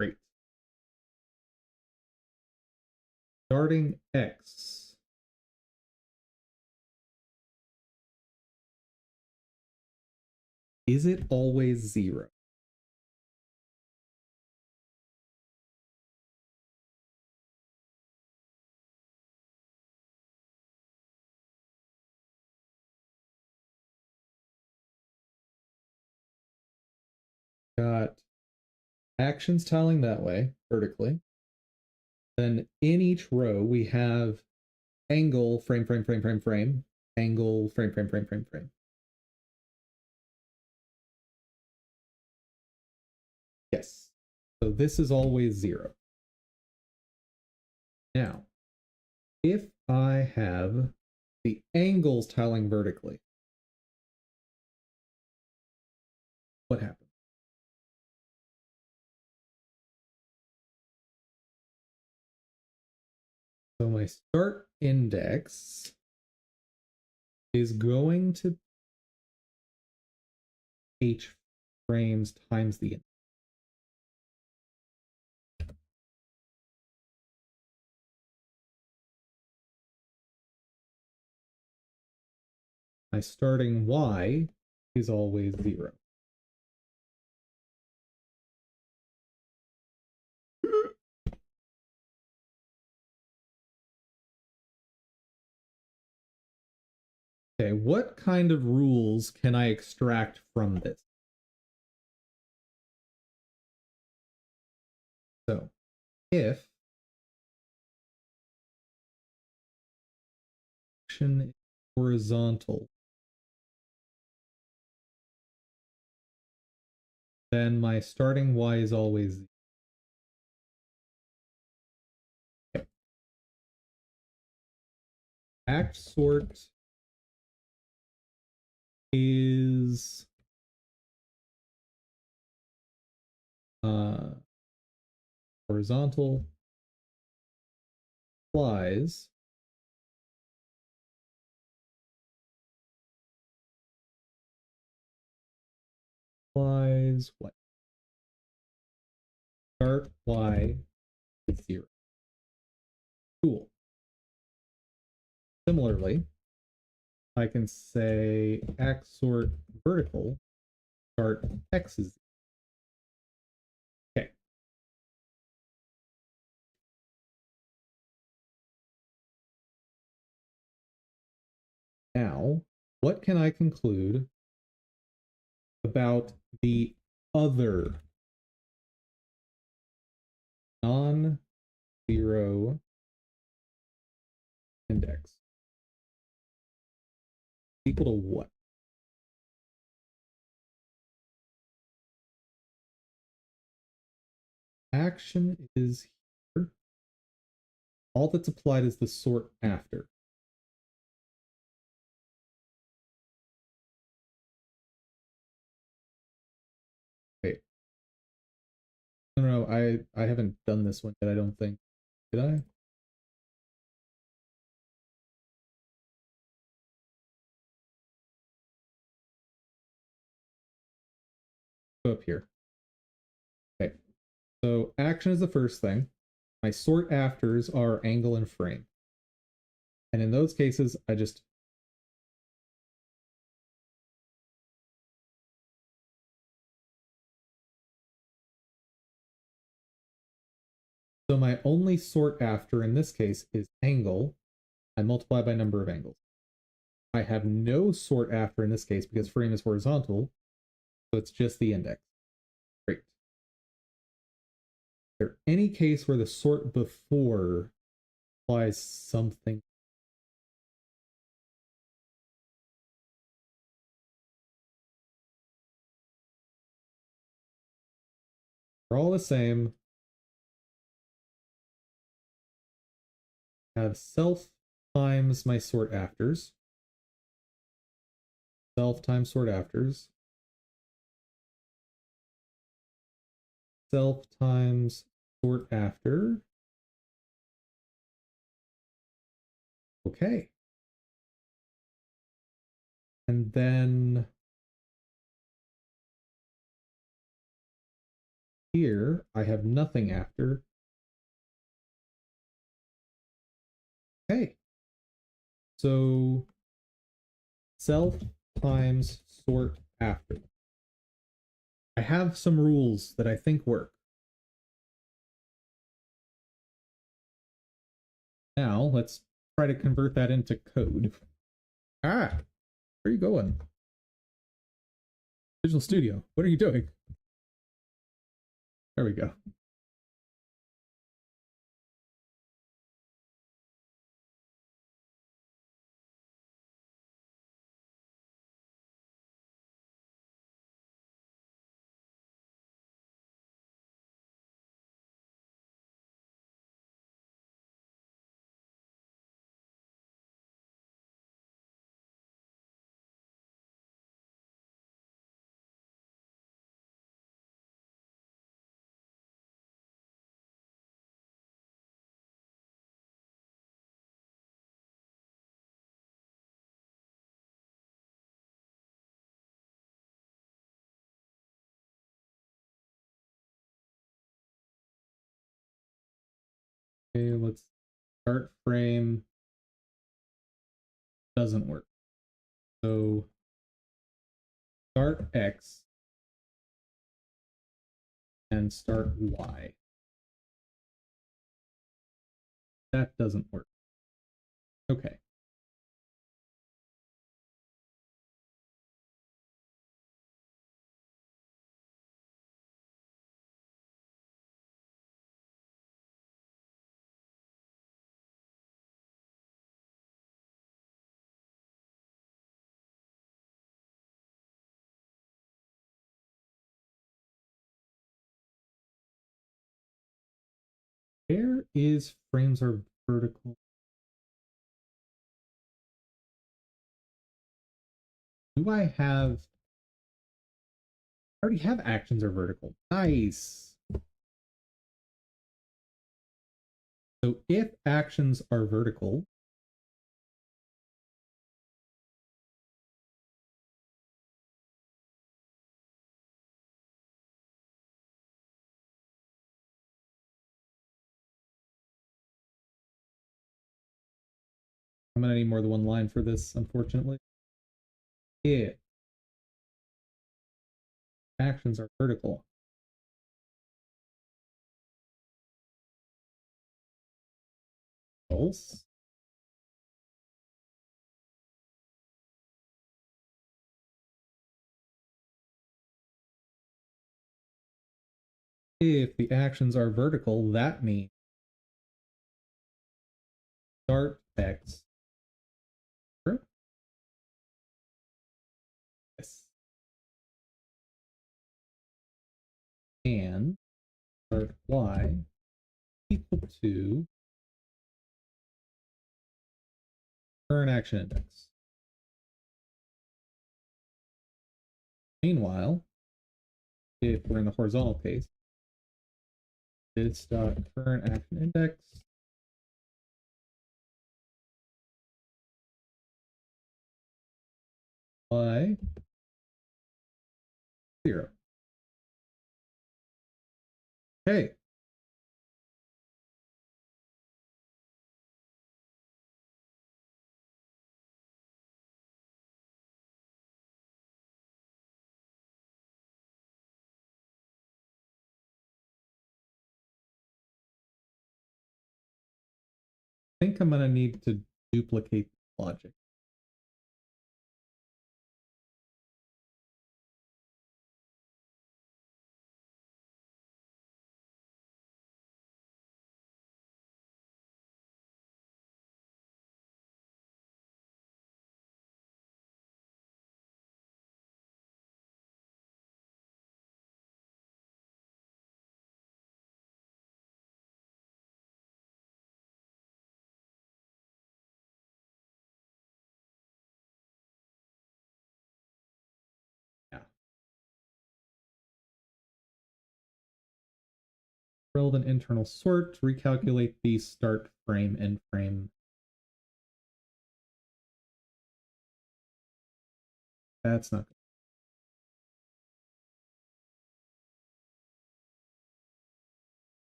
Great. Starting X. Is it always 0? Got actions tiling that way, vertically. Then in each row, we have angle, frame, frame, frame, frame, frame, angle, frame, frame, frame, frame, frame. Yes. So this is always 0. Now, if I have the angles tiling vertically, what happens? So my start index is going to h frames times the index. My starting y is always 0. Okay, what kind of rules can I extract from this? So, if action is horizontal, then my starting y is always 0. Okay. Act sort is horizontal applies what? Start y is 0. Cool. Similarly, I can say act sort vertical, start x is 0. Okay. Now, what can I conclude about the other non-zero index? Equal to what? Action is here. All that's applied is the sort after. Wait. No, I haven't done this one yet, I don't think. Did I? Go up here. Okay. So action is the first thing. My sort afters are angle and frame. And in those cases, I just So my only sort after in this case is angle. I multiply by number of angles. I have no sort after in this case because frame is horizontal, so it's just the index. Great. Is there any case where the sort before applies something? They're all the same. I have self times my sort afters. Self times sort afters. Self times sort after. Okay. And then here I have nothing after. Okay. So self times sort after. I have some rules that I think work. Now let's try to convert that into code. Ah, where are you going? Visual Studio, what are you doing? There we go. Okay, let's start frame. Doesn't work. So start X and start Y. That doesn't work. Okay. Where is frames are vertical? Do I have? I already have actions are vertical. Nice. So if actions are vertical, I'm gonna need more than one line for this, unfortunately. If actions are vertical, else if the actions are vertical, that means start X. Yes. And start Y equal to current action index. Meanwhile, if we're in the horizontal case, it's current action index Y 0. Okay. I think I'm going to need to duplicate logic. Yeah. Relevant internal sort, recalculate the start frame, end frame. That's not good.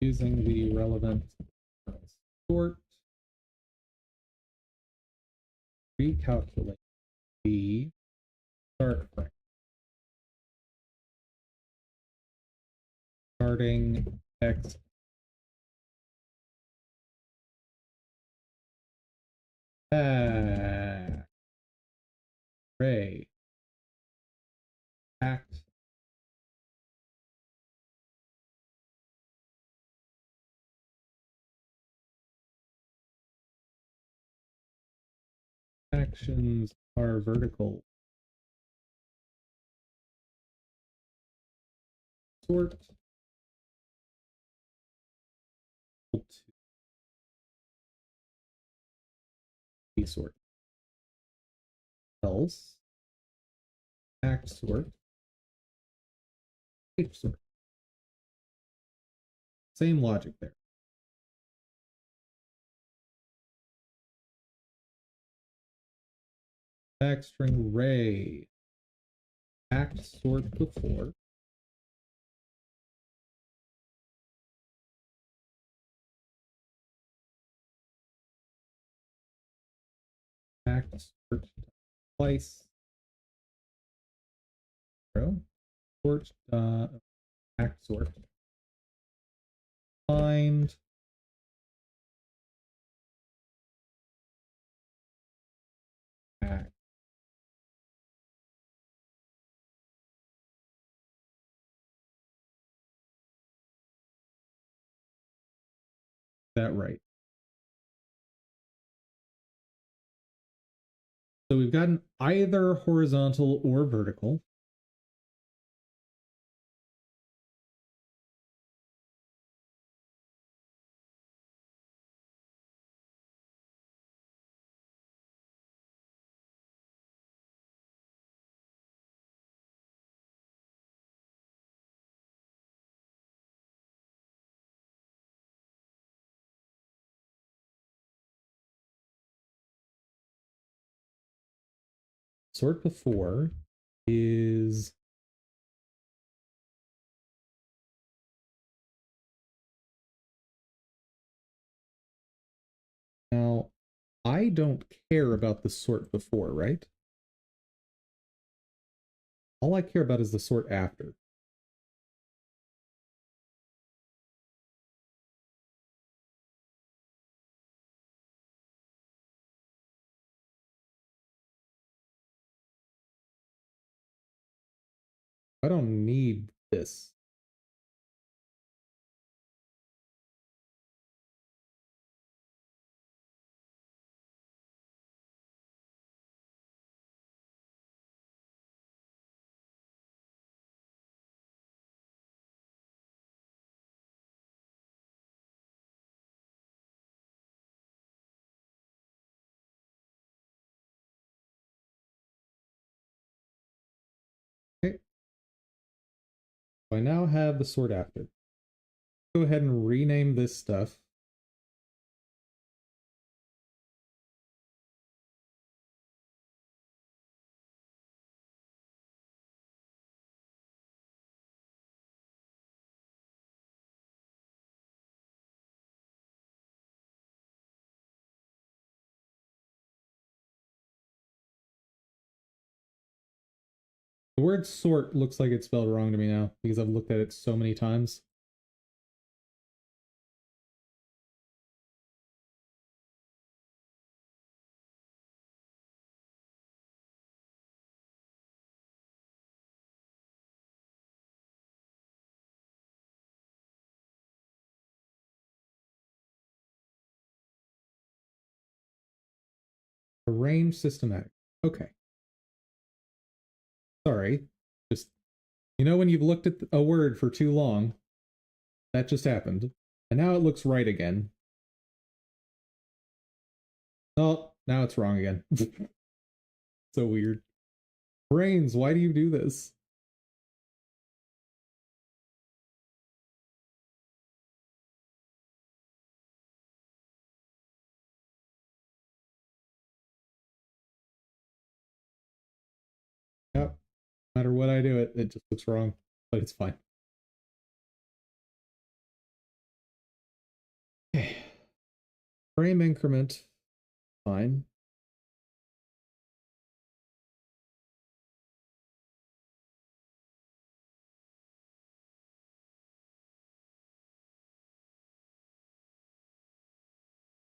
Using the relevant sort, recalculate the start frame. Starting X array act actions are vertical. Sort to sort. Else act sort H sort. Same logic there. Backstring array act sort before act sort twice sort act sort find act. That right. So we've gotten either horizontal or vertical. Sort before is now I don't care about the sort before, right? All I care about is the sort after. I don't need this. Okay. So I now have the sort after. Go ahead and rename this stuff. The word sort looks like it's spelled wrong to me now because I've looked at it so many times. Arrange systematic. Okay. Sorry. Just, you know, when you've looked at a word for too long, that just happened. And now it looks right again. Oh, now it's wrong again. So weird. Brains, why do you do this? Yep. No matter what I do, it just looks wrong. But it's fine. Okay. Frame increment. Fine.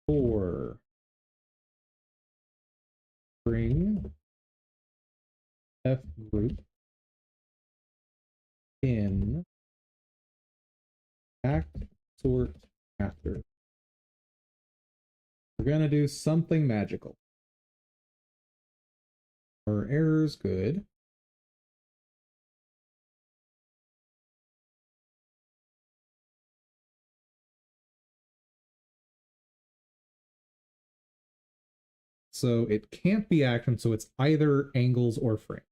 For string f group in act sort after. We're gonna do something magical. Our errors good. So it can't be action, so it's either angles or frame.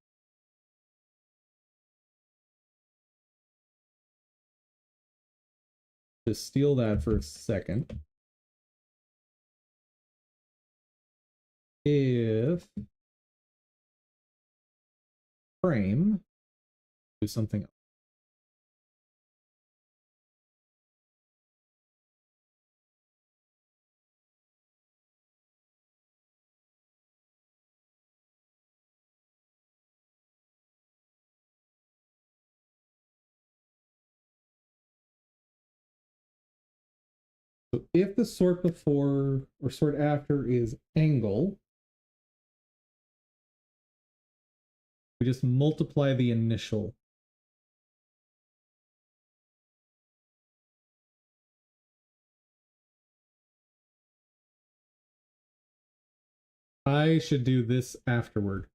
Just steal that for a second. If frame, do something else. So if the sort before or sort after is angle, we just multiply the initial. I should do this afterward.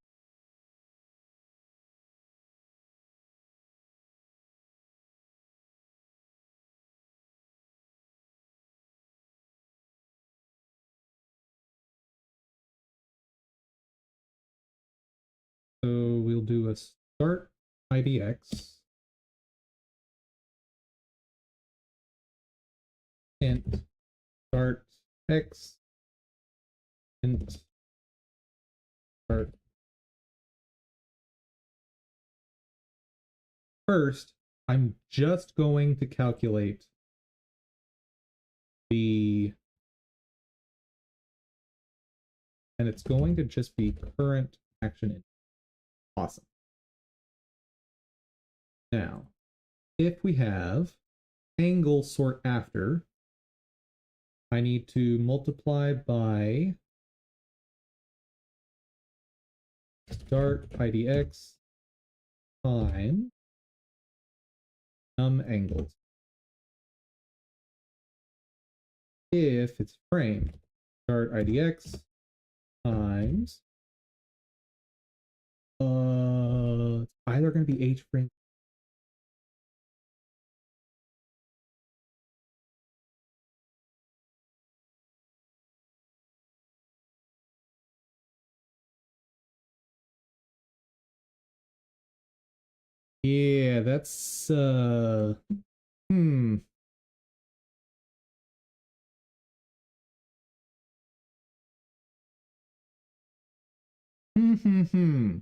So we'll do a start idx int start x int start. First, I'm just going to calculate the, and it's going to just be current action in. Awesome. Now, if we have angle sort after, I need to multiply by start idx time num angles. If it's frame, start idx times it's either going to be h frame. Yeah, that's hmm. Hmm.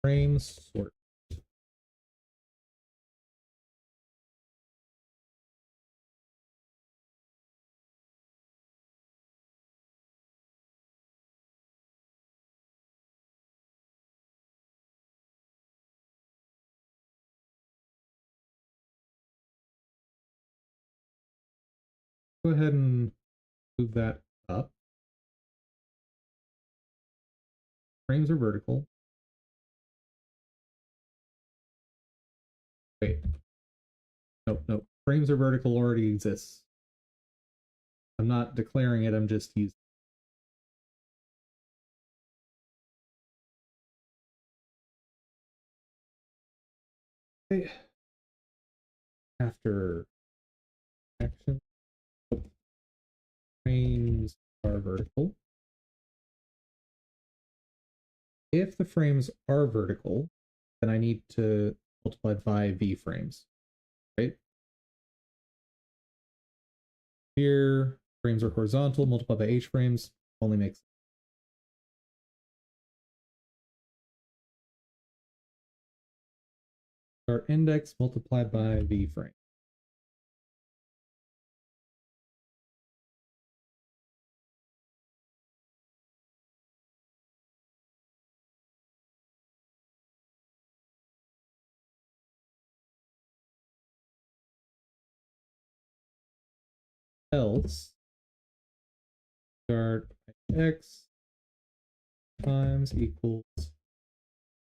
frame sort. Go ahead and move that up. Frames are vertical. Wait. Nope, nope. Frames are vertical already exists. I'm not declaring it, I'm just using it. Okay. After action, frames are vertical. If the frames are vertical, then I need to multiply by V frames, right? Here, frames are horizontal, multiplied by H frames only makes our index multiplied by V frame. Else, start x times equals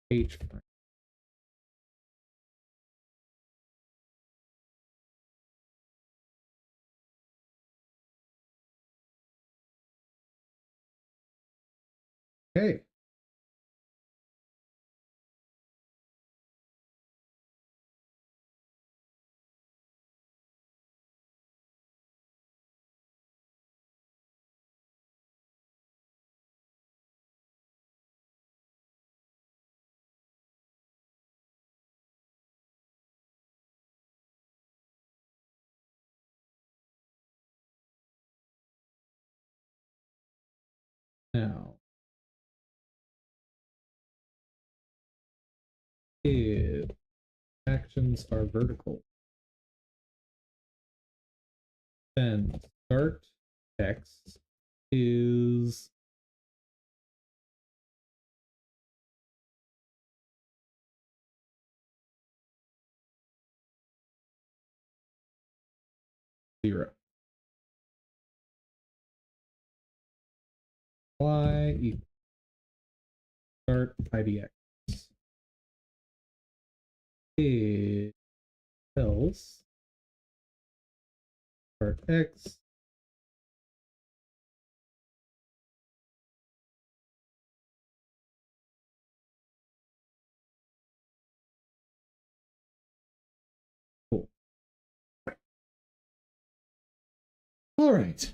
H frame. Okay. Now, if actions are vertical, then start x is zero. Y equals start idx. If else start x cool. All right.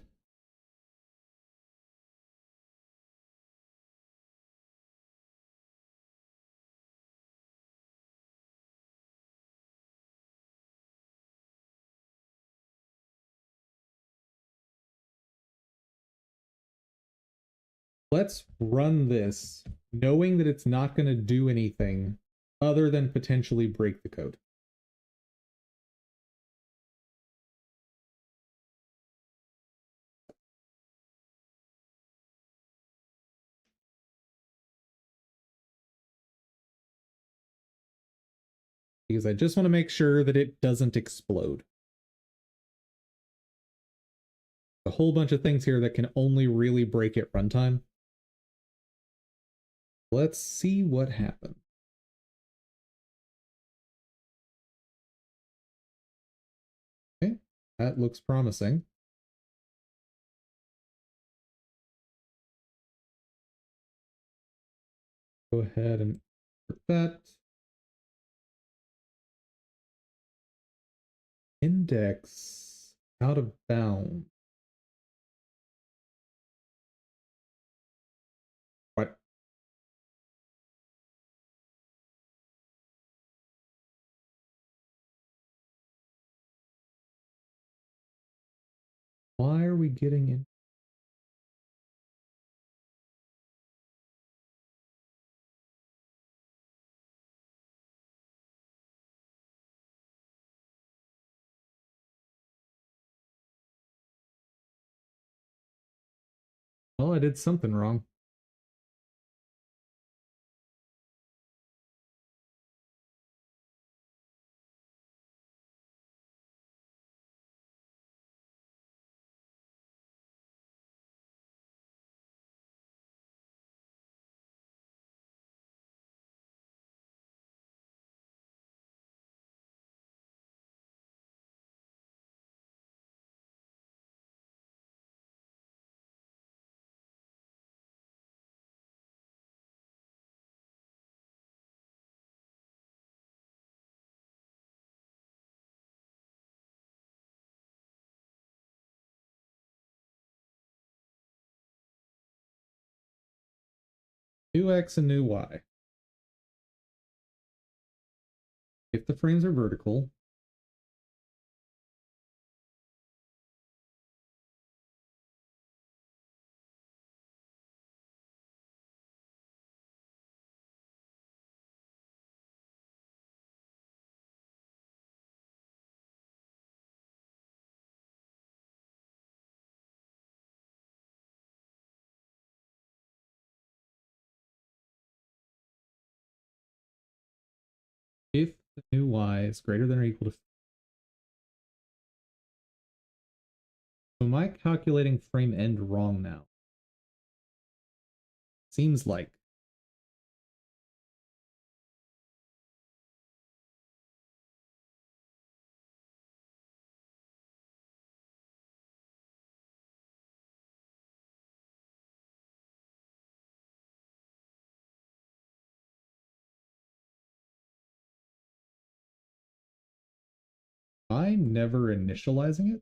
Let's run this knowing that it's not going to do anything other than potentially break the code. Because I just want to make sure that it doesn't explode. A whole bunch of things here that can only really break at runtime. Let's see what happens. Okay, that looks promising. Go ahead and put that. Index out of bounds. What? Why are we getting in? Well, I did something wrong. New X and new Y. If the frames are vertical, if the new Y is greater than or equal to, so am I calculating frame end wrong now? Seems like. I'm never initializing it.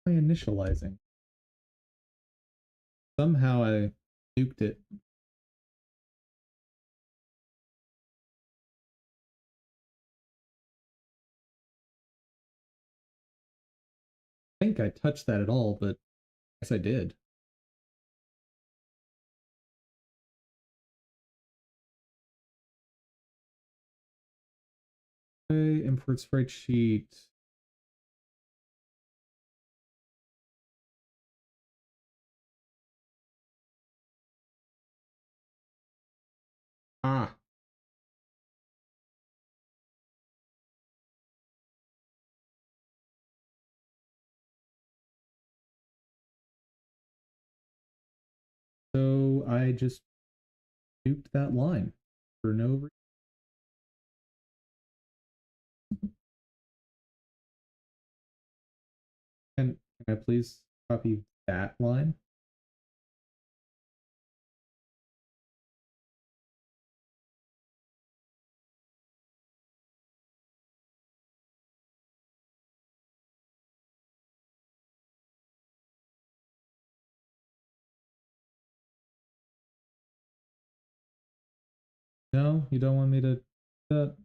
Am I initializing? Somehow I nuked it. I think I touched that at all, but yes, I did. Okay, import sprite sheet. Ah, so I just nuked that line for no reason. Can I please copy that line? No, you don't want me to do that?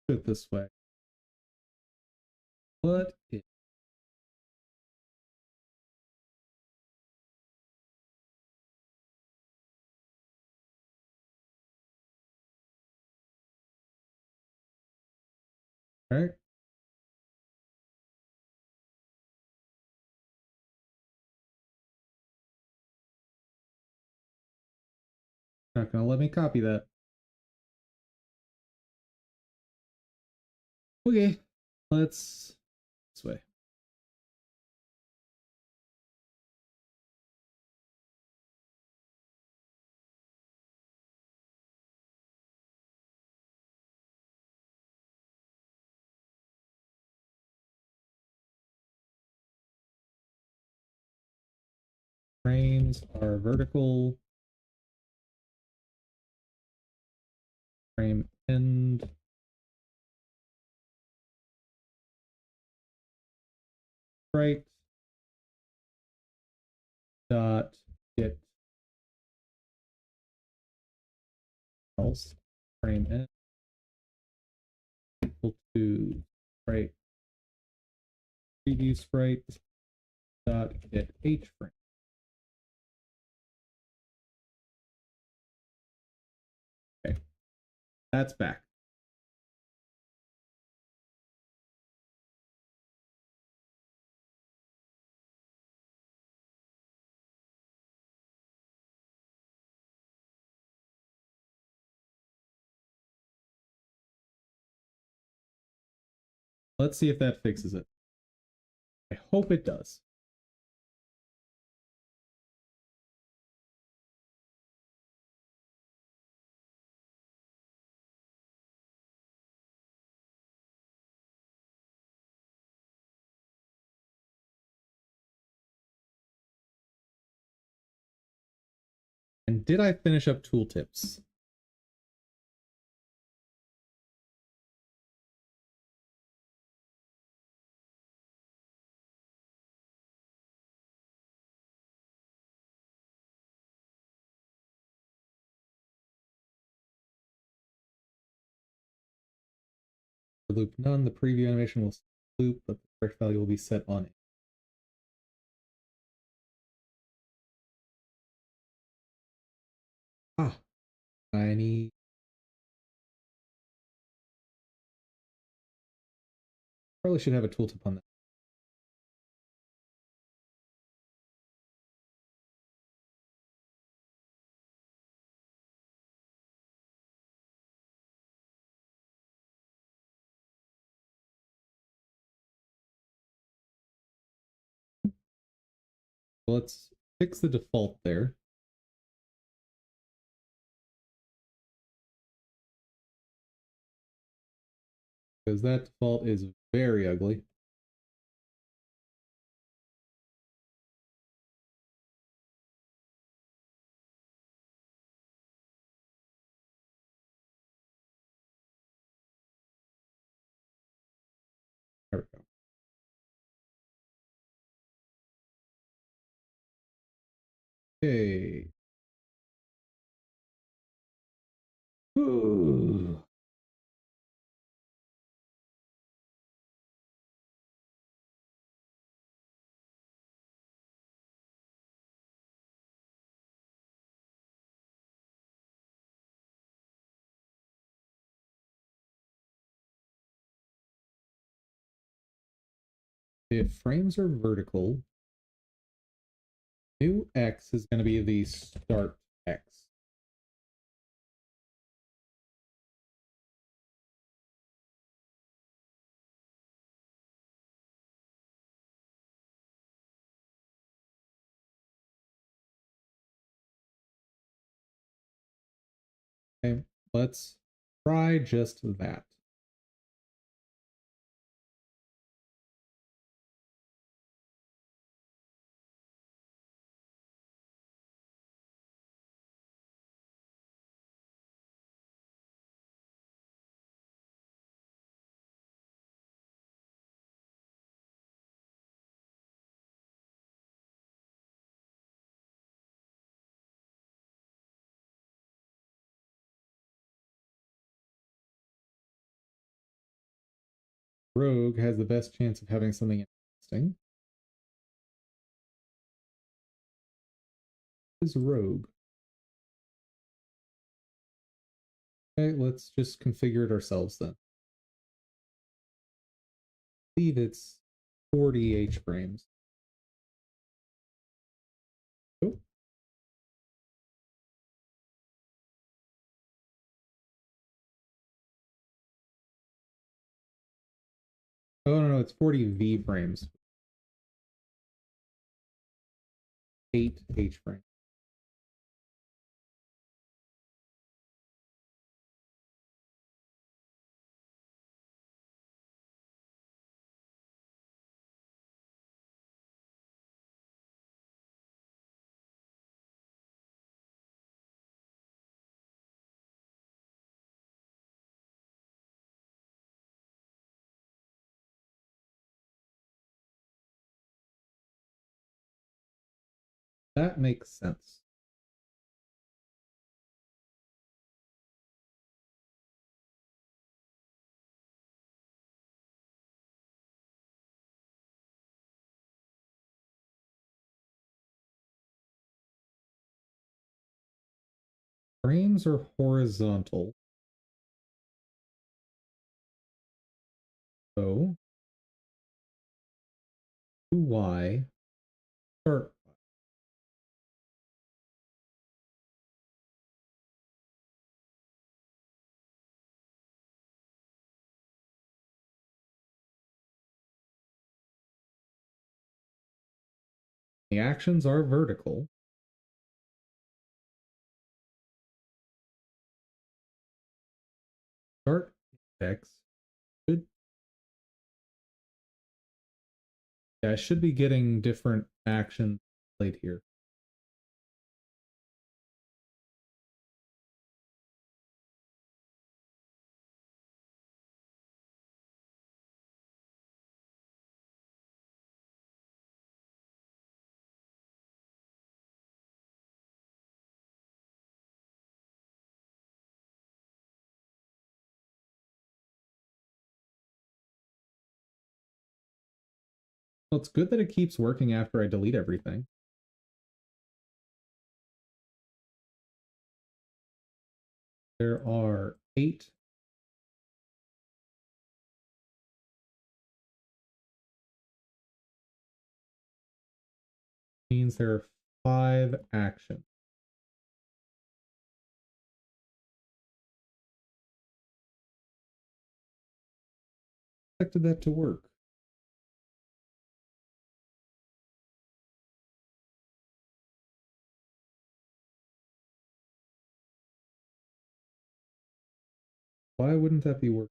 Do it this way. What if right? Not gonna let me copy that. Okay, let's this way. Frames are vertical. Frame end Sprite dot get else frame n equal to Sprite preview Sprite dot get h frame. Okay, that's back. Let's see if that fixes it. I hope it does. And did I finish up tooltips? For loop none, the preview animation will loop, but the correct value will be set on it. Ah, I need. Probably should have a tooltip on that. So let's fix the default there. Because that default is very ugly. There we go. Okay. Ooh. If frames are vertical, new X is going to be the start X. Okay, let's try just that. Rogue has the best chance of having something interesting. Is Rogue. Okay, let's just configure it ourselves then. I believe it's 40 H frames. Oh. Oh no, it's 40 V frames. 8 H frames. That makes sense. Frames are horizontal. So, Y, start. The actions are vertical. Start index should, yeah, I should be getting different actions played here. Well, it's good that it keeps working after I delete everything. There are 8. Means there are 5 actions. Expected that to work. Why wouldn't that be working?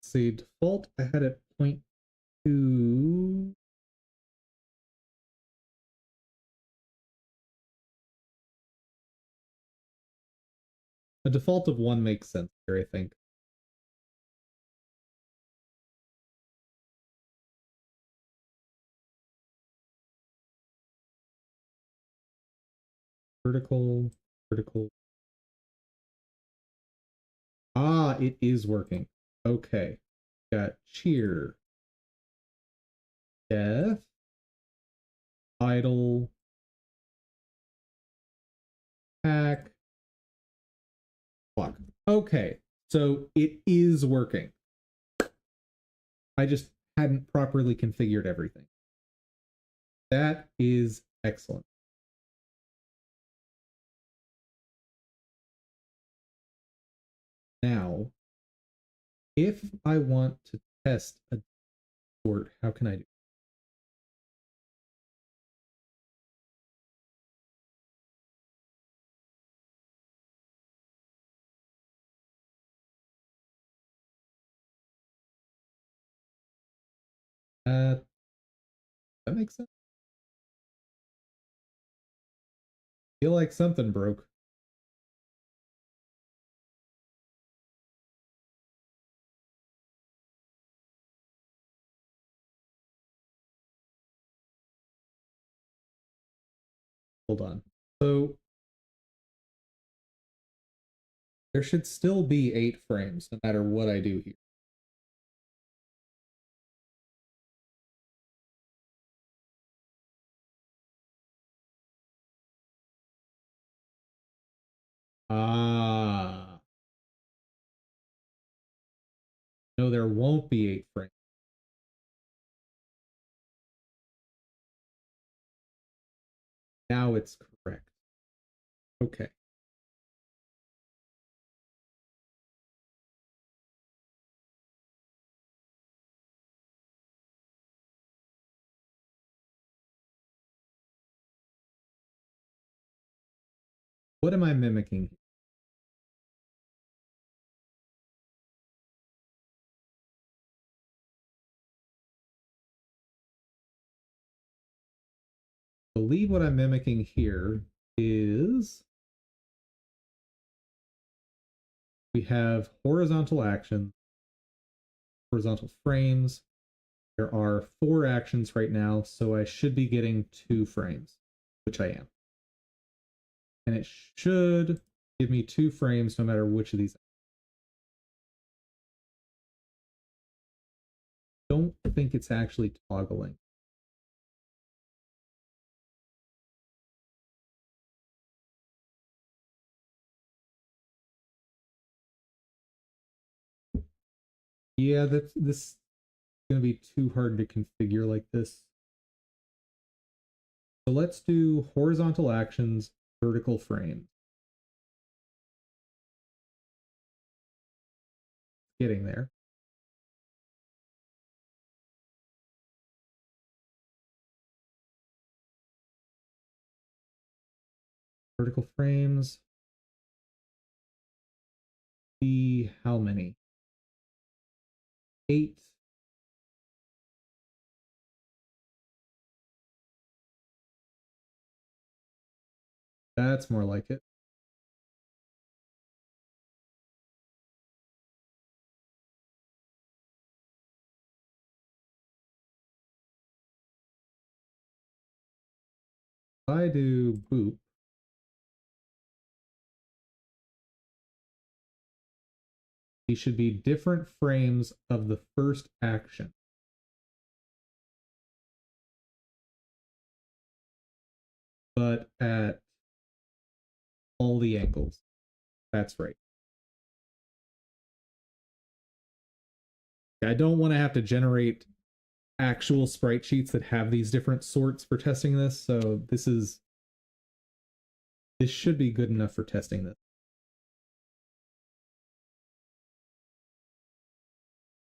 See, default, I had it 0.2. A default of 1 makes sense here, I think. Vertical, vertical. Ah, it is working. Okay. Got cheer, death, idle, hack, block. Okay, so it is working. I just hadn't properly configured everything. That is excellent. Now, if I want to test a sort, how can I do? That makes sense. Feel like something broke. Hold on. So there should still be 8 frames no matter what I do here. Ah. No, there won't be 8 frames. Now it's correct. Okay. What am I mimicking? I believe what I'm mimicking here is we have horizontal actions, horizontal frames. There are 4 actions right now, so I should be getting 2 frames, which I am. And it should give me 2 frames no matter which of these. I don't think it's actually toggling. Yeah, this is going to be too hard to configure like this. So let's do horizontal actions, vertical frames. Getting there. Vertical frames. See how many? 8. That's more like it. If I do boop, these should be different frames of the first action. But at all the angles. That's right. I don't want to have to generate actual sprite sheets that have these different sorts for testing this, so this should be good enough for testing this.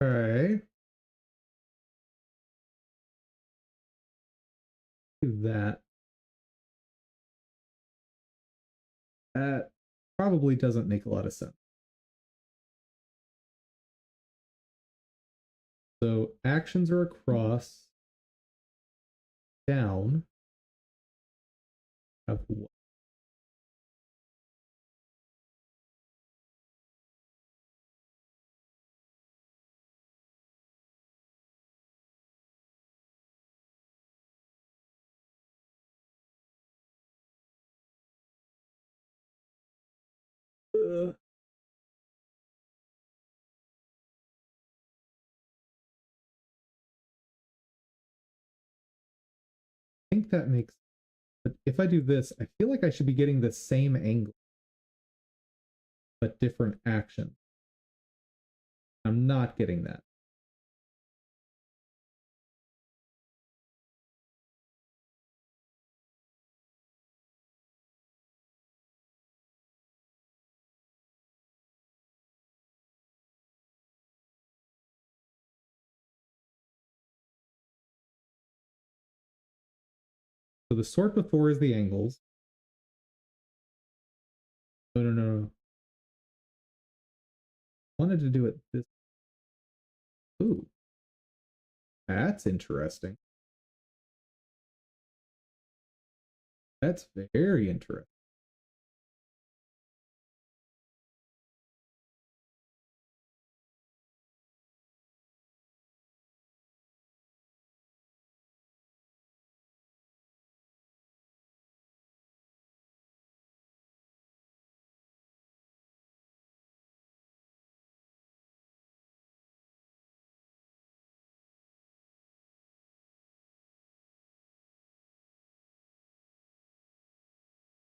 Okay. Do that. That probably doesn't make a lot of sense. So actions are across, down, have one. I think that makes, but if I do this, I feel like I should be getting the same angle, but different action. I'm not getting that. So the sort before is the angles. No. I wanted to do it this. Ooh, that's interesting. That's very interesting.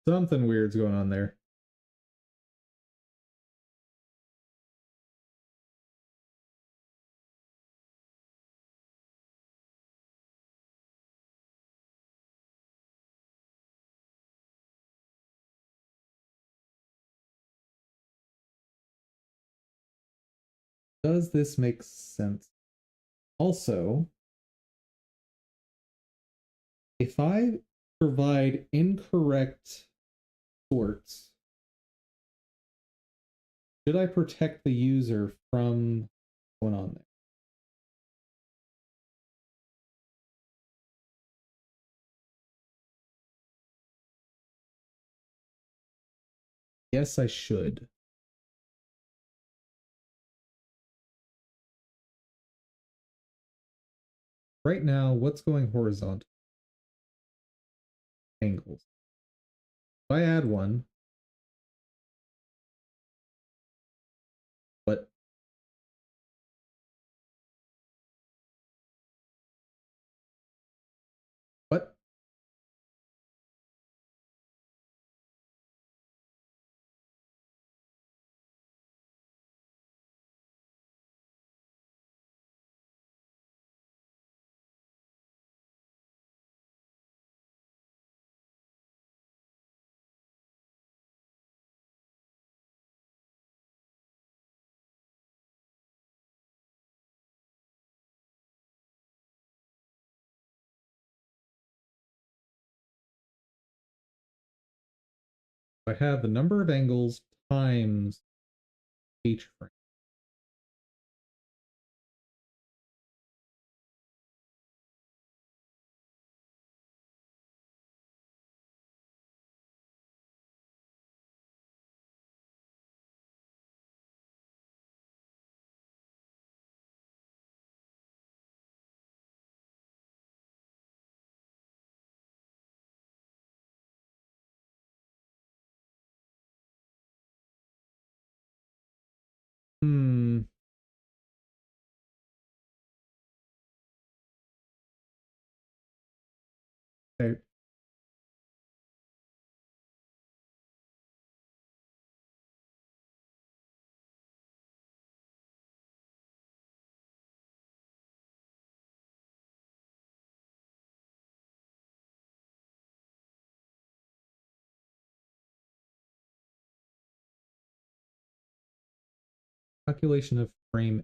Something weird's going on there. Does this make sense? Also, if I provide incorrect sorts, should I protect the user from what's going on there? Yes, I should. Right now, what's going horizontal? Angles. If I add one, but what? I have the number of angles times h frame. Hmm. Okay. Calculation of frame.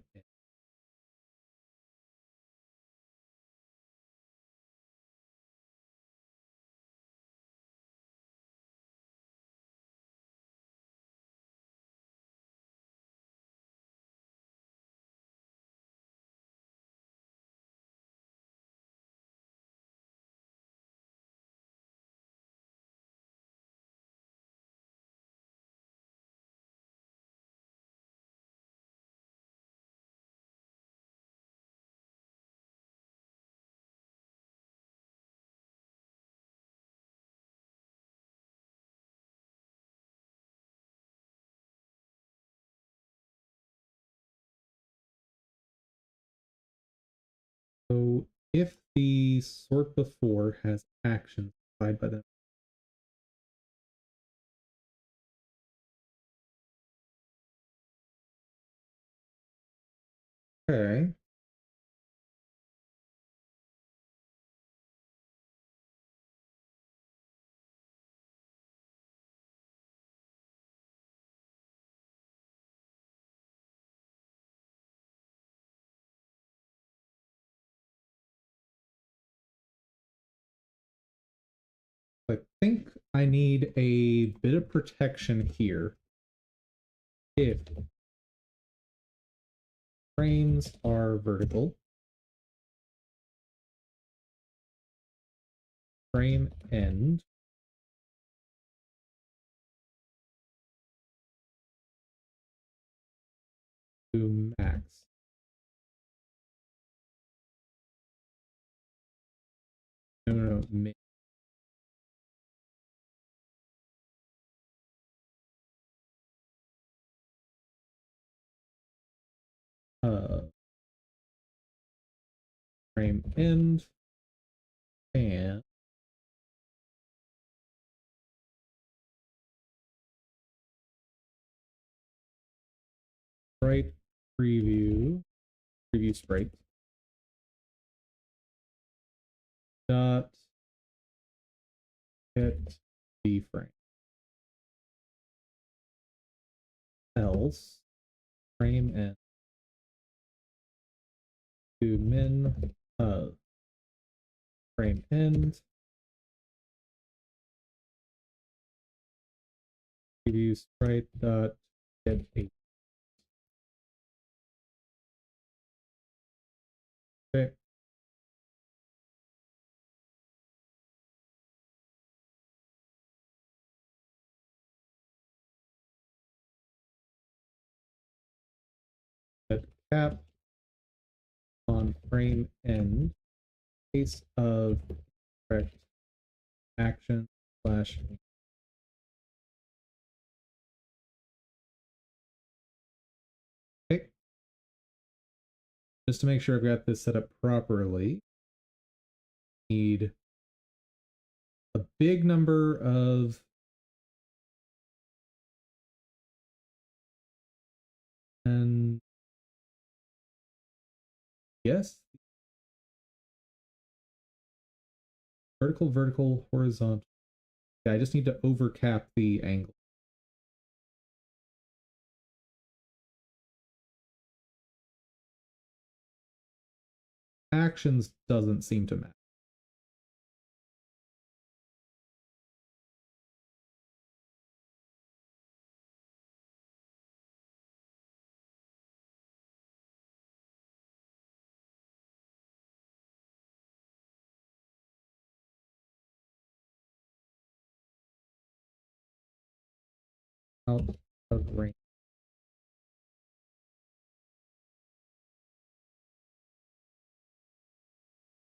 So if the sort before has actions applied by them. Okay. I think I need a bit of protection here. If frames are vertical, frame end to max. No, min. Uh, frame end and Sprite preview sprite dot get the frame. Else frame end to min of frame end preview sprite dot get a. Okay. Set cap on frame end case of correct action slash. Okay. Just to make sure I've got this set up properly, need a big number of and yes, vertical, horizontal. Yeah, I just need to overcap the angle. Actions doesn't seem to matter. Out of range.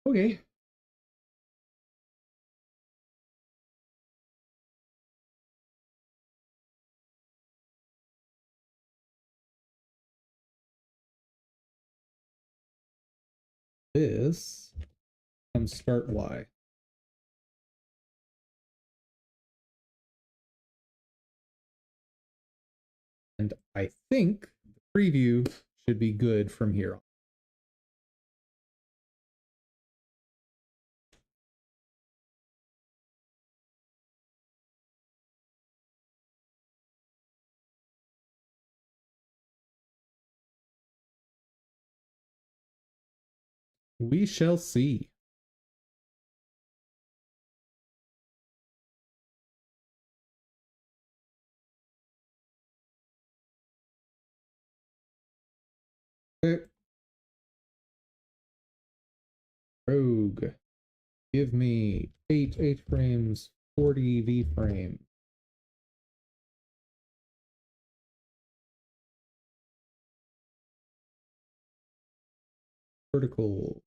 Okay. This comes start Y. And I think the preview should be good from here on. We shall see. Okay. Rogue. Give me 8 frames, 40 V frame. Vertical.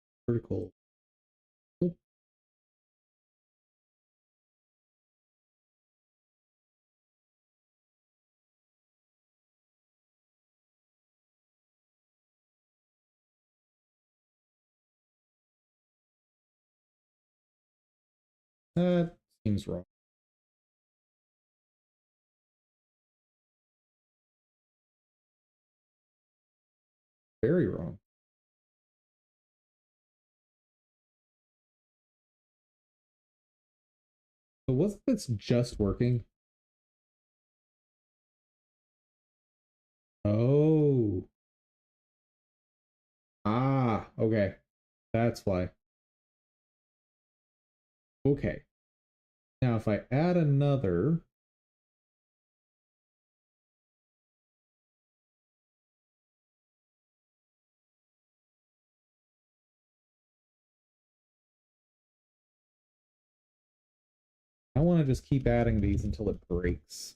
Oh, that seems wrong. Very wrong. So what's this just working? Oh. Ah, okay. That's why. Okay. Now if I add another, I want to just keep adding these until it breaks.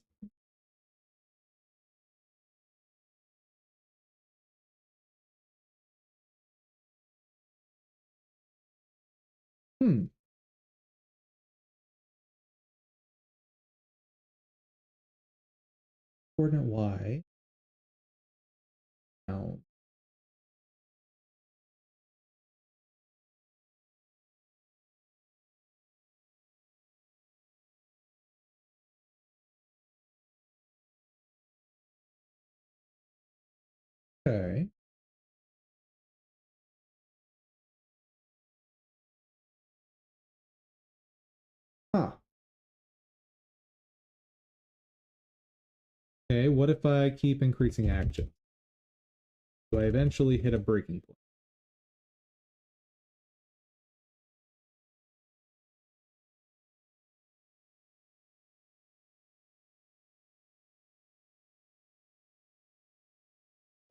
Hmm. Coordinate Y. Now. Okay. Huh. Okay, what if I keep increasing action? Do I eventually hit a breaking point?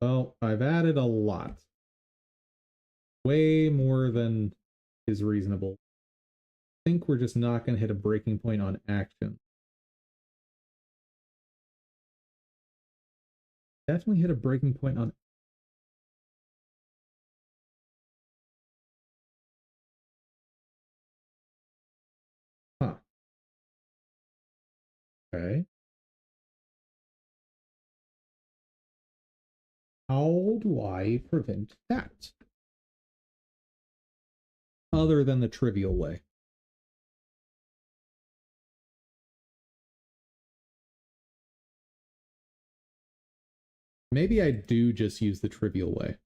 Well, I've added a lot. Way more than is reasonable. I think we're just not going to hit a breaking point on action. Definitely hit a breaking point on. Huh. Okay. How do I prevent that? Other than the trivial way. Maybe I do just use the trivial way.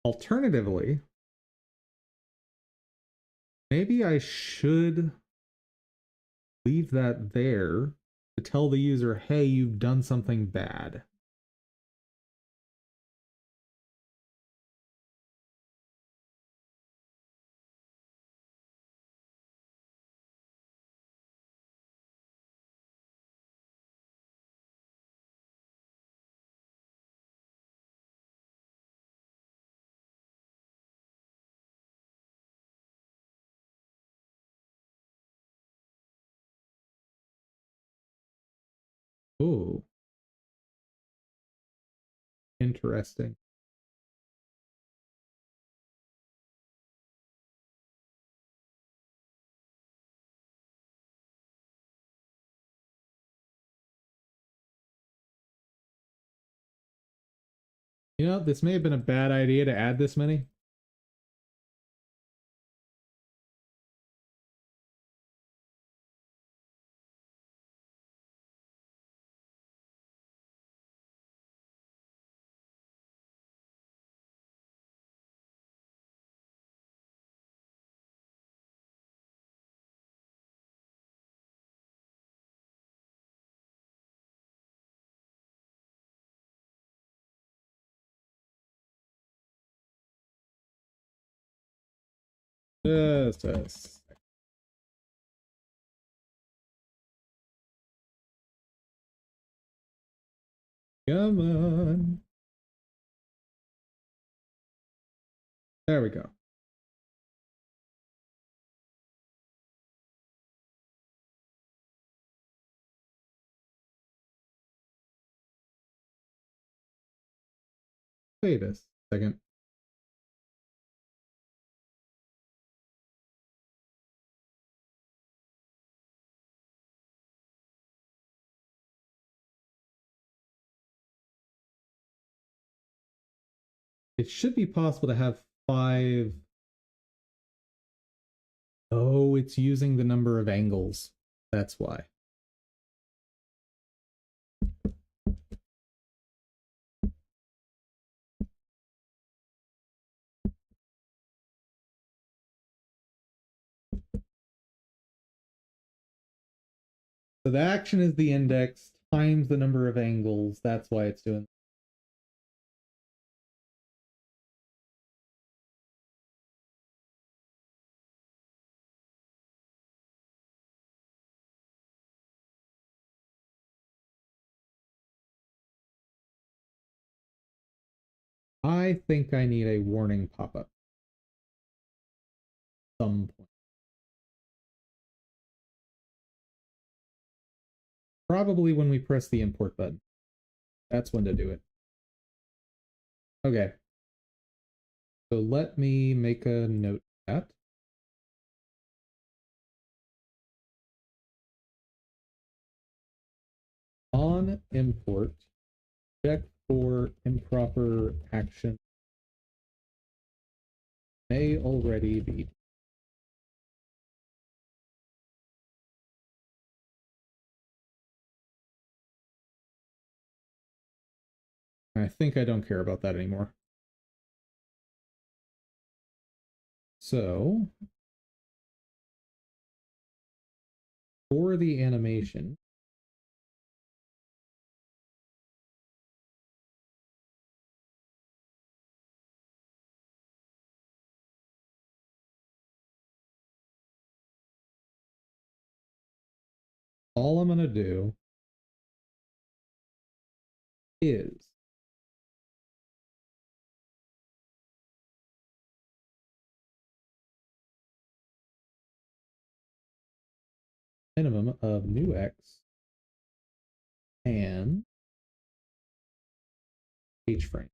Alternatively, maybe I should leave that there to tell the user, hey, you've done something bad. Oh, interesting. You know, this may have been a bad idea to add this many. Just a sec. Come on. There we go. Wait a second. It should be possible to have 5. Oh, it's using the number of angles. That's why. So the action is the index times the number of angles. That's why it's doing. I think I need a warning pop-up. Some point. Probably when we press the import button. That's when to do it. Okay. So let me make a note of that. On import, check for improper action. May already be. I think I don't care about that anymore. So for the animation, all I'm gonna do is minimum of new x and h frame.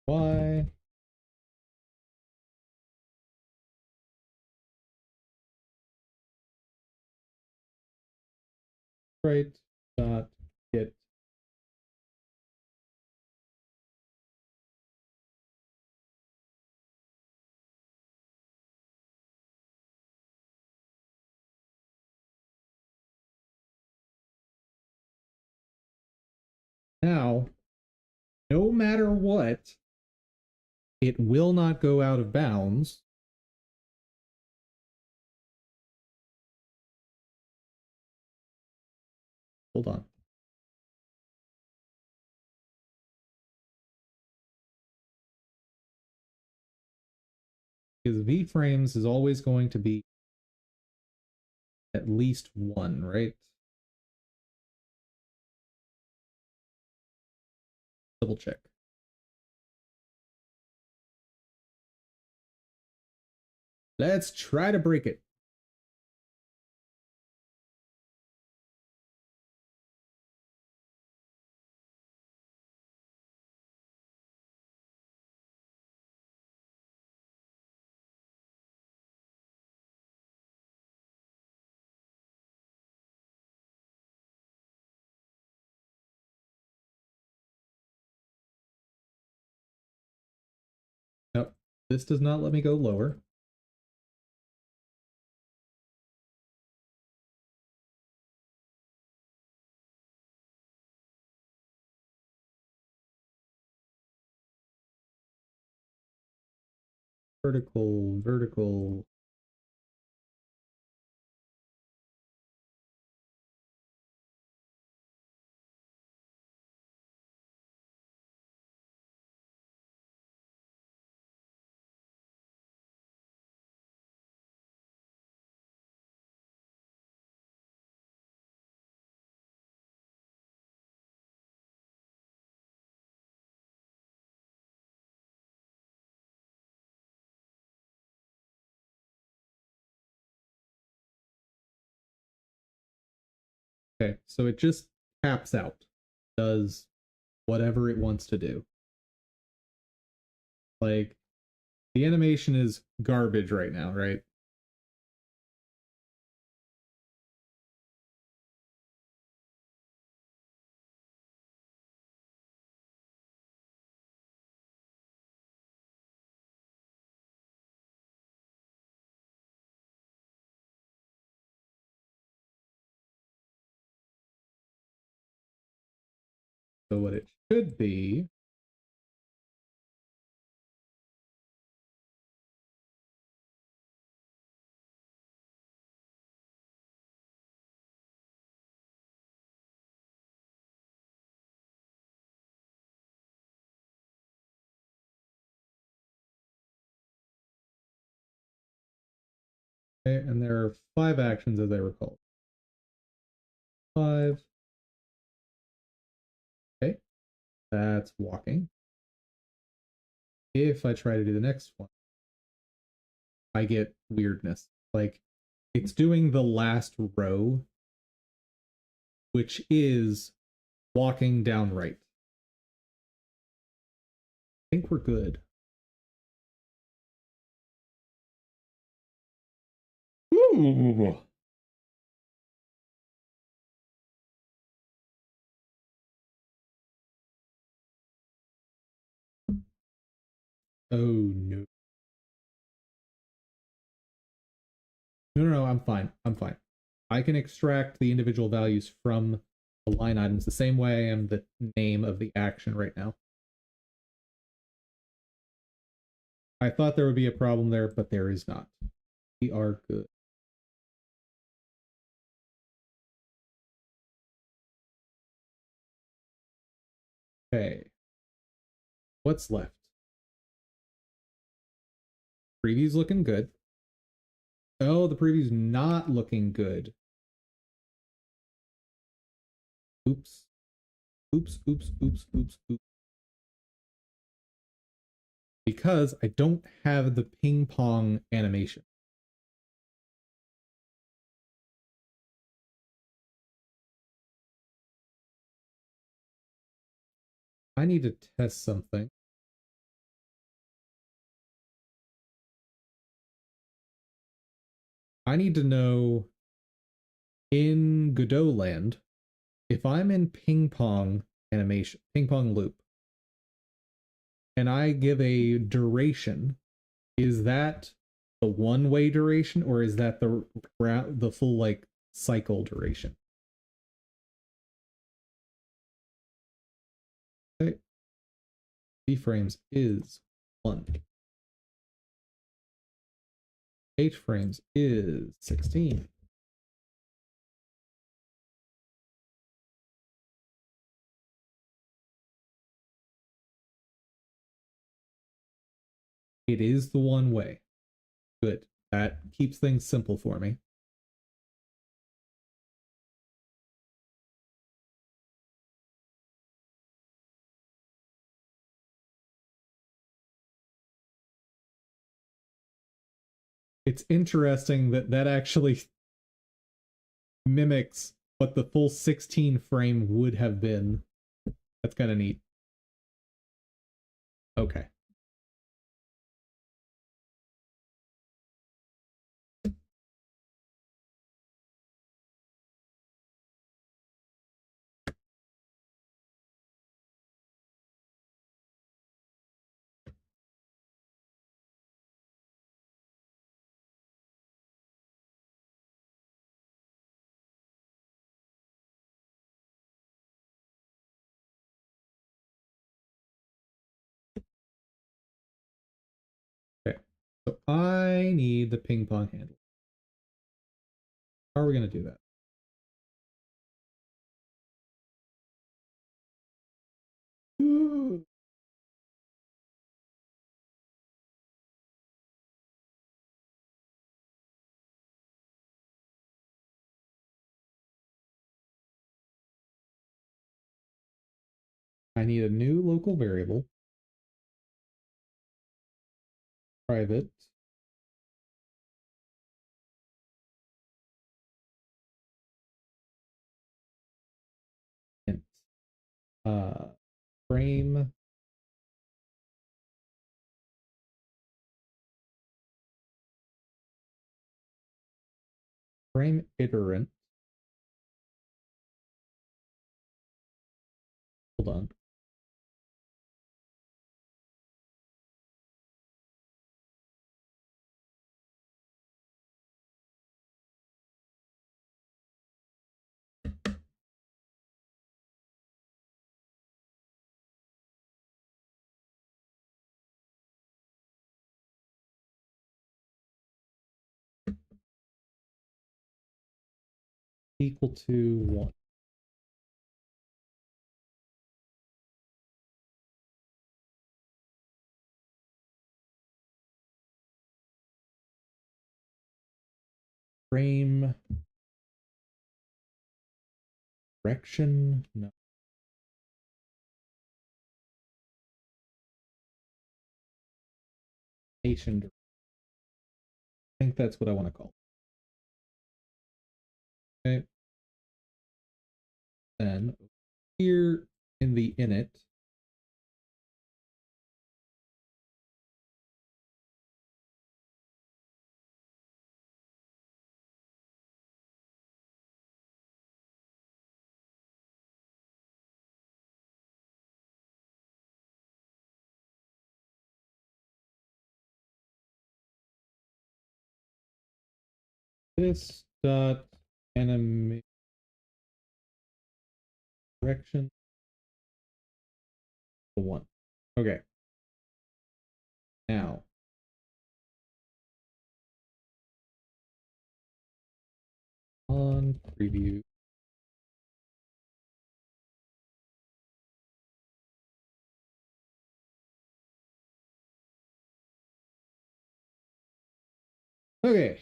Y Sprite dot get now, no matter what, it will not go out of bounds. Hold on. Because V frames is always going to be at least one, right? Double check. Let's try to break it. Nope. This does not let me go lower. Vertical, vertical. Okay, so it just taps out, does whatever it wants to do. Like, the animation is garbage right now, right? So what it should be okay, and there are 5 actions as I recall. 5. Okay, that's walking. If I try to do the next one, I get weirdness. Like, it's doing the last row, which is walking down right. I think we're good. Ooh. Oh no. No, I'm fine. I'm fine. I can extract the individual values from the line items the same way I am the name of the action right now. I thought there would be a problem there, but there is not. We are good. Okay. What's left? Preview's looking good. Oh, the preview's not looking good. Oops. Oops, oops, oops, oops, oops. Because I don't have the ping pong animation. I need to test something. I need to know in Godot land, if I'm in ping pong animation, ping pong loop, and I give a duration, is that the one-way duration or is that the full like cycle duration? Okay. V-frames is 1. H-frames is 16. It is the one way. Good. That keeps things simple for me. It's interesting that that actually mimics what the full 16 frame would have been. That's kind of neat. Okay. Okay. So I need the ping pong handle. How are we going to do that? I need a new local variable, private, int, uh, frame, frame iterant. Hold on. Equal to 1. Frame direction. No. Nation. I think that's what I want to call it. Okay. Then here in the init, this dot animate direction 1. Okay. Now on preview. Okay.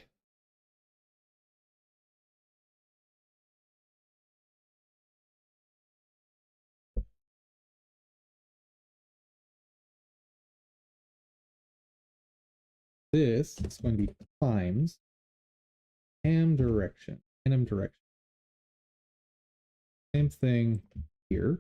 This is going to be times random direction. Random direction. Same thing here.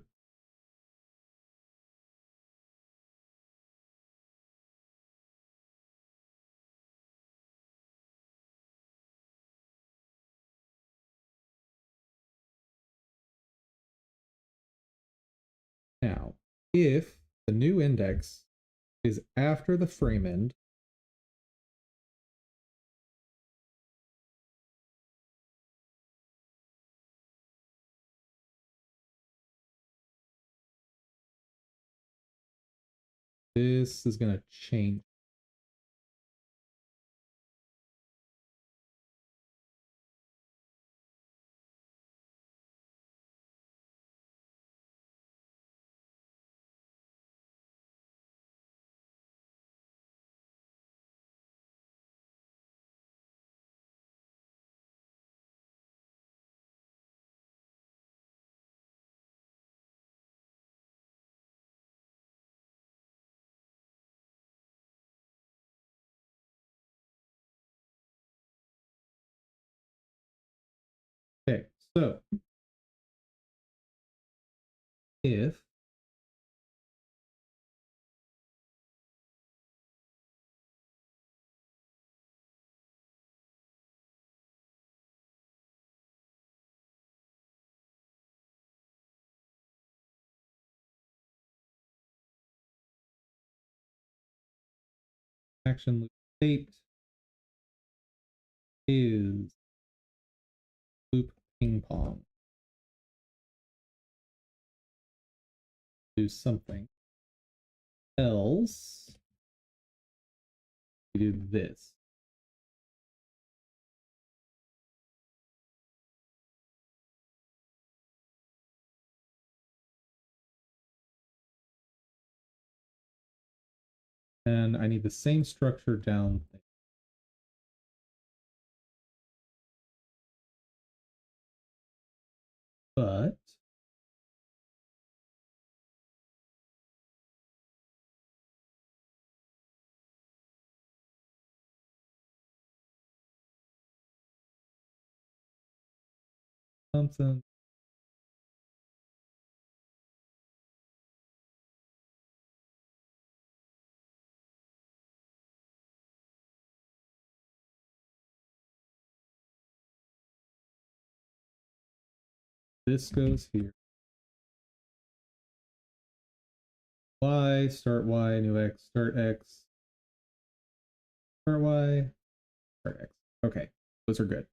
Now, if the new index is after the frame end, this is going to change. Okay, so if action loop state is loop ping pong, do something else, we do this. And I need the same structure down there. But something this goes here. Y, start Y, new X, start X, start Y, start X. Okay, those are good.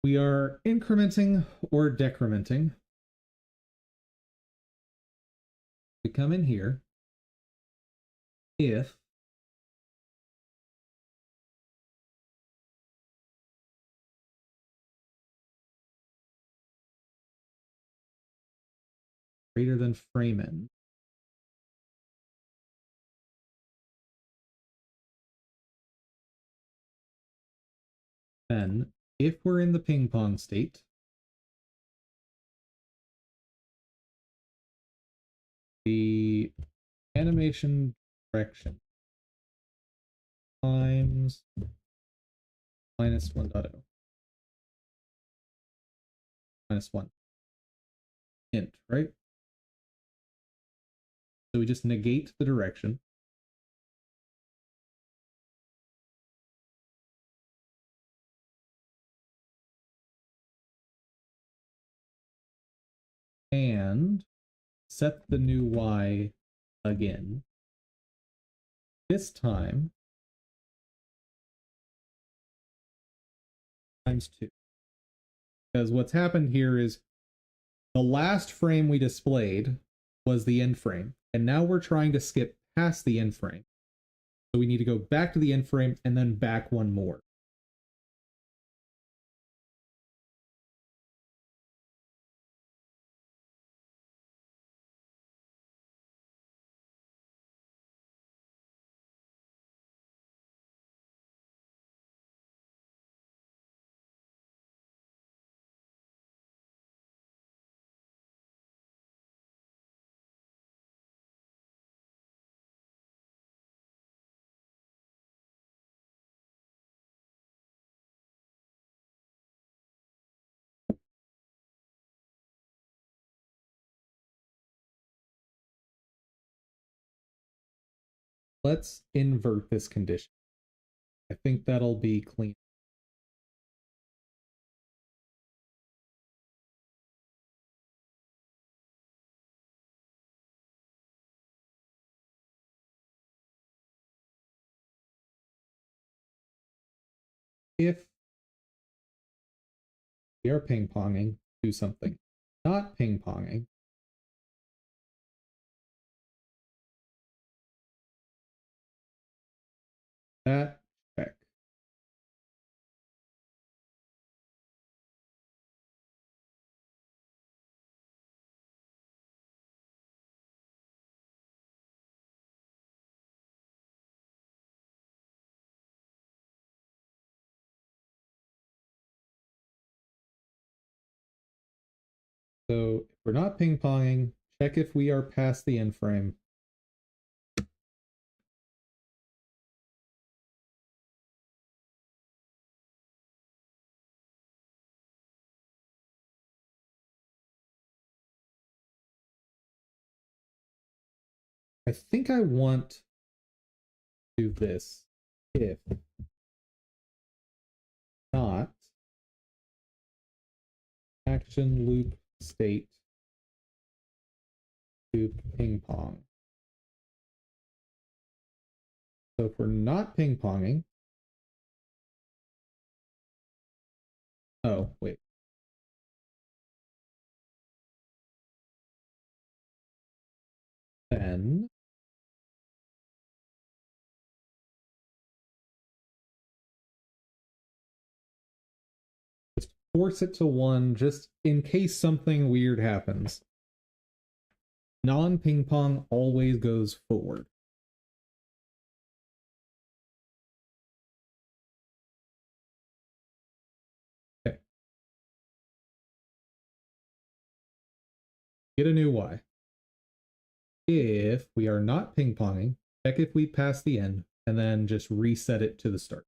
We are incrementing or decrementing. We come in here. If greater than frame end, then if we're in the ping pong state, the animation direction times minus 1.0 minus 1 int, right? So we just negate the direction. and set the new y again. This time times 2. Because what's happened here is the last frame we displayed was the end frame, and now we're trying to skip past the end frame. So we need to go back to the end frame and then back one more. Let's invert this condition. I think that'll be clean. If we are ping-ponging, do something. Not ping-ponging. That check. So if we're not ping-ponging, check if we are past the end frame. I think I want to do this if not action loop state to ping pong. So if we're not ping ponging, oh wait, then just force it to 1 just in case something weird happens. Non-ping pong always goes forward. Okay. Get a new Y. If we are not ping ponging, check if we pass the end, and then just reset it to the start.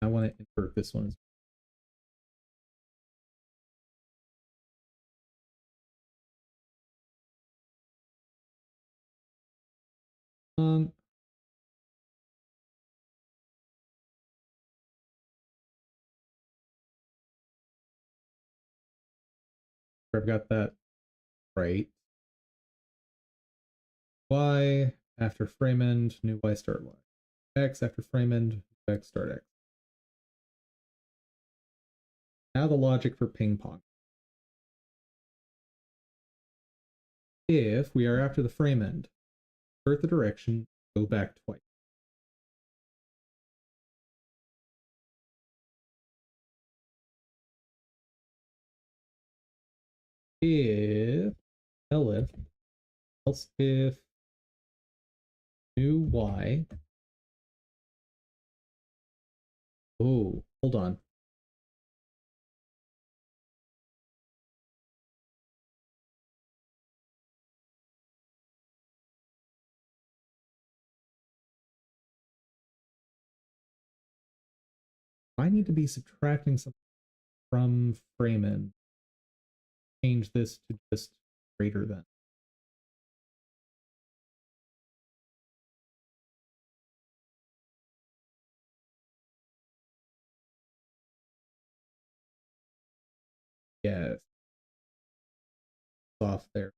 I want to invert this one. Um, I've got that right. Y after frame end, new Y start Y. X after frame end, X start X. Now the logic for ping pong. If we are after the frame end, invert the direction, go back twice. If elif, else if new Y. Oh, hold on. I need to be subtracting something from frame end. Change this to just greater than. off there.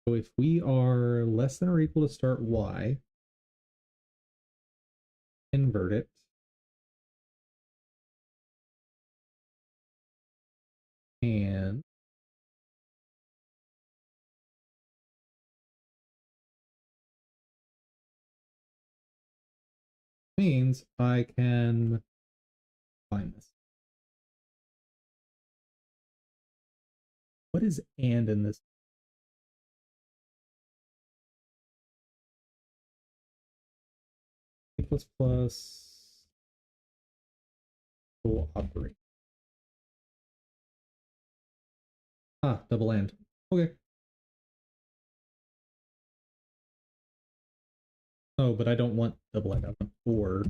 So if we are less than or equal to start y, invert it. And means I can find this. What is and in this? Plus plus will operate. Ah, double and. Okay. Oh, but I don't want double and. I want or.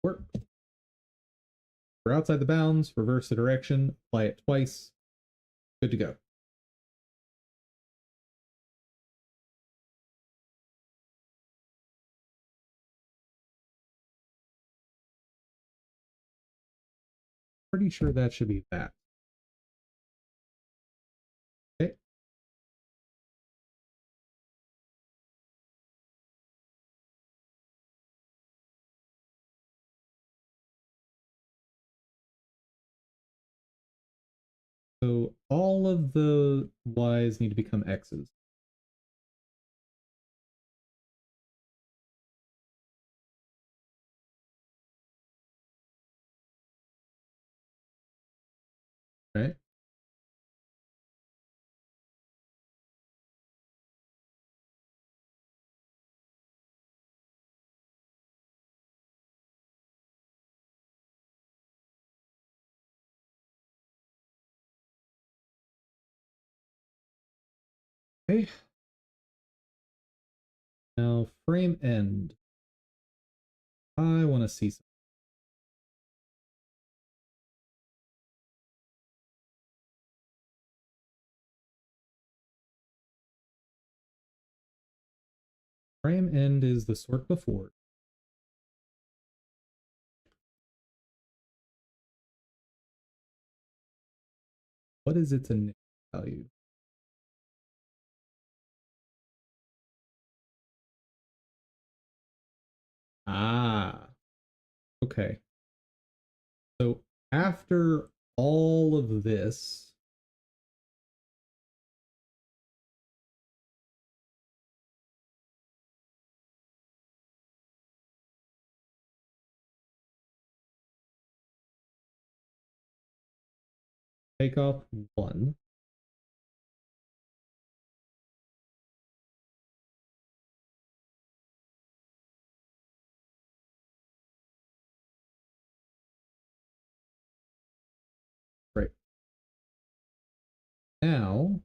Work. We're outside the bounds, reverse the direction, apply it twice. Good to go. Pretty sure that should be that. Okay. So all of the y's need to become x's. Right? Okay. Now frame end. I want to see something. Frame end is the sort before. What is its initial value? Ah, okay. So after all of this, take off 1. Right. Now,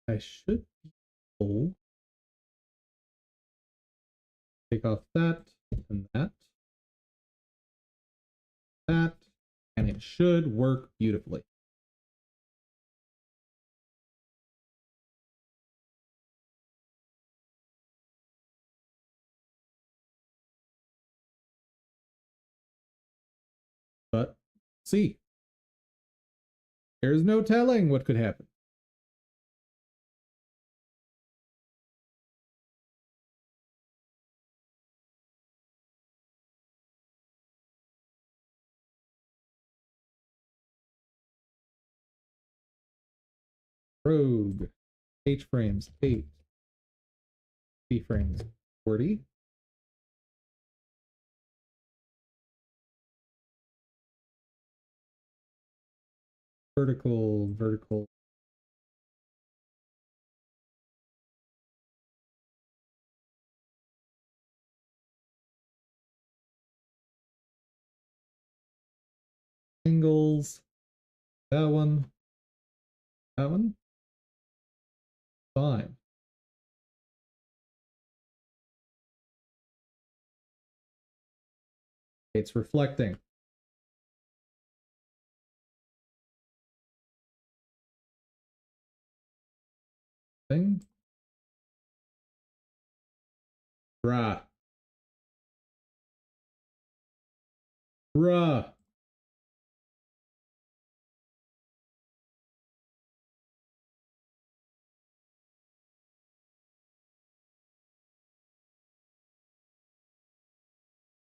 I should be able to take off that and that, and it should work beautifully. But see, there's no telling what could happen. Rogue, H frames 8, B frames 40. Vertical. Angles. That one. That one. Fine. It's reflecting. Thing. Bruh. Bruh.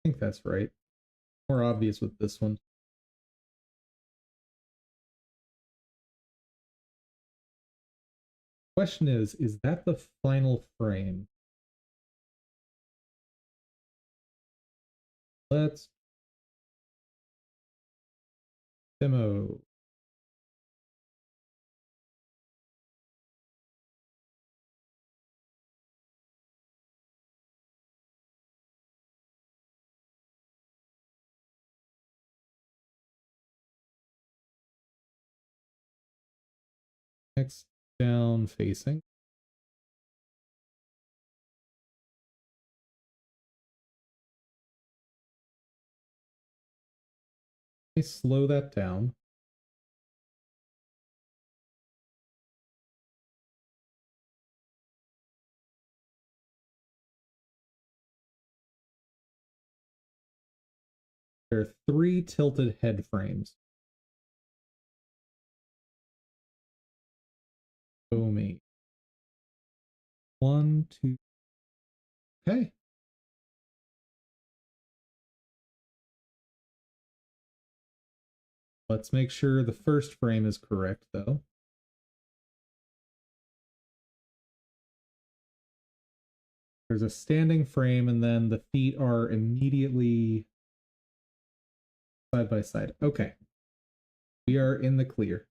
I think that's right. More obvious with this one. Question is that the final frame? Let's demo. Next down facing. Let me slow that down. There are 3 tilted head frames. Show me. 1, 2. Okay. Let's make sure the first frame is correct, though. There's a standing frame, and then the feet are immediately side by side. Okay. We are in the clear.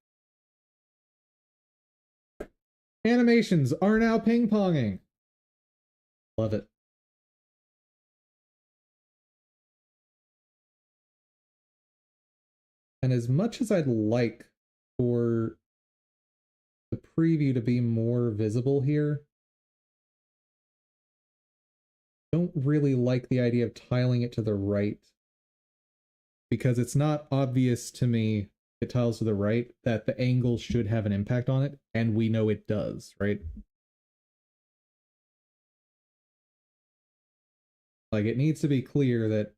Animations are now ping-ponging. Love it. And as much as I'd like for the preview to be more visible here, don't really like the idea of tiling it to the right, because it's not obvious to me, it tiles to the right, that the angle should have an impact on it, and we know it does, right? Like, it needs to be clear that...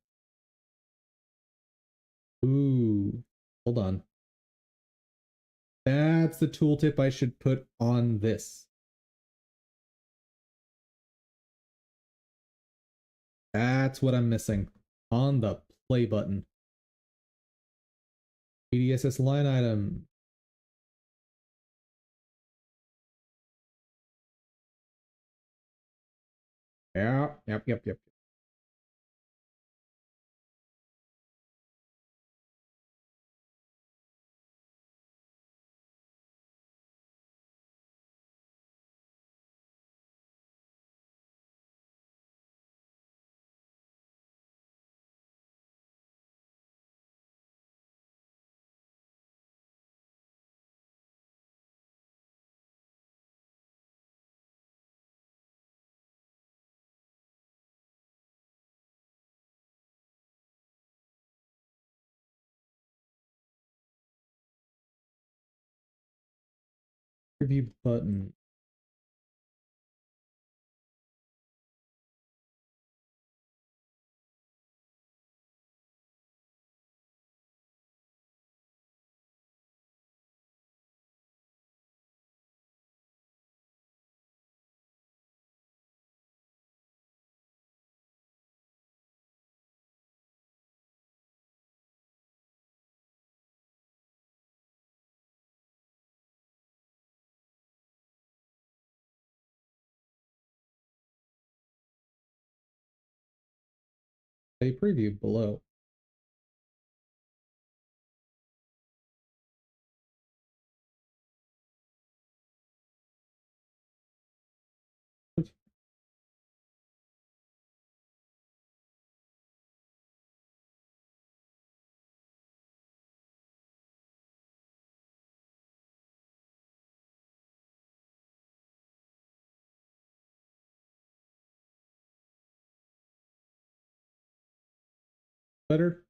Ooh, hold on. That's the tooltip I should put on this. That's what I'm missing on the play button. BDSS line item. Yeah, yep. Preview button. Play preview below. better.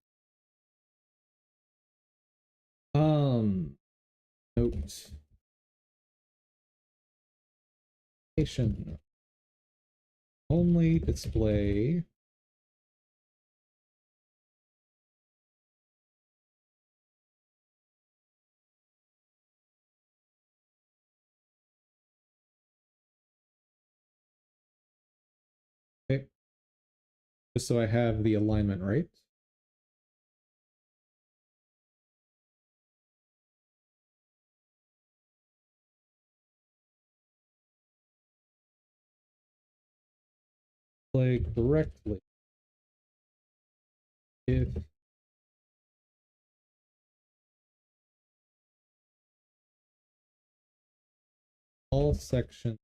Note. Only display okay. Just so I have the alignment right. Play correctly if all sections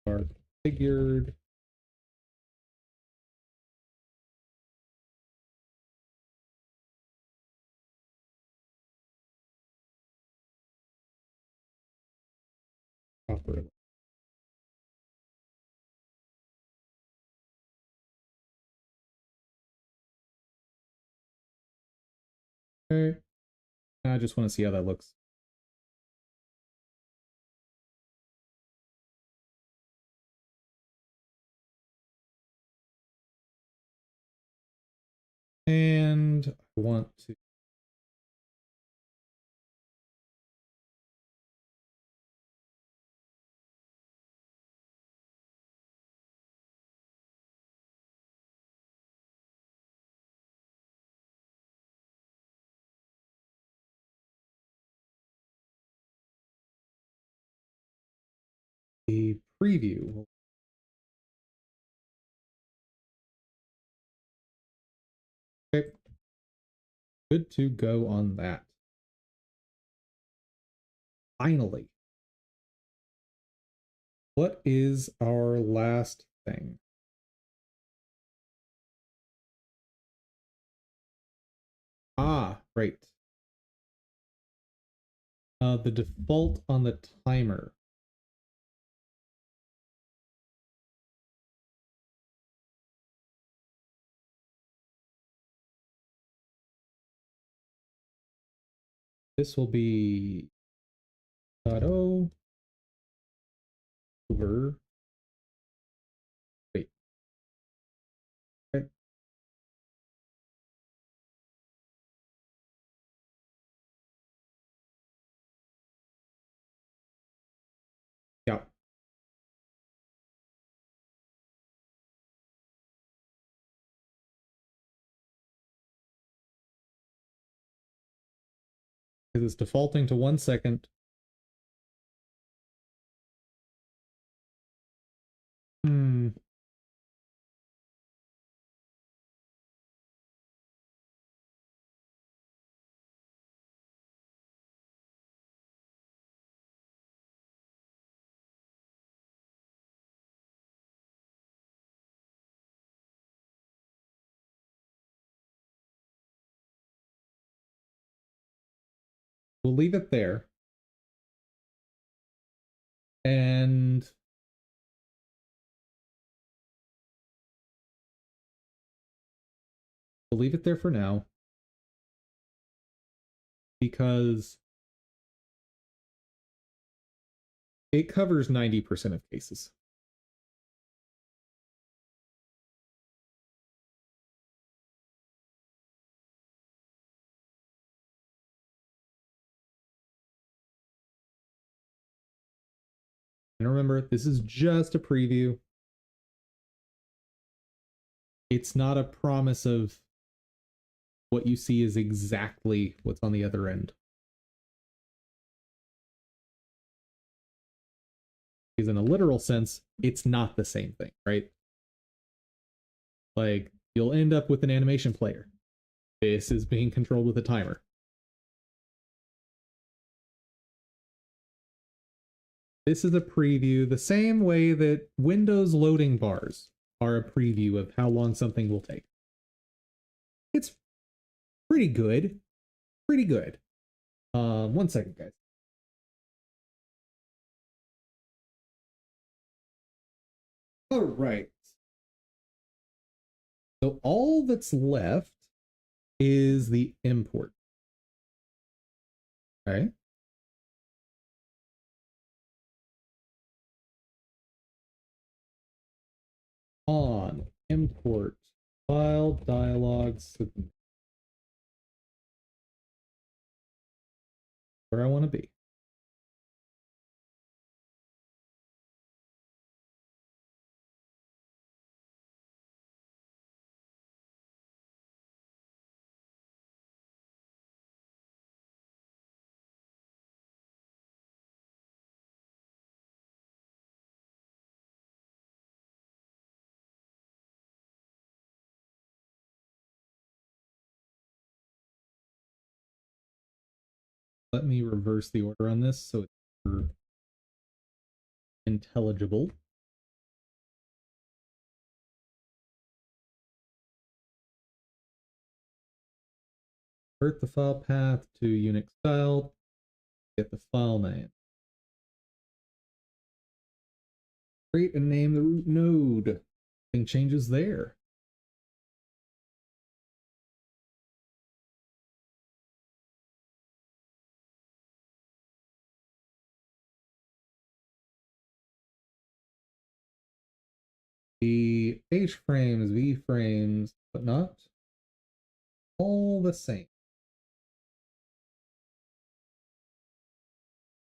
are configured properly. Okay. I just want to see how that looks. And I want to a preview. Okay. Good to go on that. Finally. What is our last thing? Ah, right. The default on the timer. This will be .o over. Wait. Okay. Yeah. Because it's defaulting to 1 second. Hmm. We'll leave it there. And we'll leave it there for now. Because it covers 90% of cases. And remember, this is just a preview. It's not a promise of what you see is exactly what's on the other end. Because in a literal sense, it's not the same thing, right? Like, you'll end up with an animation player. This is being controlled with a timer. This is a preview, the same way that Windows loading bars are a preview of how long something will take. It's pretty good. Pretty good. 1 second, guys. All right. So all that's left is the import. Okay. On import file dialog submit. Where I want to be. Let me reverse the order on this so it's intelligible. Convert the file path to Unix style. Get the file name. Create and name the root node. Nothing changes there. The H frames, V frames, but not all the same.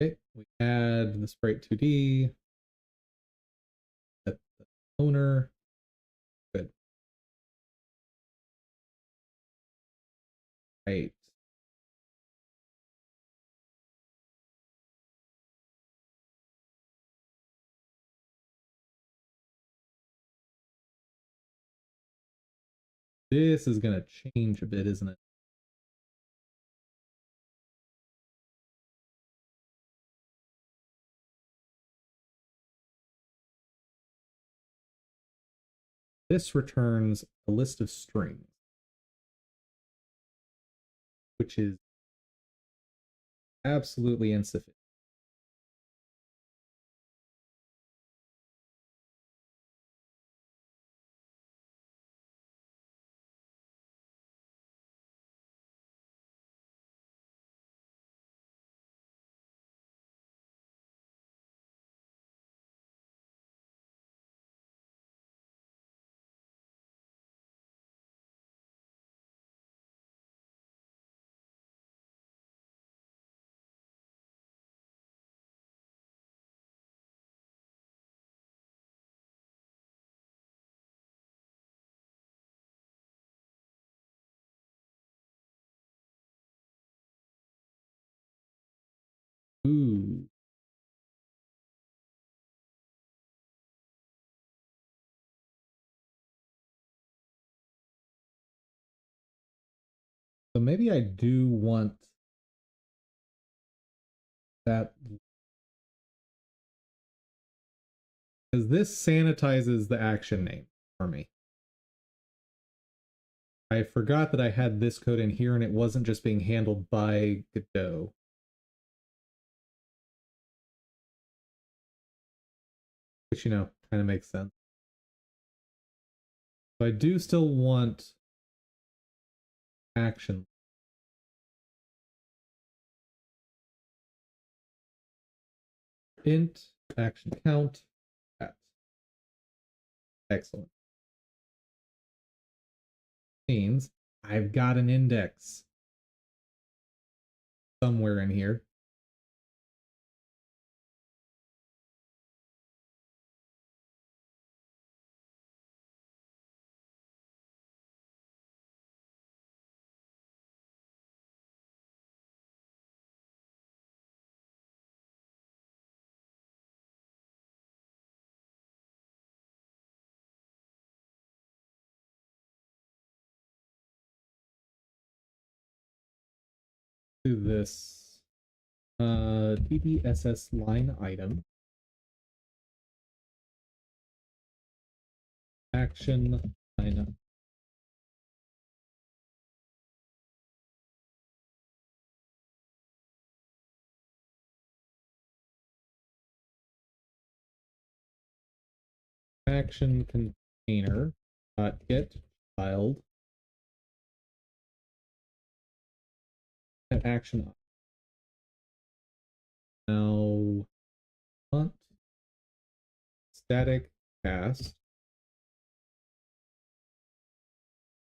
Okay, we add the Sprite 2D. Set the owner. Good. Right. This is going to change a bit, isn't it? This returns a list of strings, which is absolutely insufficient. Ooh. So maybe I do want that, because this sanitizes the action name for me. I forgot that I had this code in here and it wasn't just being handled by Godot. Which, kind of makes sense. But I do still want action. Int action count at. Excellent. Means I've got an index somewhere in here. To this DBSS line item action line action container get child An action on. Now, want static cast.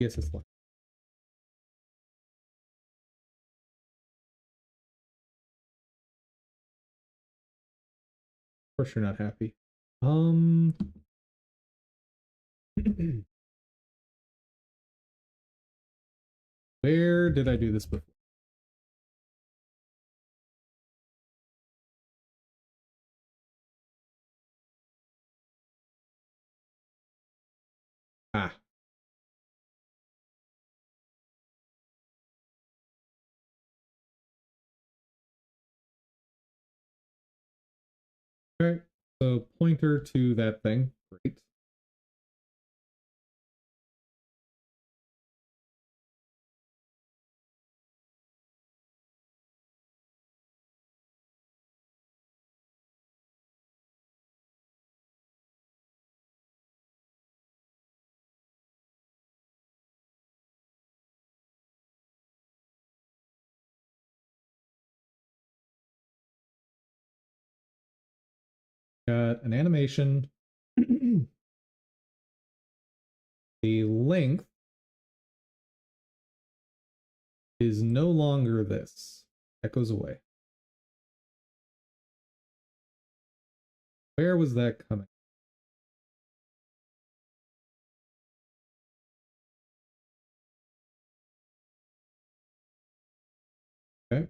Yes, it's like. Of course, you're not happy. Where did I do this before? Ah. Okay. So pointer to that thing. Great. Got an animation. The length is no longer this. That goes away. Where was that coming? Okay.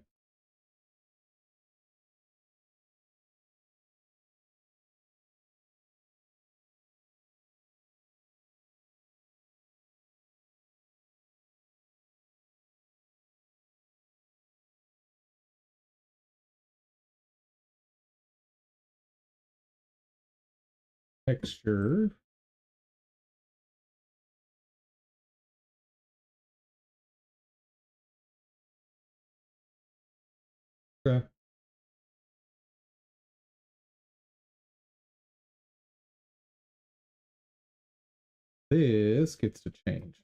Texture. Okay. This gets to change.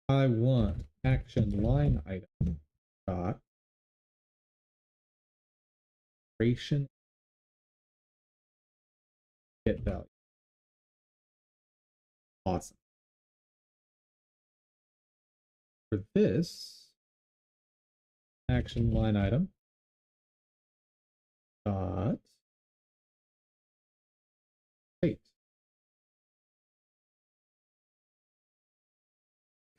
I want action line item dot duration get value. Awesome. For this action line item dot state.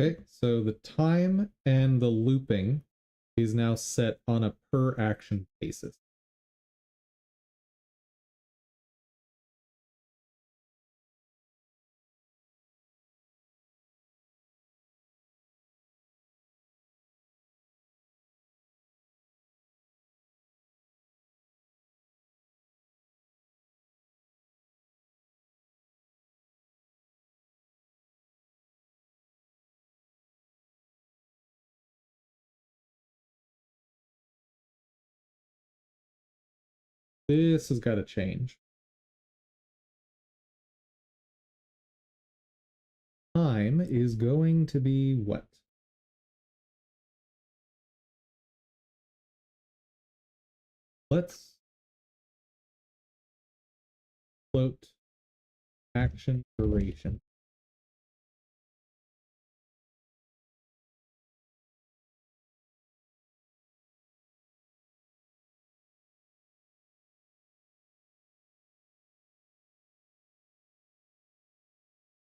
Okay, so the time and the looping is now set on a per action basis. This has got to change. Time is going to be what? Let's float action duration.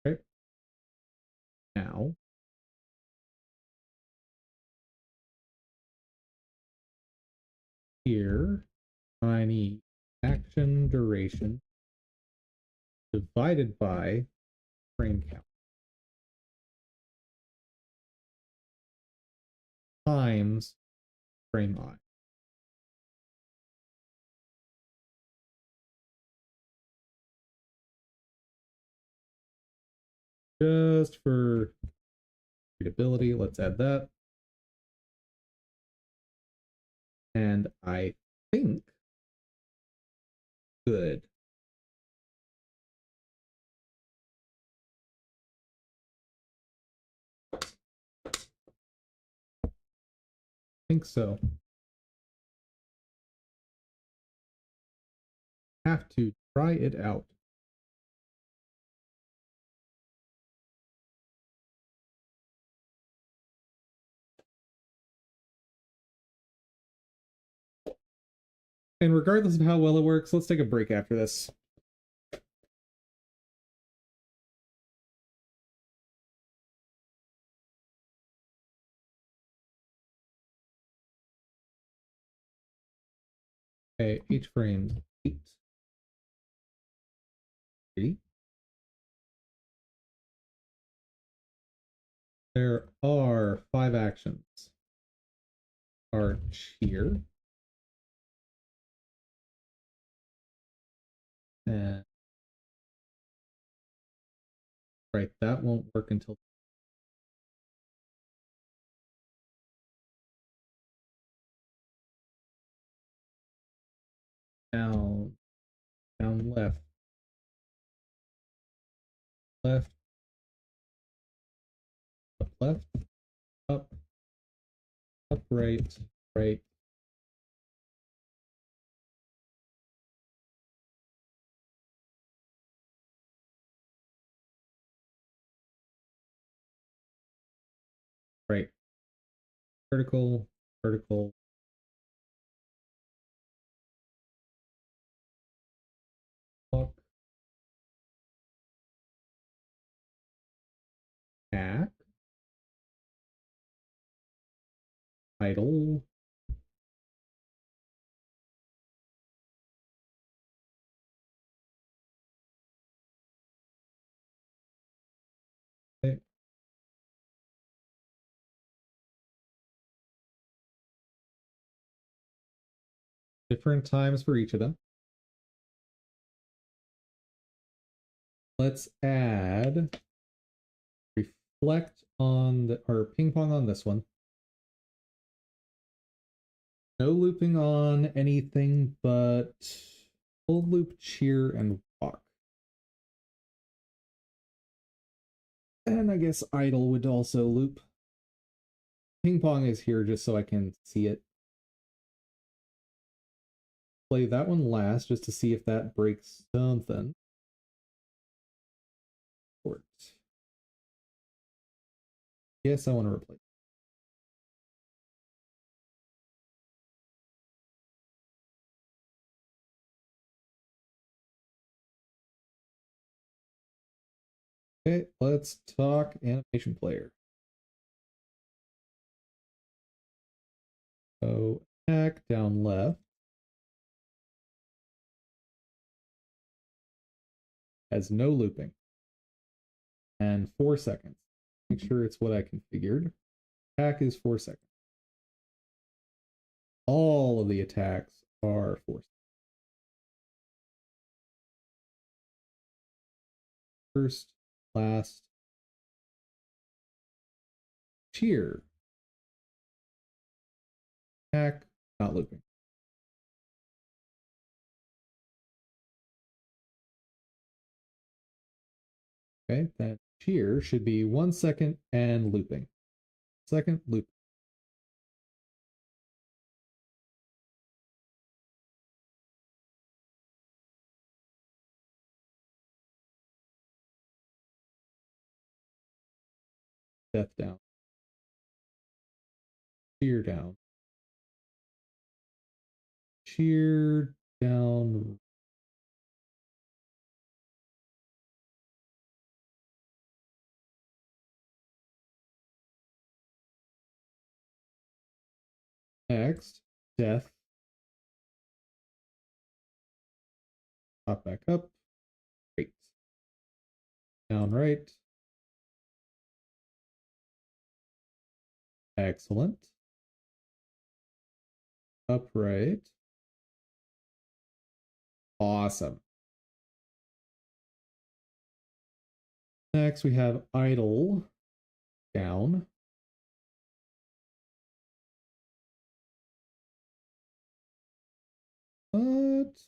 Okay. Now, here, I need action duration divided by frame count times frame I. Just for readability, let's add that. And I think good. think so. Have to try it out. And regardless of how well it works, let's take a break after this. Okay, H frames 8. 3. There are 5 actions. Are cheer. And right, that won't work until down, down left, left, up left, up, up right, right. Right. Vertical, vertical. Walk. Back. Idle. Okay. Different times for each of them. Let's add reflect on the, or ping pong on this one. No looping on anything but full loop, cheer, and walk. And I guess idle would also loop. Ping pong is here just so I can see it. Play that one last just to see if that breaks something. Yes, I want to replace. Okay, let's talk animation player. So attack down left has no looping and 4 seconds. Make sure it's what I configured. Attack is 4 seconds. All of the attacks are 4 seconds. First, last, cheer. Attack, not looping. Okay, that cheer should be 1 second and looping. Second, loop. Death down. Cheer down. Cheer down. Next, death. Pop back up. Great. Down right. Excellent. Upright. Awesome. Next, we have idle down. But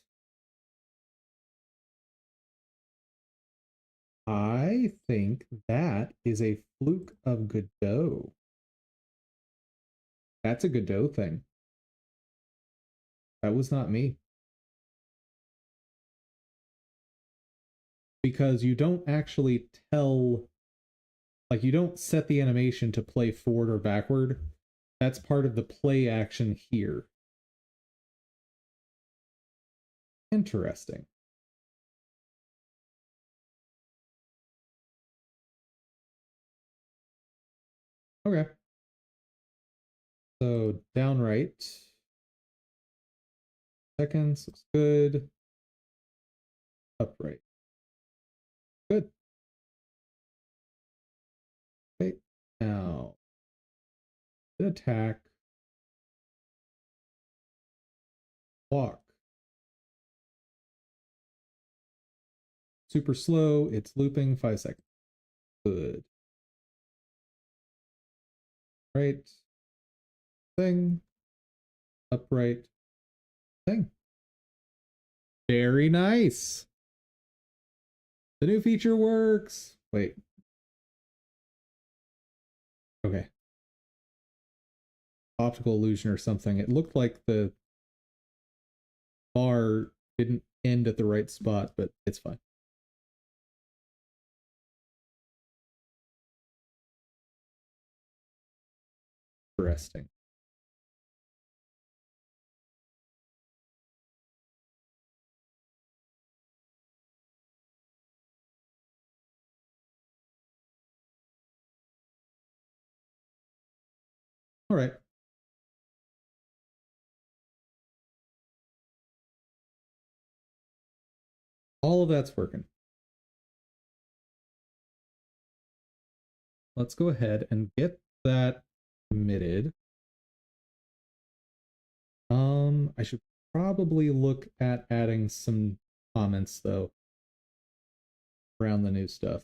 I think that is a fluke of Godot. That's a Godot thing. That was not me. Because you don't actually tell, like, you don't set the animation to play forward or backward. That's part of the play action here. Interesting. Okay. So downright. Seconds looks good. Upright. Good. Okay. Now attack. Walk. Super slow. It's looping 5 seconds. Good. Right. Thing. Upright. Thing. Very nice. The new feature works. Wait. Okay. Optical illusion or something. It looked like the bar didn't end at the right spot, but it's fine. Interesting. All right. All of that's working. Let's go ahead and get that committed. I should probably look at adding some comments though around the new stuff.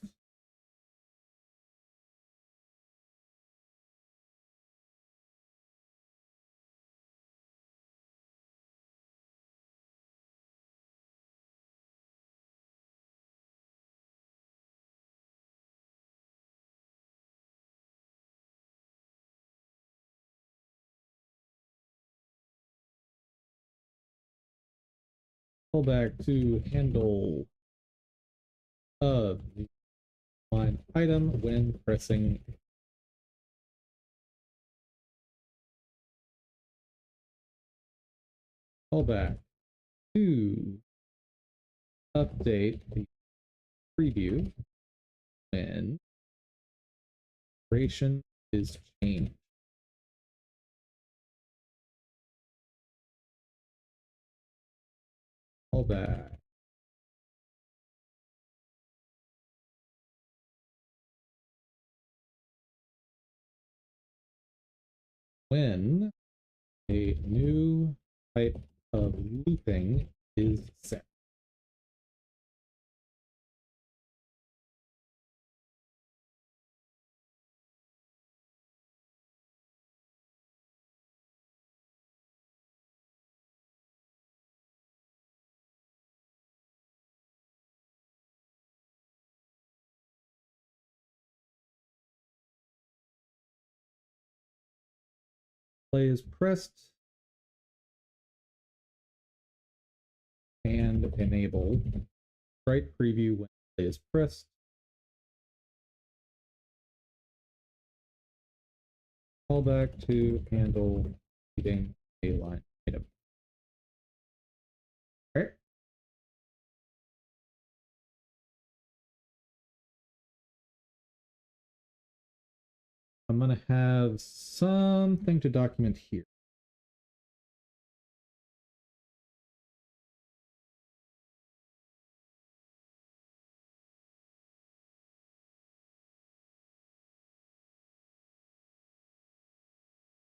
Pull back to handle of the line item when pressing callback to update the preview when duration is changed. Callback. When a new type of looping is set. Play is pressed and enable Sprite preview when play is pressed. Callback to handle reading a line item. All right. I'm going to have something to document here.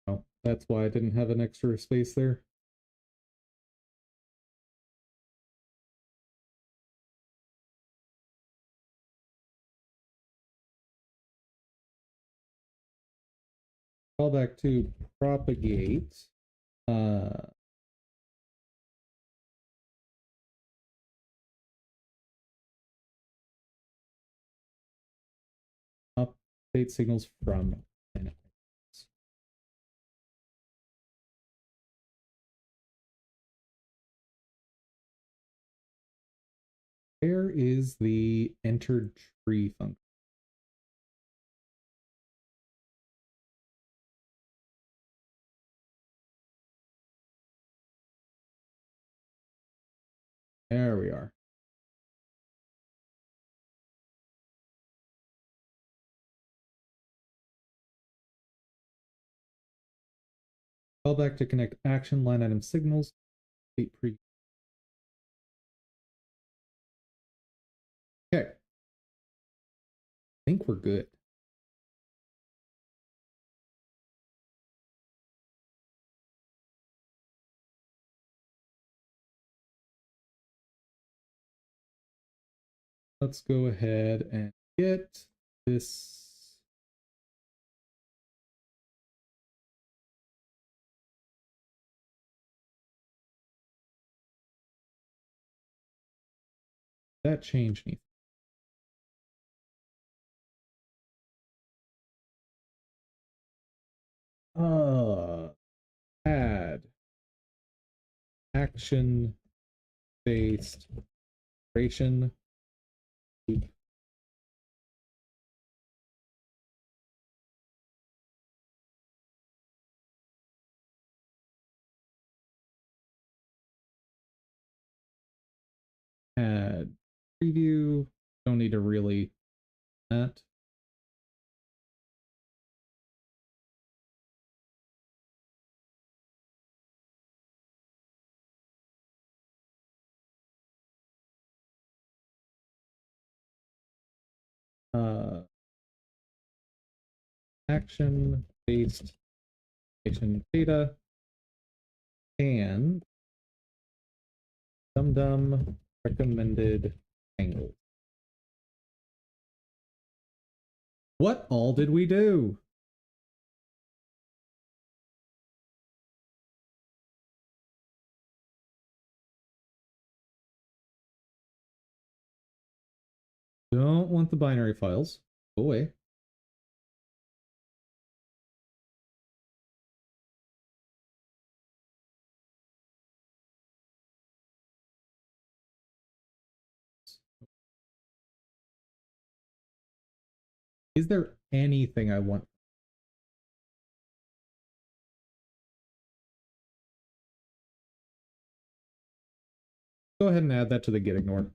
Oh, that's why I didn't have an extra space there. Callback to propagate. Update signals from Where is the entered tree function? There we are. Callback to connect action line item signals. Pre. Okay. I think we're good. Let's go ahead and get this. That change anything? Add action based operation loop. Add preview. Don't need to really that. Action based data and dum recommended angles. What all did we do? Don't want the binary files. Go away. Is there anything I want? Go ahead and add that to the get ignore.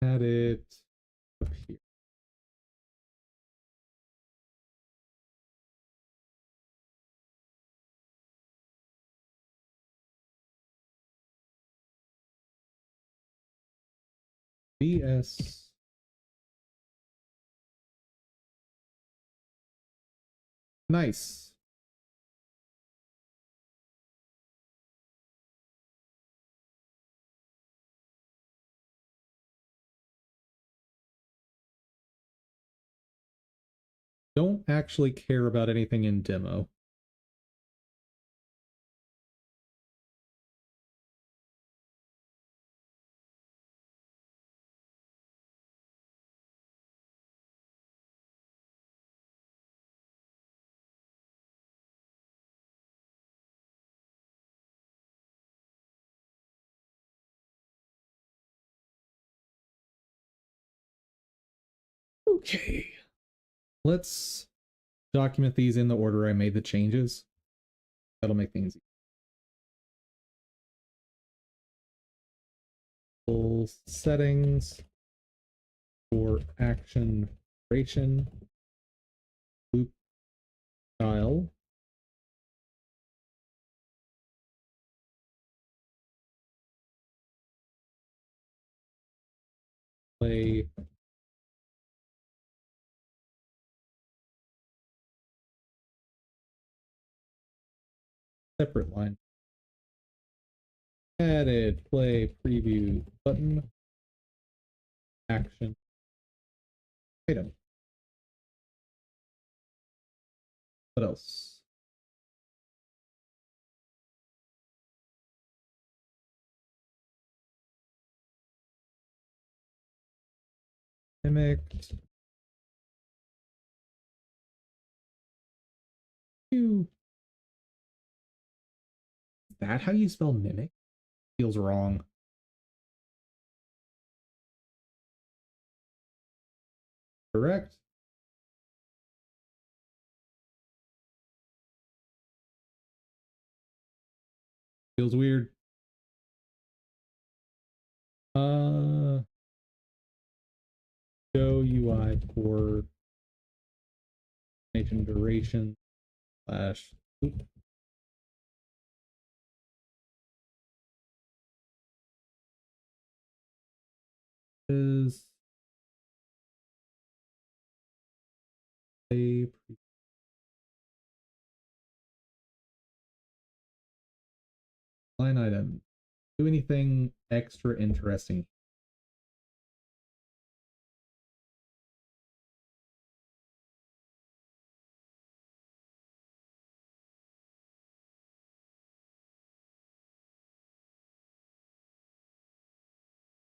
Add it up here. BS. Nice. Don't actually care about anything in demo. Okay. Let's document these in the order I made the changes. That'll make things easy. Settings for action duration, loop style, play separate line. Added play preview button. Action item. What else? Mimicked. Is that how you spell mimic? Feels wrong. Correct. Feels weird. Show UI for animation duration slash loop. Is a line item. Do anything extra interesting?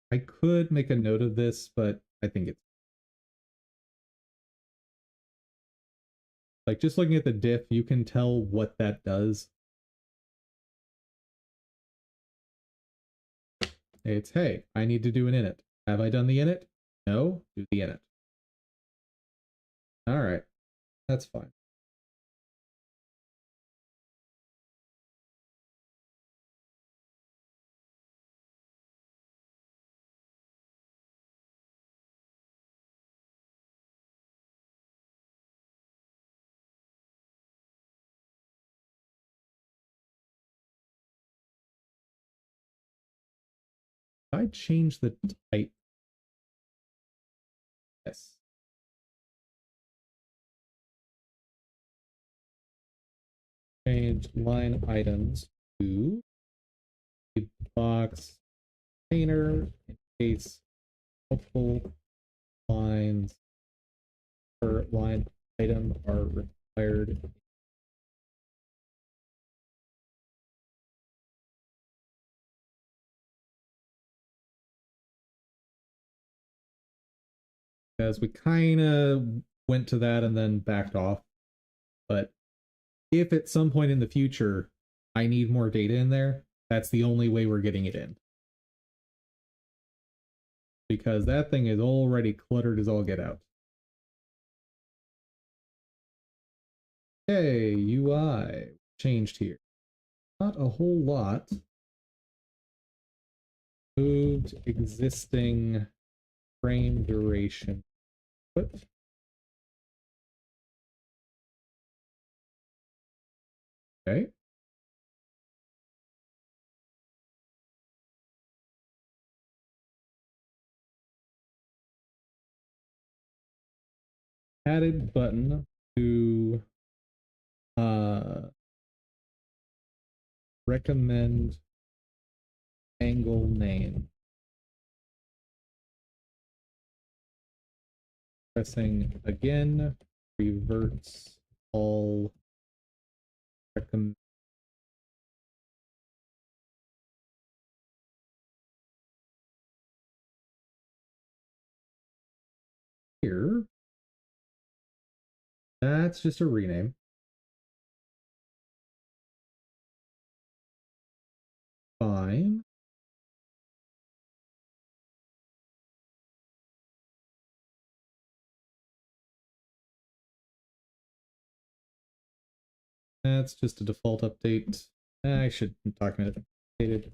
I could make a note of this, but I think it's like just looking at the diff, you can tell what that does. It's, hey, I need to do an init. Have I done the init? No, do the init. All right, that's fine. If I change the type, yes. Change line items to box container in case multiple lines per line item are required. As we kind of went to that and then backed off. But if at some point in the future I need more data in there, that's the only way we're getting it in. Because that thing is already cluttered as all get out. Okay, UI changed here. Not a whole lot. Moved existing frame duration. What? Okay. Added button to recommend angle name. Pressing again reverts all recommend. Here, that's just a rename. Fine. That's just a default update. I should document it. Updated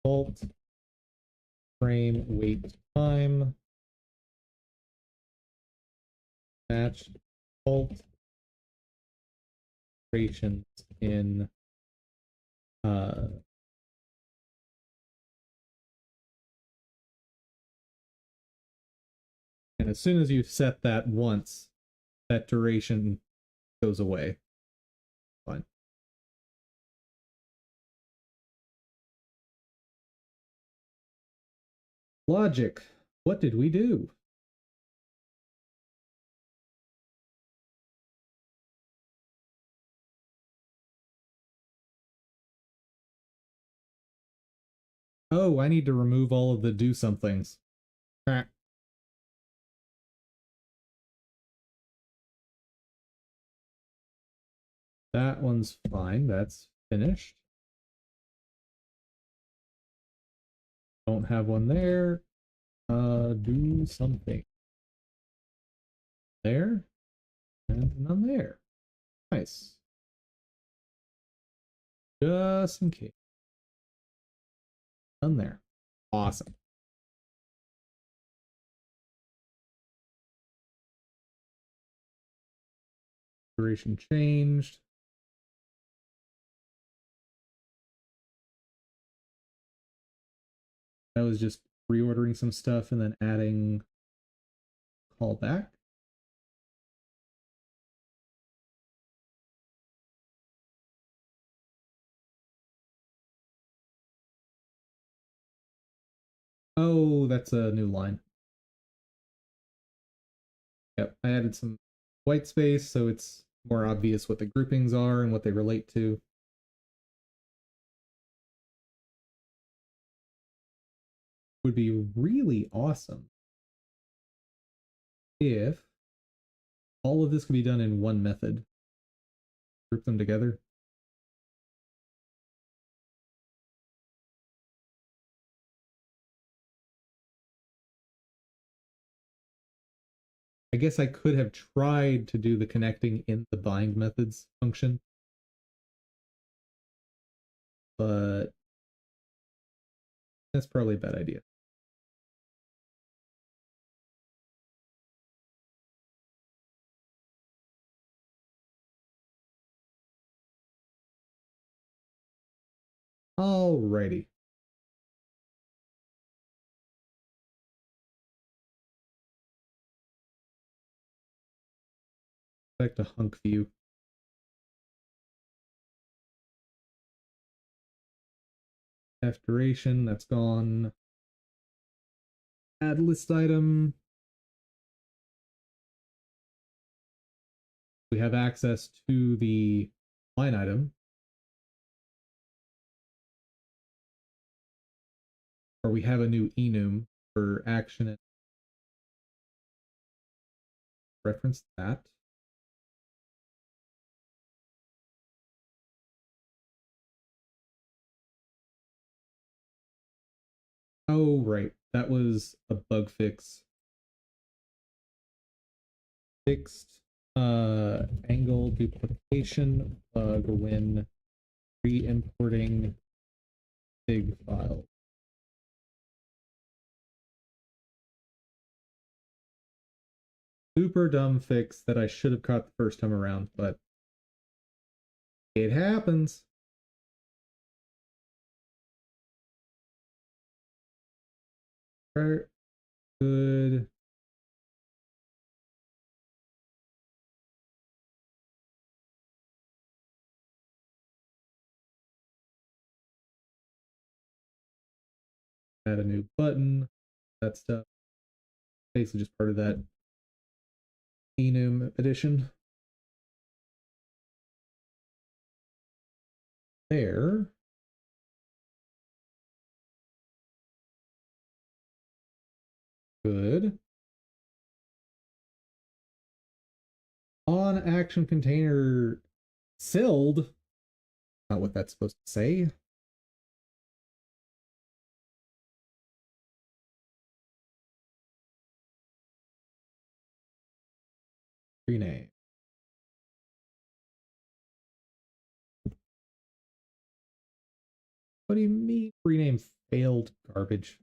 default frame wait time. Match default operations in and as soon as you set that once, that duration goes away. Fine. Logic. What did we do? Oh, I need to remove all of the do somethings. That one's fine. That's finished. Don't have one there. Do something. There. And none there. Nice. Just in case. None there. Awesome. Duration changed. I was just reordering some stuff and then adding callback. Oh, that's a new line. Yep, I added some white space so it's more obvious what the groupings are and what they relate to. Would be really awesome if all of this could be done in one method. Group them together. I guess I could have tried to do the connecting in the bind methods function, but that's probably a bad idea. Alrighty. Back to hunk view. F duration, that's gone. Add list item. We have access to the line item. Or we have a new enum for action and reference that. Oh, right. That was a bug fix. Fixed angle duplication bug when re-importing big file. Super dumb fix that I should have caught the first time around, but it happens. Good. Add a new button. That stuff. Basically just part of that enum edition. There. Good. On action container SILD. Not what that's supposed to say. Rename. What do you mean rename failed garbage?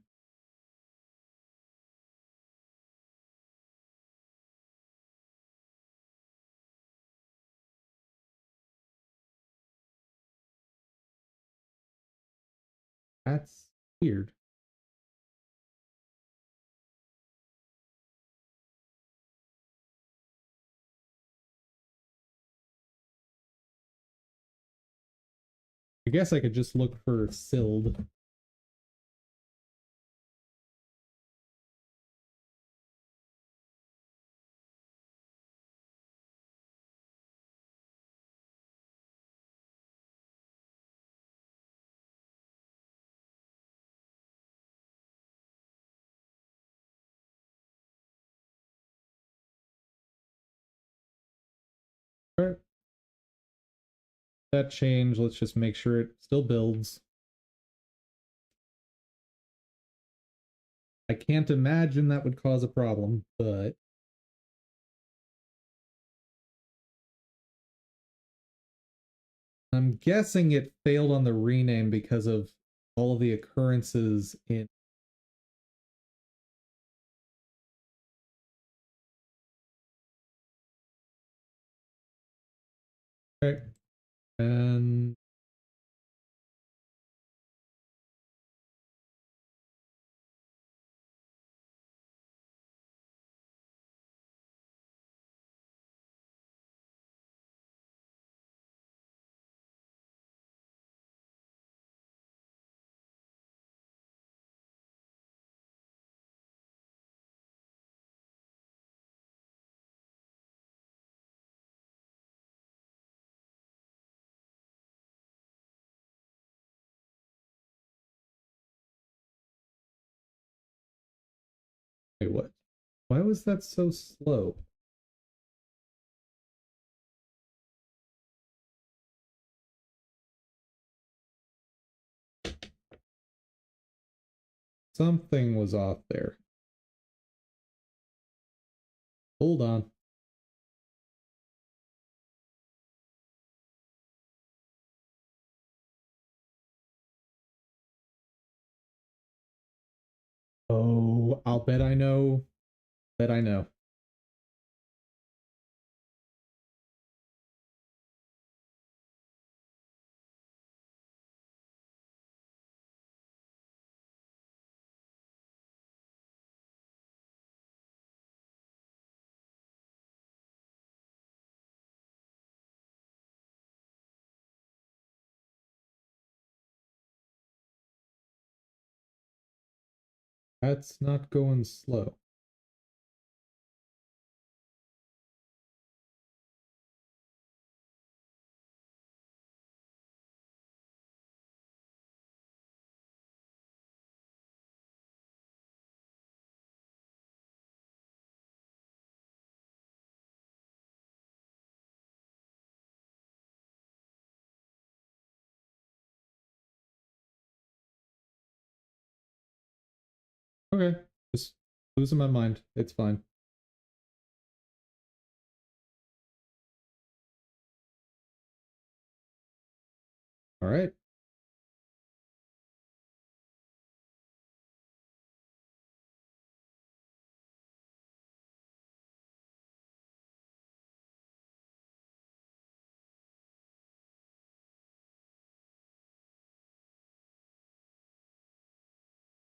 That's weird. I guess I could just look for SILD. that change. Let's just make sure it still builds. I can't imagine that would cause a problem, but I'm guessing it failed on the rename because of all of the occurrences in. Okay. And wait, what? Why was that so slow? Something was off there. Hold on. Oh, I'll bet I know. Bet I know. That's not going slow. Okay, just losing my mind. It's fine. All right.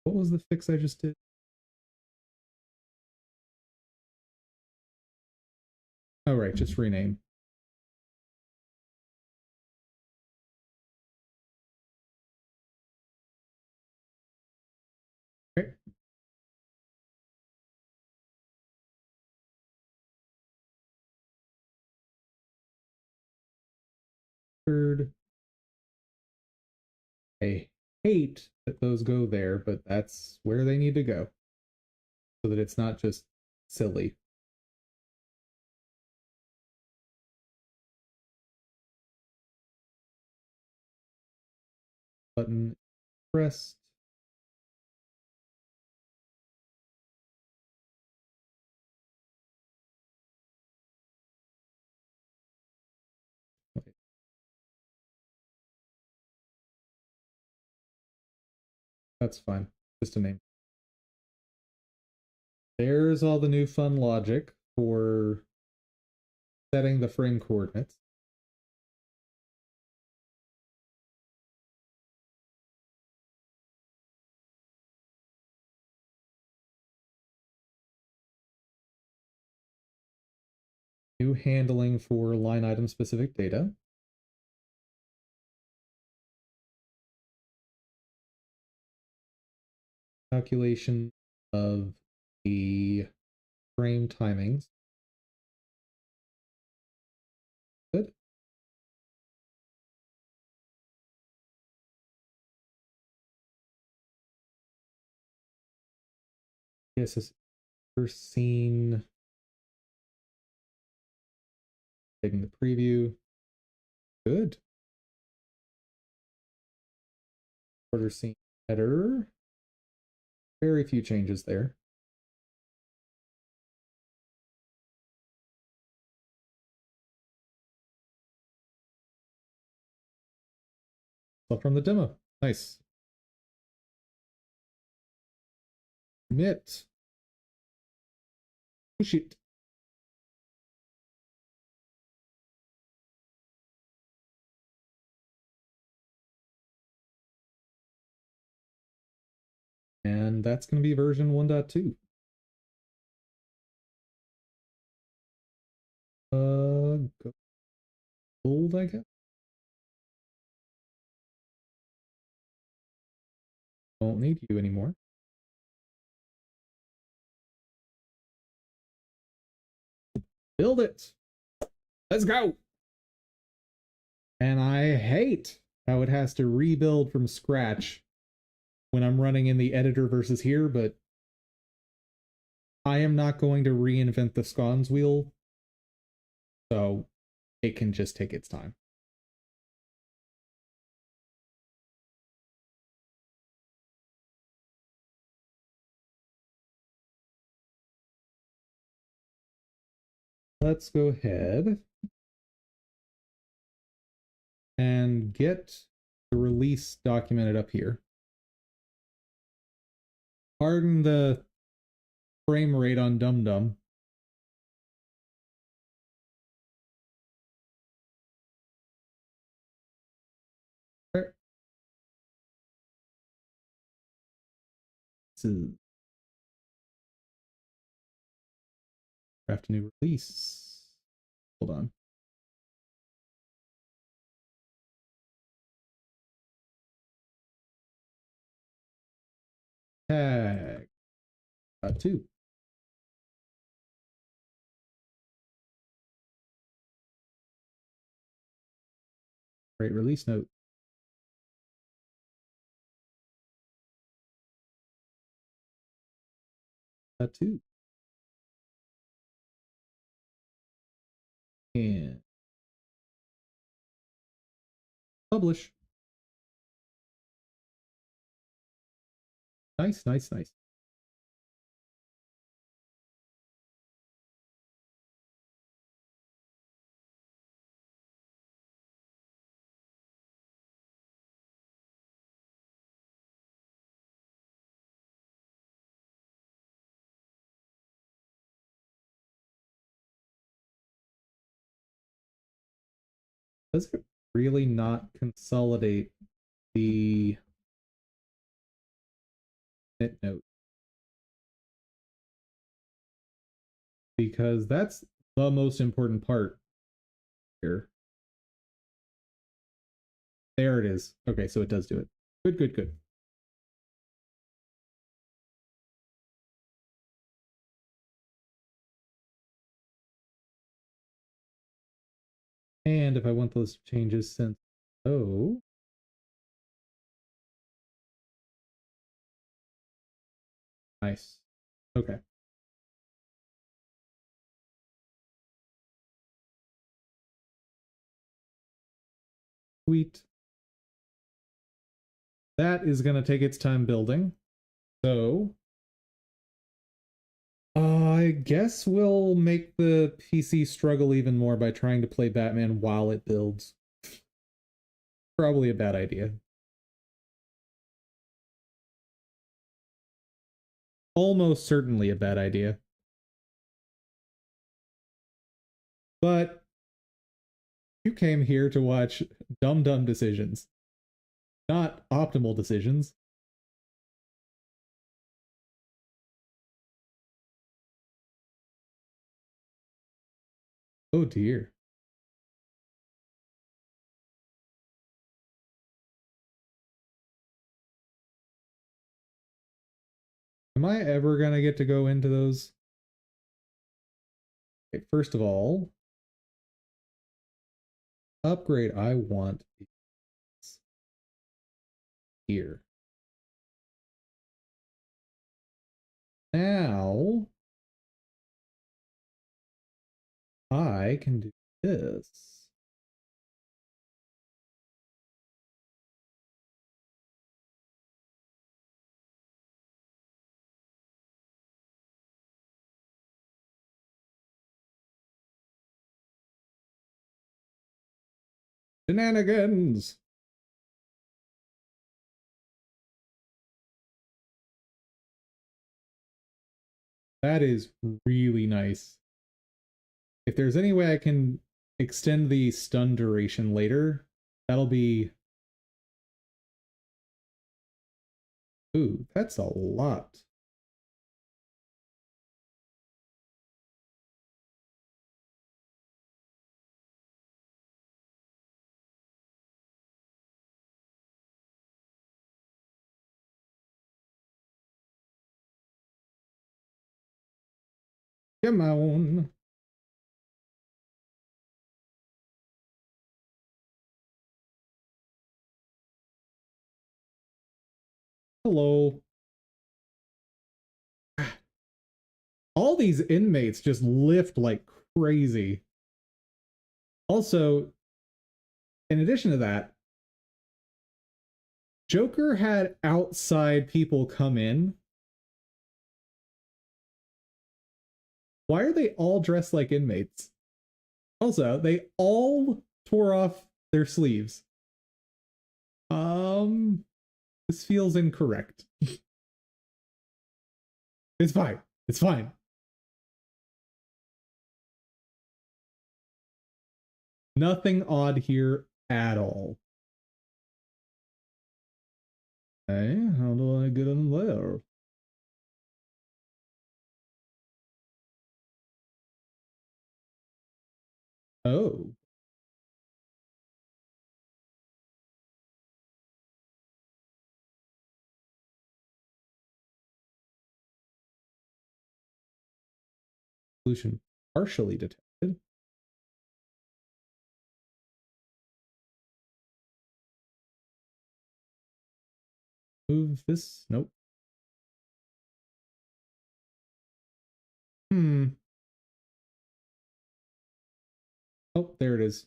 What was the fix I just did? Oh, right, just rename. Okay. Third. I hate that those go there, but that's where they need to go so that it's not just silly. Button pressed. Okay, that's fine. Just a name. There's all the new fun logic for setting the frame coordinates. New handling for line item specific data. Calculation of the frame timings. Good. Yes, it's first seen. Taking the preview. Good. Order scene header. Very few changes there. Stuff from the demo. Nice. Commit. Oh, shit. And that's going to be version 1.2. Gold, I guess. Don't need you anymore. Build it. Let's go. And I hate how it has to rebuild from scratch when I'm running in the editor versus here, but I am not going to reinvent the scones wheel, so it can just take its time. Let's go ahead and get the release documented up here. Pardon the frame rate on Dum Dum. Craft a new release. Hold on. Tag. Two. Great release note. Two. And publish. Nice, nice, nice. Does it really not consolidate the init note? Because that's the most important part here. There it is. Okay, so it does do it. Good, good, good. And if I want those changes sent, oh, nice. Okay. Sweet. That is going to take its time building. So I guess we'll make the PC struggle even more by trying to play Batman while it builds. Probably a bad idea. Almost certainly a bad idea. But you came here to watch dumb decisions, not optimal decisions. Oh dear. Am I ever gonna get to go into those? Okay, first of all, upgrade I want is here. Now I can do this. Shenanigans! That is really nice. If there's any way I can extend the stun duration later, that'll be... Ooh, that's a lot. Come on. Hello. All these inmates just lift like crazy. Also, in addition to that, Joker had outside people come in. Why are they all dressed like inmates? Also, they all tore off their sleeves. This feels incorrect. It's fine. It's fine. Nothing odd here at all. Hey, how do I get in there? Oh. Solution partially detected. Move this. Nope. Oh, there it is.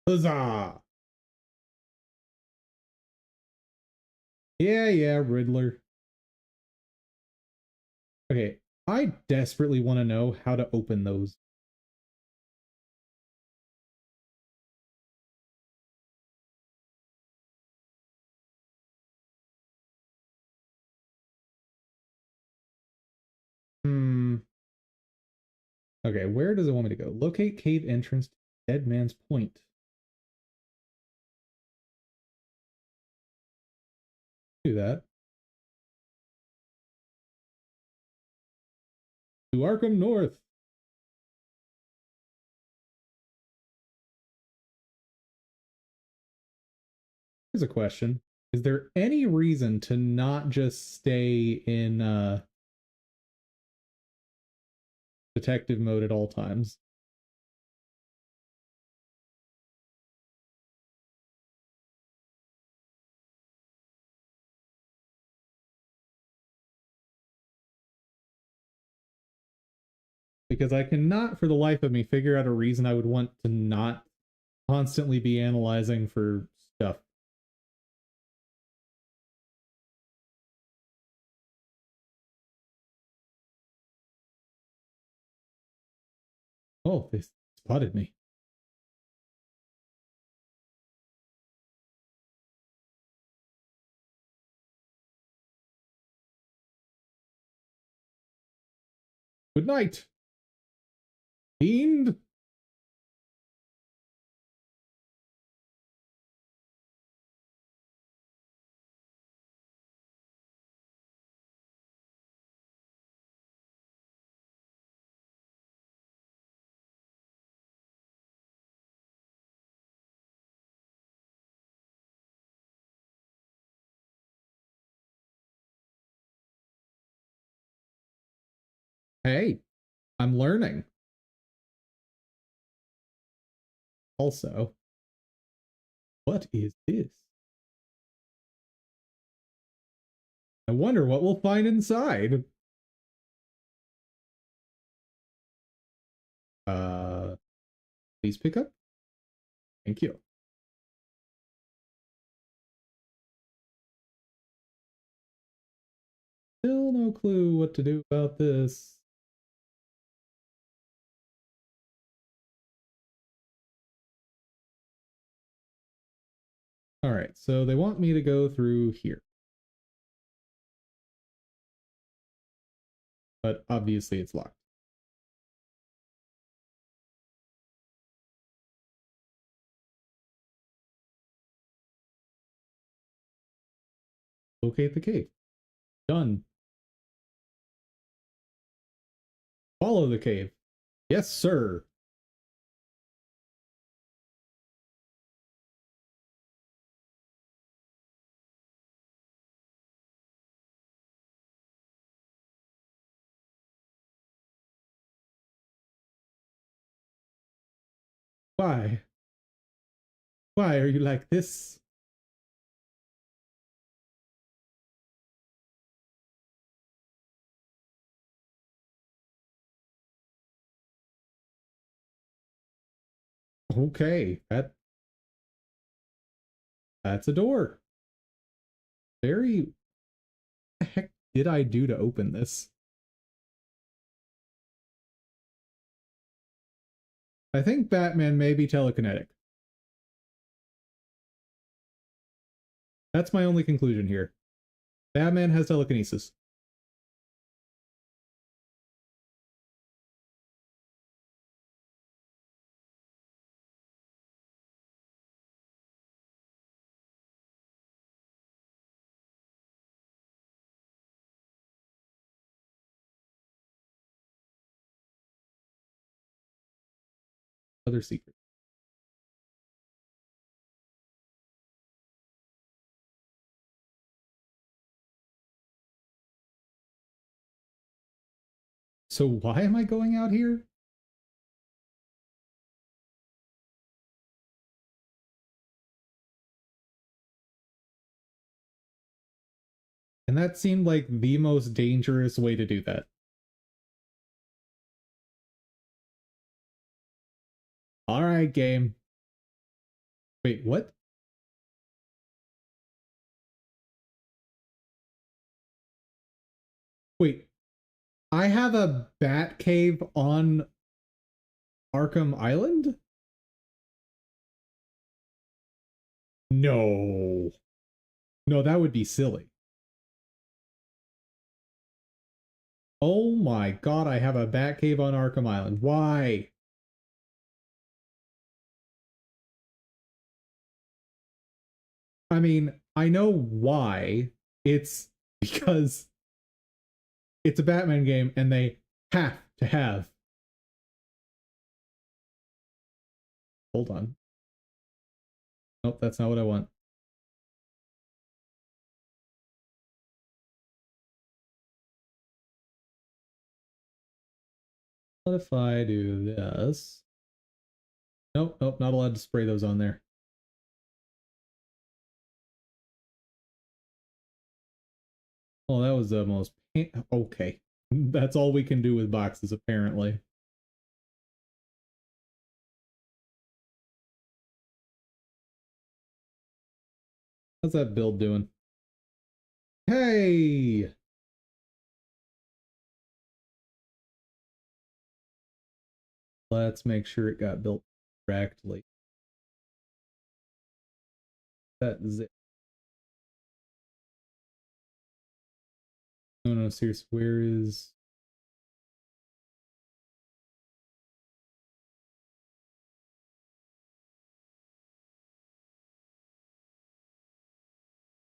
Huzzah! Yeah, Riddler. Okay, I desperately want to know how to open those. Hmm. Okay, where does it want me to go? Locate cave entrance to Dead Man's Point. Do that. To Arkham North. Here's a question. Is there any reason to not just stay in detective mode at all times? Because I cannot for the life of me figure out a reason I would want to not constantly be analyzing for stuff. Oh, they spotted me. Good night, fiend. Hey, I'm learning. Also, what is this? I wonder what we'll find inside. Uh, please pick up. Thank you. Still no clue what to do about this. All right, so they want me to go through here. But obviously it's locked. Locate the cave. Done. Follow the cave. Yes, sir. Why? Why are you like this? Okay, that's a door. Very. What the heck did I do to open this? I think Batman may be telekinetic. That's my only conclusion here. Batman has telekinesis. Other secret. So why am I going out here? And that seemed like the most dangerous way to do that. All right, game. Wait, what? Wait, I have a bat cave on Arkham Island? No. No, that would be silly. Oh my god, I have a bat cave on Arkham Island. Why? I mean, I know why. It's because it's a Batman game and they have to have. Hold on. Nope, that's not what I want. What if I do this? Nope, nope, not allowed to spray those on there. Well, that was the most... Okay. That's all we can do with boxes, apparently. How's that build doing? Hey! Let's make sure it got built correctly. That is it. No, no, seriously, where is...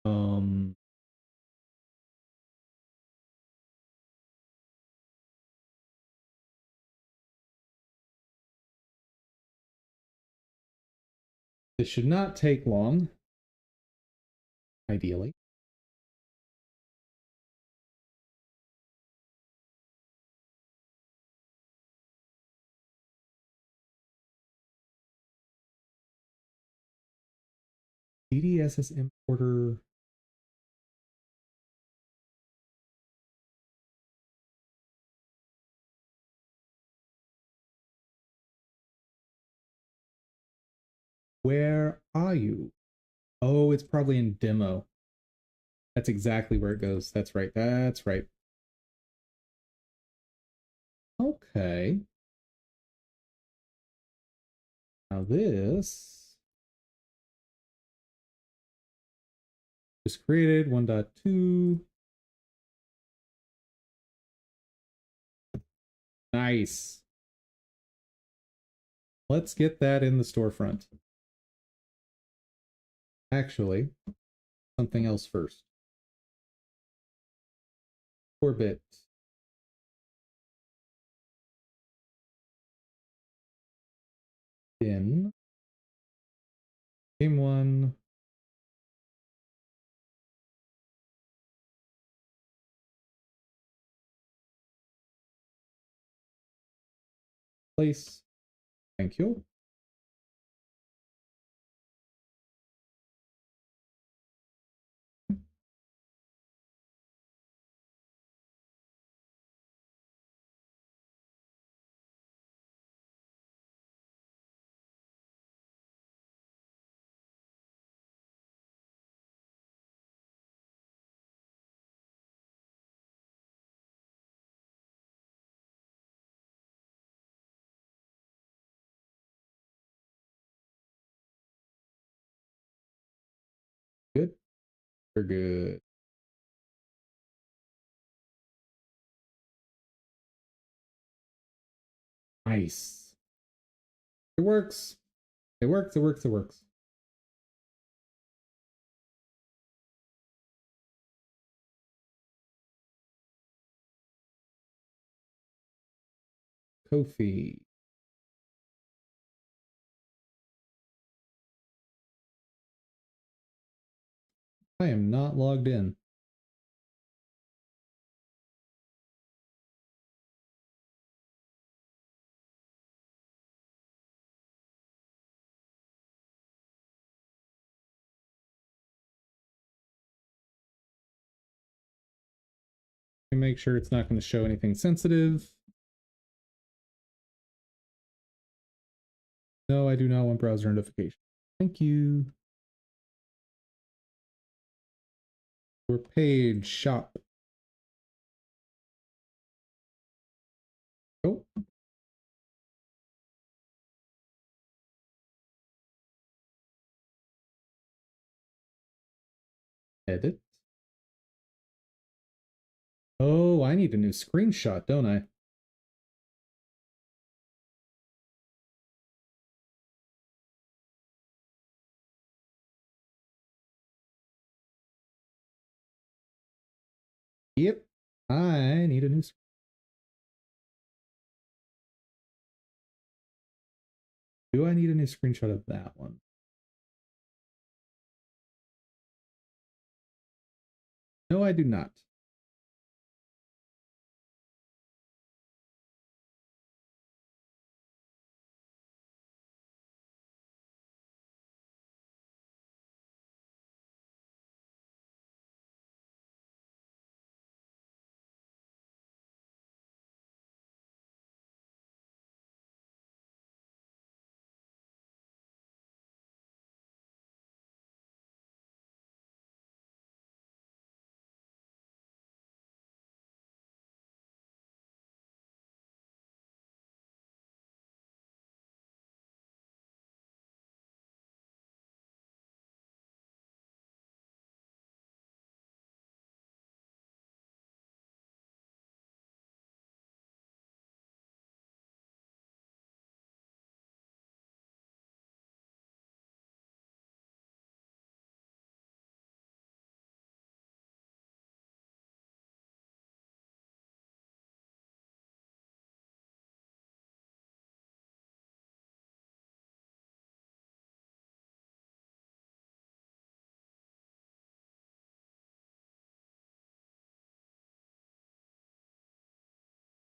Um... This should not take long. Ideally. DDSS importer. Where are you? Oh, it's probably in demo. That's exactly where it goes. That's right. That's right. Okay. Now this just created 1.2. Nice. Let's get that in the storefront. Actually, something else first. Orbit. In game one. Place. Thank you. Good. We're good. Nice. It works. It works. It works. It works. Kofi. I am not logged in. Make sure it's not going to show anything sensitive. No, I do not want browser notification. Thank you. Your page shop. Oh. Edit. Oh, I need a new screenshot, don't I? Yep. I need a new. Do I need a new screenshot of that one? No, I do not.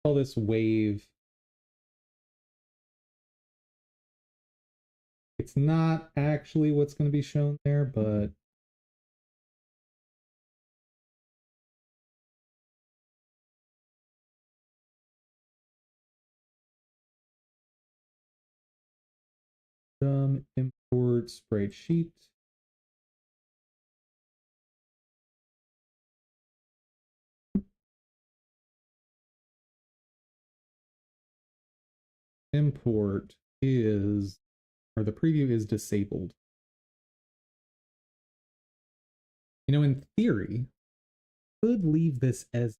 Call this wave. It's not actually what's going to be shown there, but import Sprite sheet. import is, or the preview is disabled. You know, in theory, I could leave this as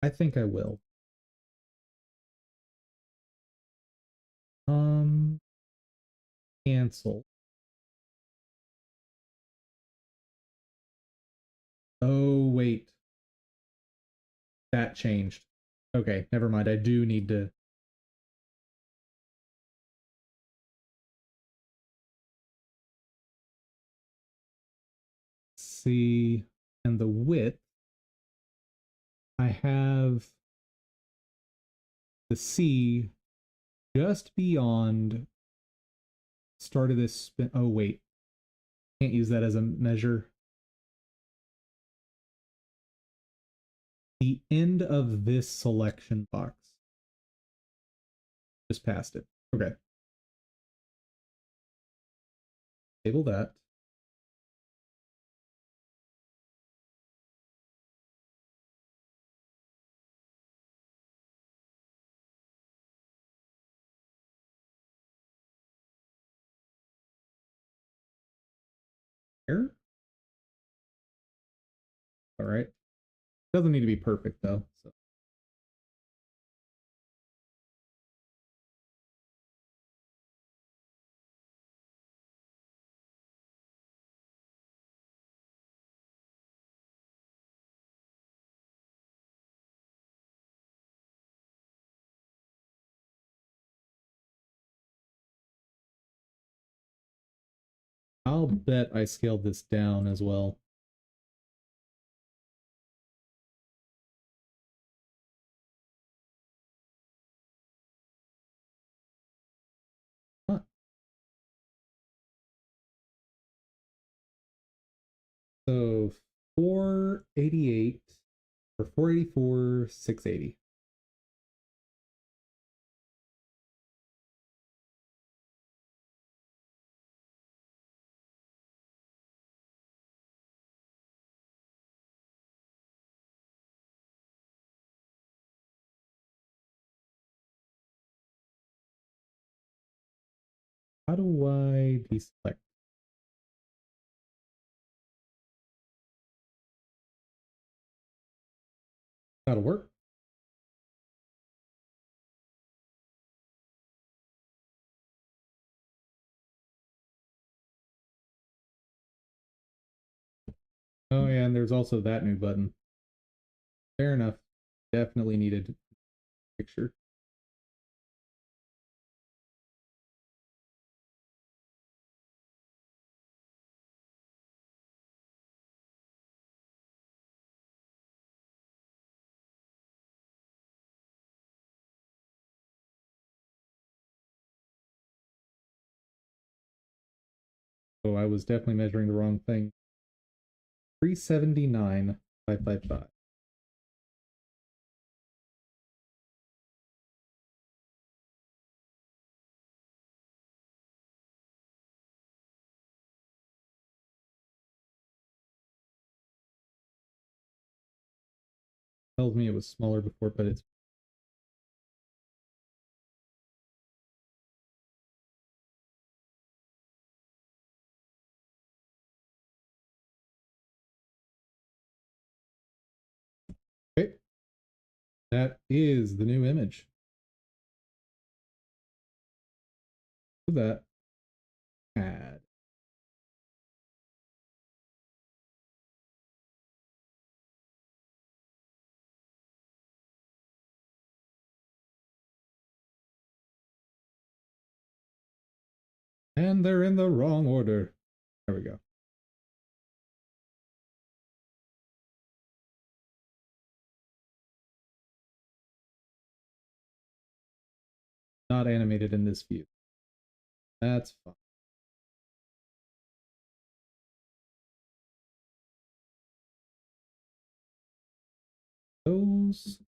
I think I will. Um, cancel. Oh, wait. That changed. Okay, never mind. I do need to see. And the width, I have the C just beyond start of this spin. Oh, wait. Can't use that as a measure. The end of this selection box. Just past it. Okay. Table that. Here. All right. Doesn't need to be perfect though. So. I'll bet I scaled this down as well. Huh. So 488 or 484, 680. How do I deselect? That'll work. Oh yeah, and there's also that new button. Fair enough. Definitely needed a picture. Oh, I was definitely measuring the wrong thing. 379, 555. Tells me it was smaller before, but it's okay. That is the new image. That add. And they're in the wrong order. There we go. Not animated in this view. That's fine. Those.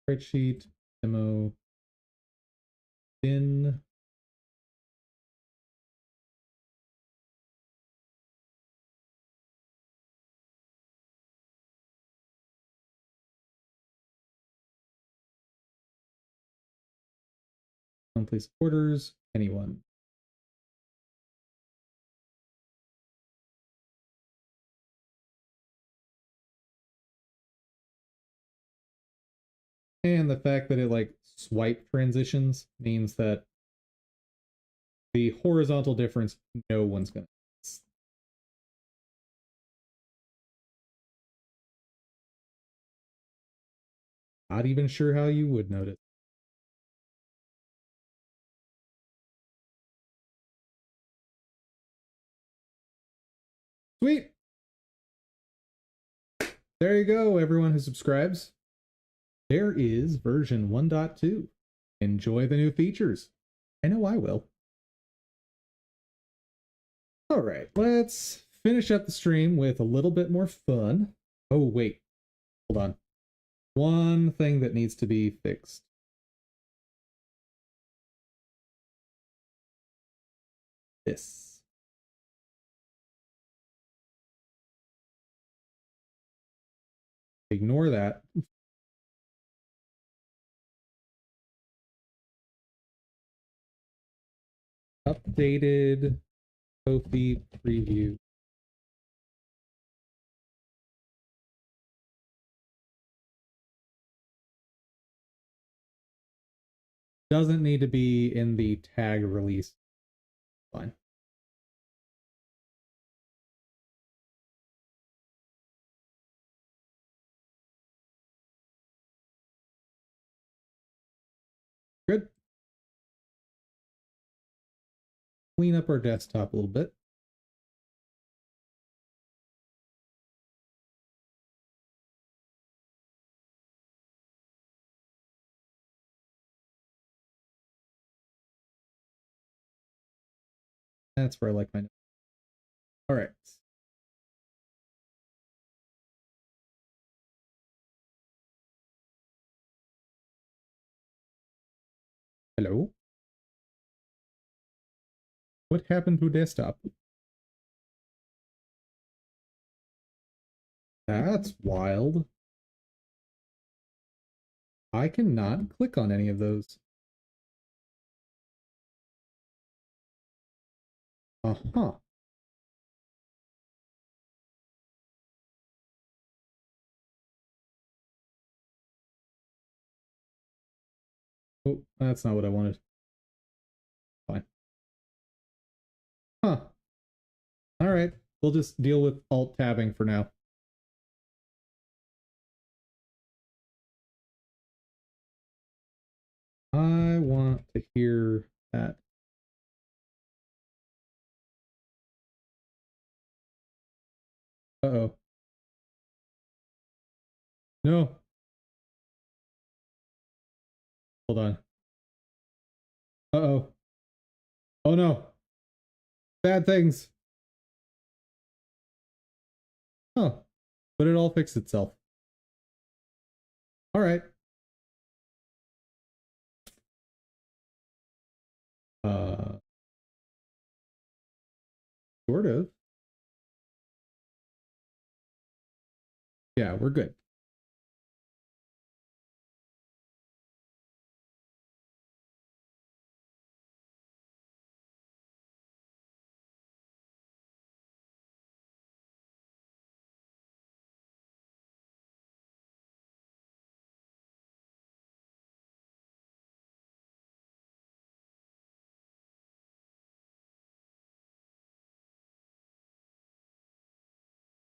Spreadsheet, demo, in. Place orders. Anyone. And the fact that it like swipe transitions means that the horizontal difference, no one's gonna. Not even sure how you would notice. Sweet. There you go, everyone who subscribes. There is version 1.2. Enjoy the new features. I know I will. All right, let's finish up the stream with a little bit more fun. Oh, wait. Hold on. One thing that needs to be fixed. This. Ignore that. Updated Kofi preview. Doesn't need to be in the tag release. Fine. Good. Clean up our desktop a little bit. That's where I like my notes. All right. Hello? What happened to desktop? That's wild. I cannot click on any of those. Uh-huh. Oh, that's not what I wanted. Fine. Huh. All right. We'll just deal with alt tabbing for now. I want to hear that. Uh-oh. No. Hold on. Uh-oh. Oh no. Bad things. Oh. But it all fixed itself. All right. Sort of. Yeah, we're good.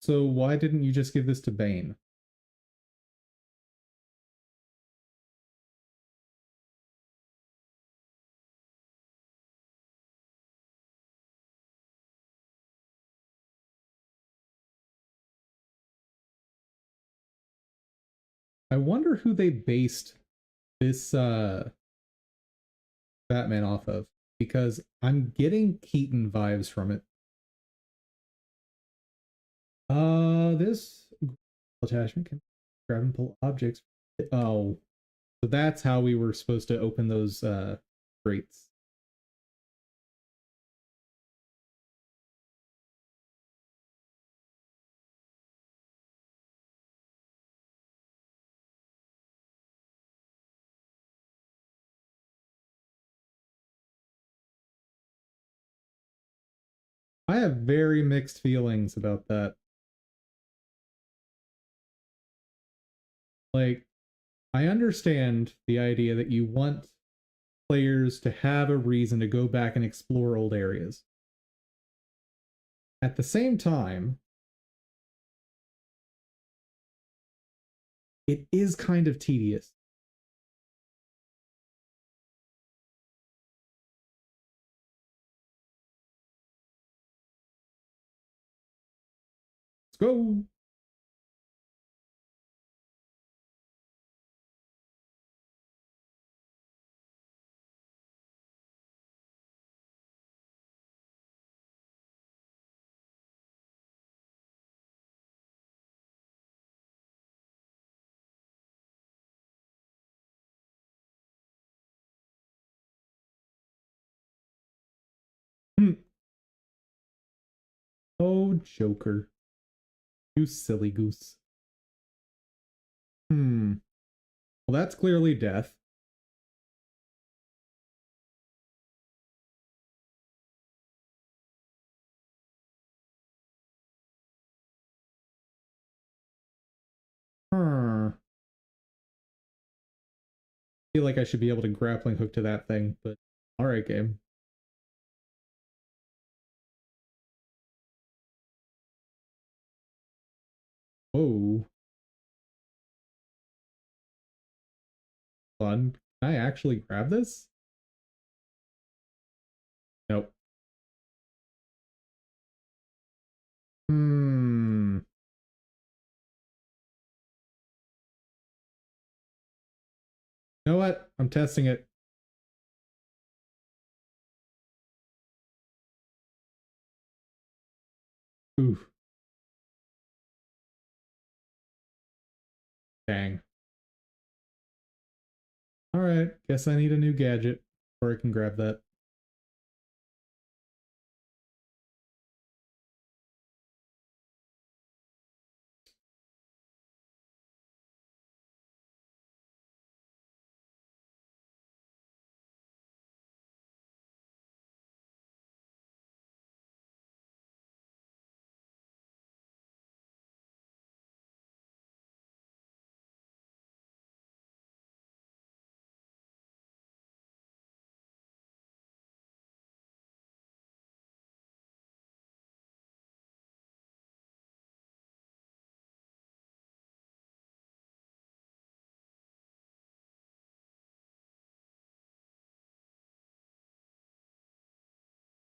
So why didn't you just give this to Bane? I wonder who they based this Batman off of, because I'm getting Keaton vibes from it. This attachment can grab and pull objects. Oh, so that's how we were supposed to open those traits. I have very mixed feelings about that. Like, I understand the idea that you want players to have a reason to go back and explore old areas. At the same time, it is kind of tedious. Let's go. Hmm. Oh, Joker. You silly goose. Hmm. Well, that's clearly death. Huh. I feel like I should be able to grappling hook to that thing, but alright, game. Whoa. Fun. Can I actually grab this? Nope. Hmm. You know what? I'm testing it. Ooh. Dang. Alright. Guess I need a new gadget before I can grab that.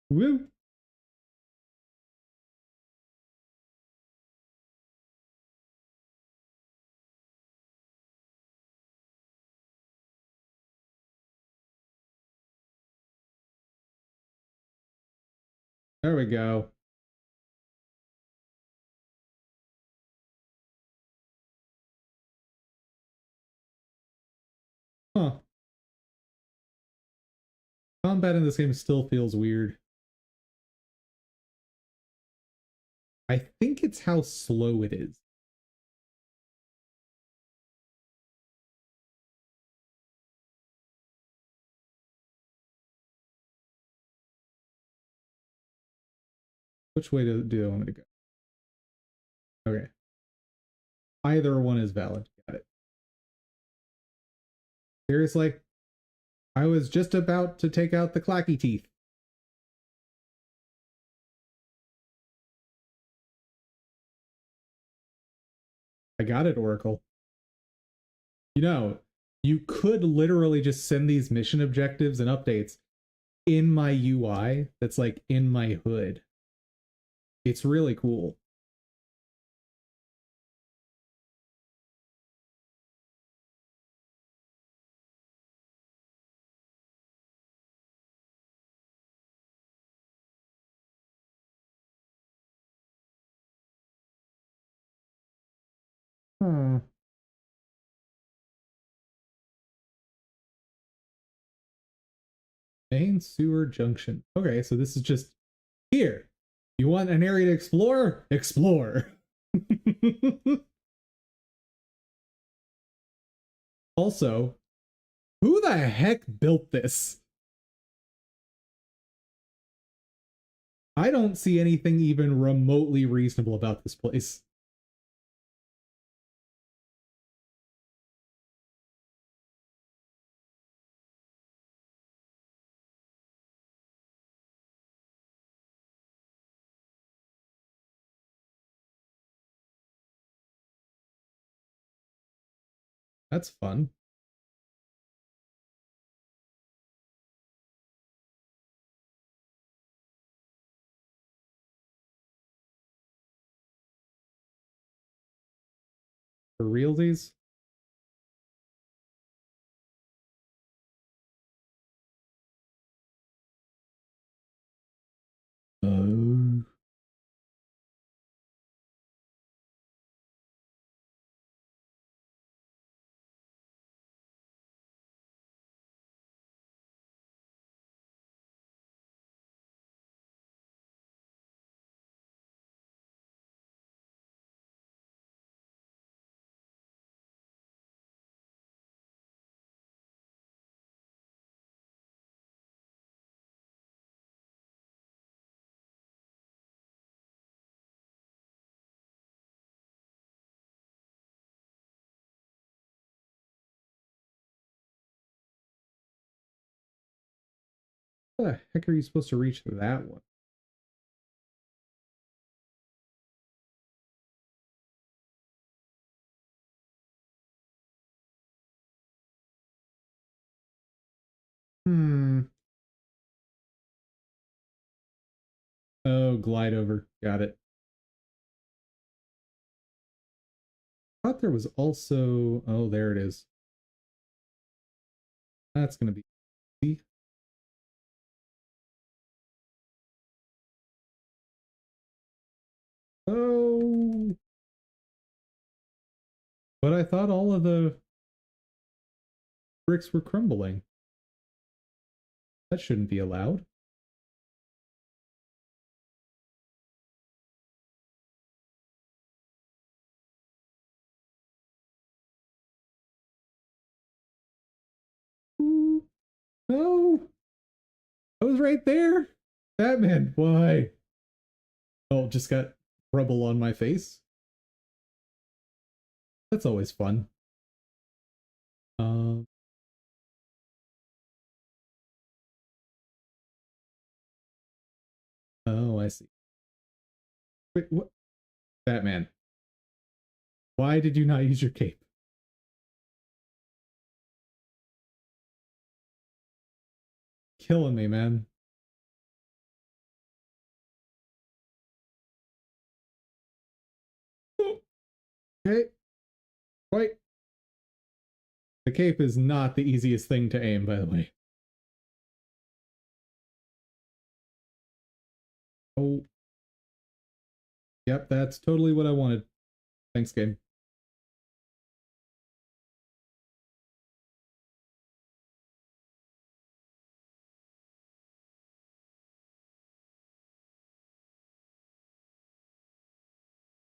Woo! There we go. Huh. Combat in this game still feels weird. I think it's how slow it is. Which way do I want me to go? Okay. Either one is valid. Got it. Seriously? I was just about to take out the clacky teeth. I got it, Oracle. You know, you could literally just send these mission objectives and updates in my UI that's like in my hood. It's really cool. Hmm. Main sewer junction. Okay, so this is just here. You want an area to explore? Explore. Also, who the heck built this? I don't see anything even remotely reasonable about this place. That's fun. For realsies? Oh. How the heck are you supposed to reach that one? Hmm. Oh, glide over. Got it. I thought there was also. Oh, there it is. That's going to be easy. Oh. But I thought all of the bricks were crumbling. That shouldn't be allowed. Ooh. No. I was right there. Batman, why? Oh, just got rubble on my face. That's always fun. Um. Oh, I see. Wait, what? Batman, why did you not use your cape? Killing me, man. Okay, wait. The cape is not the easiest thing to aim, by the way. Oh, yep, that's totally what I wanted. Thanks, game.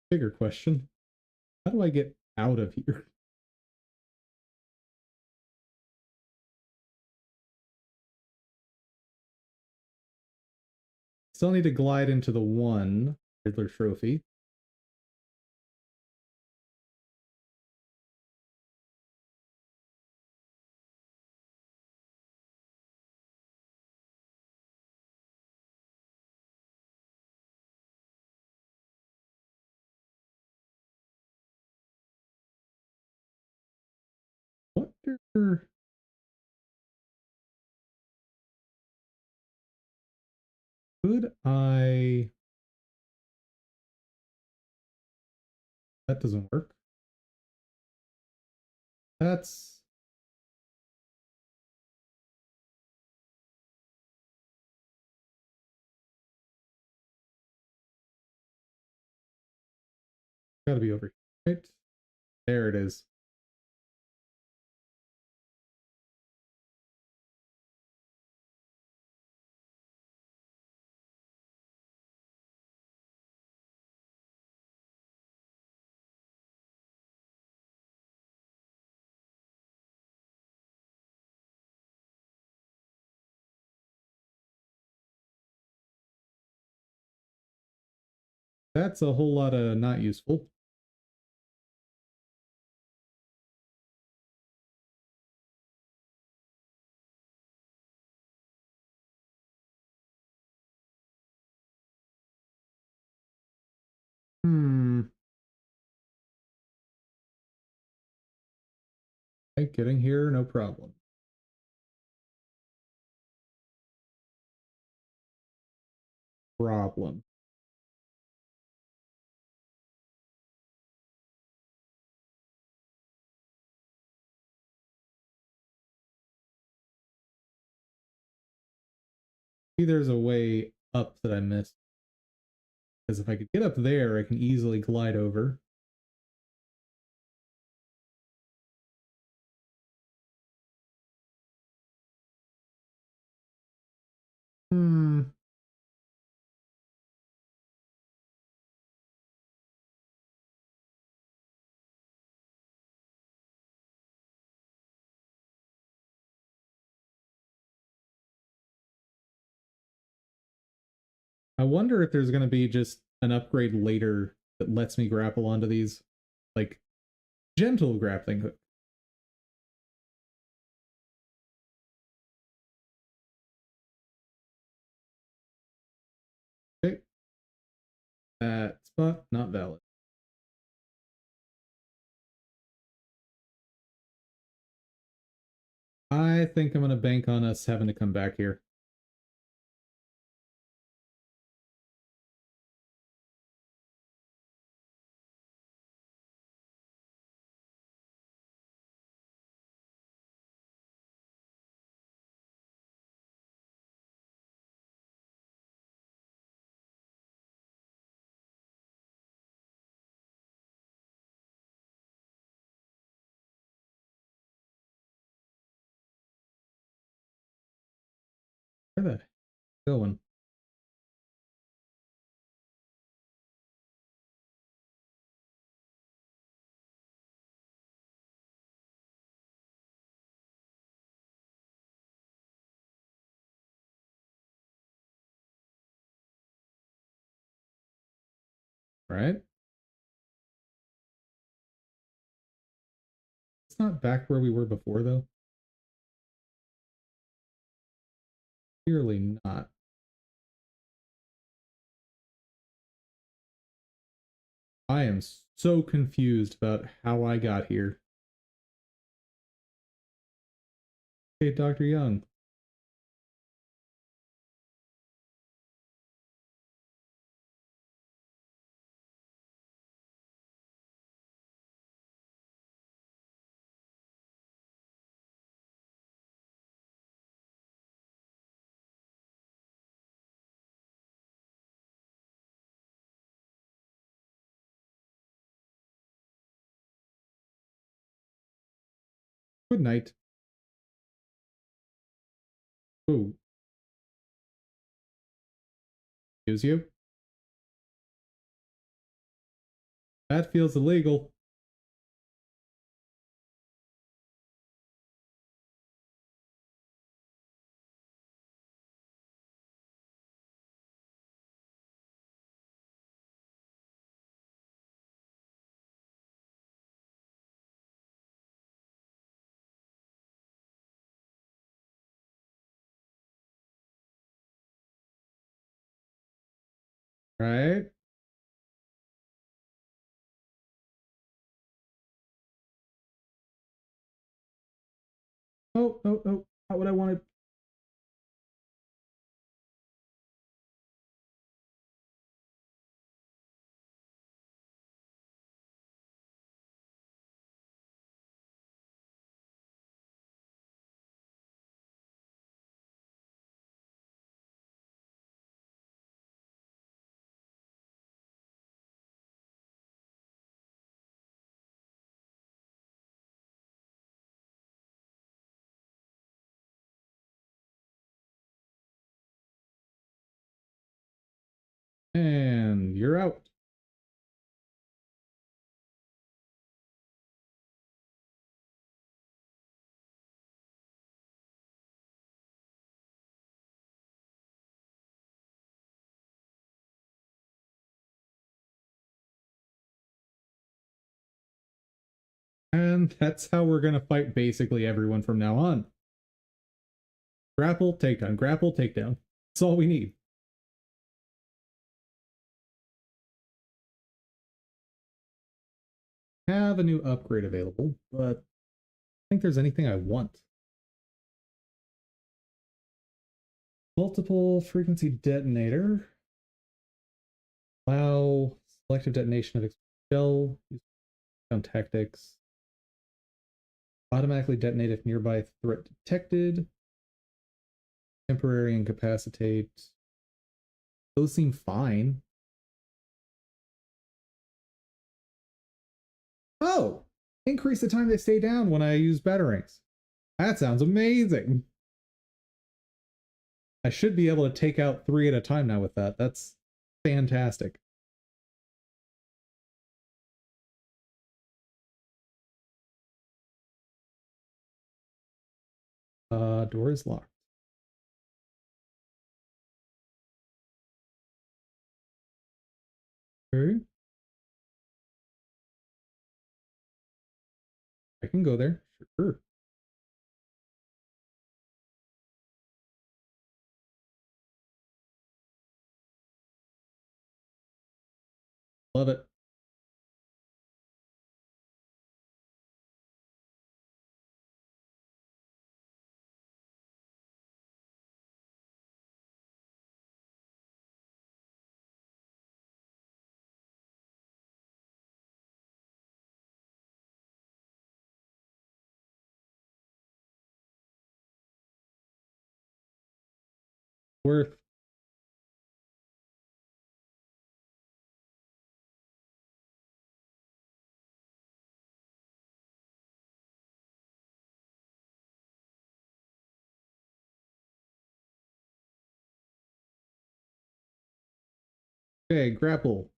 Bigger question. How do I get out of here? Still need to glide into the one Riddler trophy. Wonder, could I? That doesn't work. That's got to be over here, right? There it is. That's a whole lot of not useful. Hmm. Okay, getting here, no problem. Problem. Maybe there's a way up that I missed. Because if I could get up there, I can easily glide over. Hmm. I wonder if there's going to be just an upgrade later that lets me grapple onto these. Like, gentle grappling hook. Okay. That spot, not valid. I think I'm going to bank on us having to come back here. Where the going? Right? It's not back where we were before, though. Clearly not. I am so confused about how I got here. Hey, Dr. Young. Good night. Oh, excuse you? That feels illegal. Right? Oh, oh, oh. Not what I wanted. And you're out. And that's how we're gonna fight basically everyone from now on. Grapple, takedown, grapple, takedown. That's all we need. Have a new upgrade available, but I don't think there's anything I want. Multiple frequency detonator. Allow selective detonation of shell. Use down tactics. Automatically detonate if nearby threat detected. Temporary incapacitate. Those seem fine. Oh! Increase the time they stay down when I use batarangs. That sounds amazing. I should be able to take out 3 at a time now with that. That's fantastic. Door is locked. Okay. I can go there. Sure. Love it. Worth. Okay, grapple.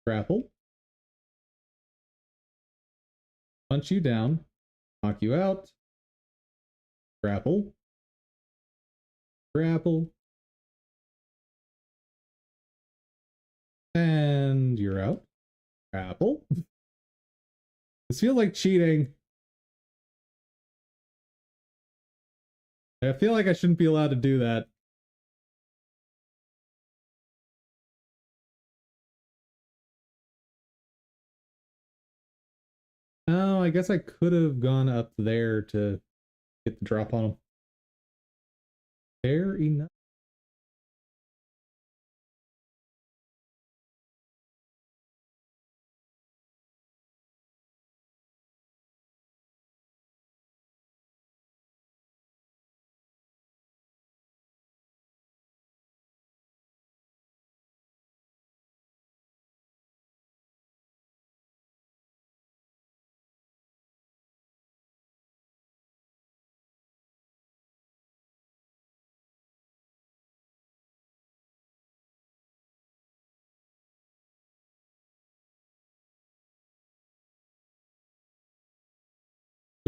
Grapple. Punch you down. Knock you out. Grapple. Grapple. And you're out. Grapple. This feels like cheating. I feel like I shouldn't be allowed to do that. Oh, I guess I could have gone up there to get the drop on him. Fair enough.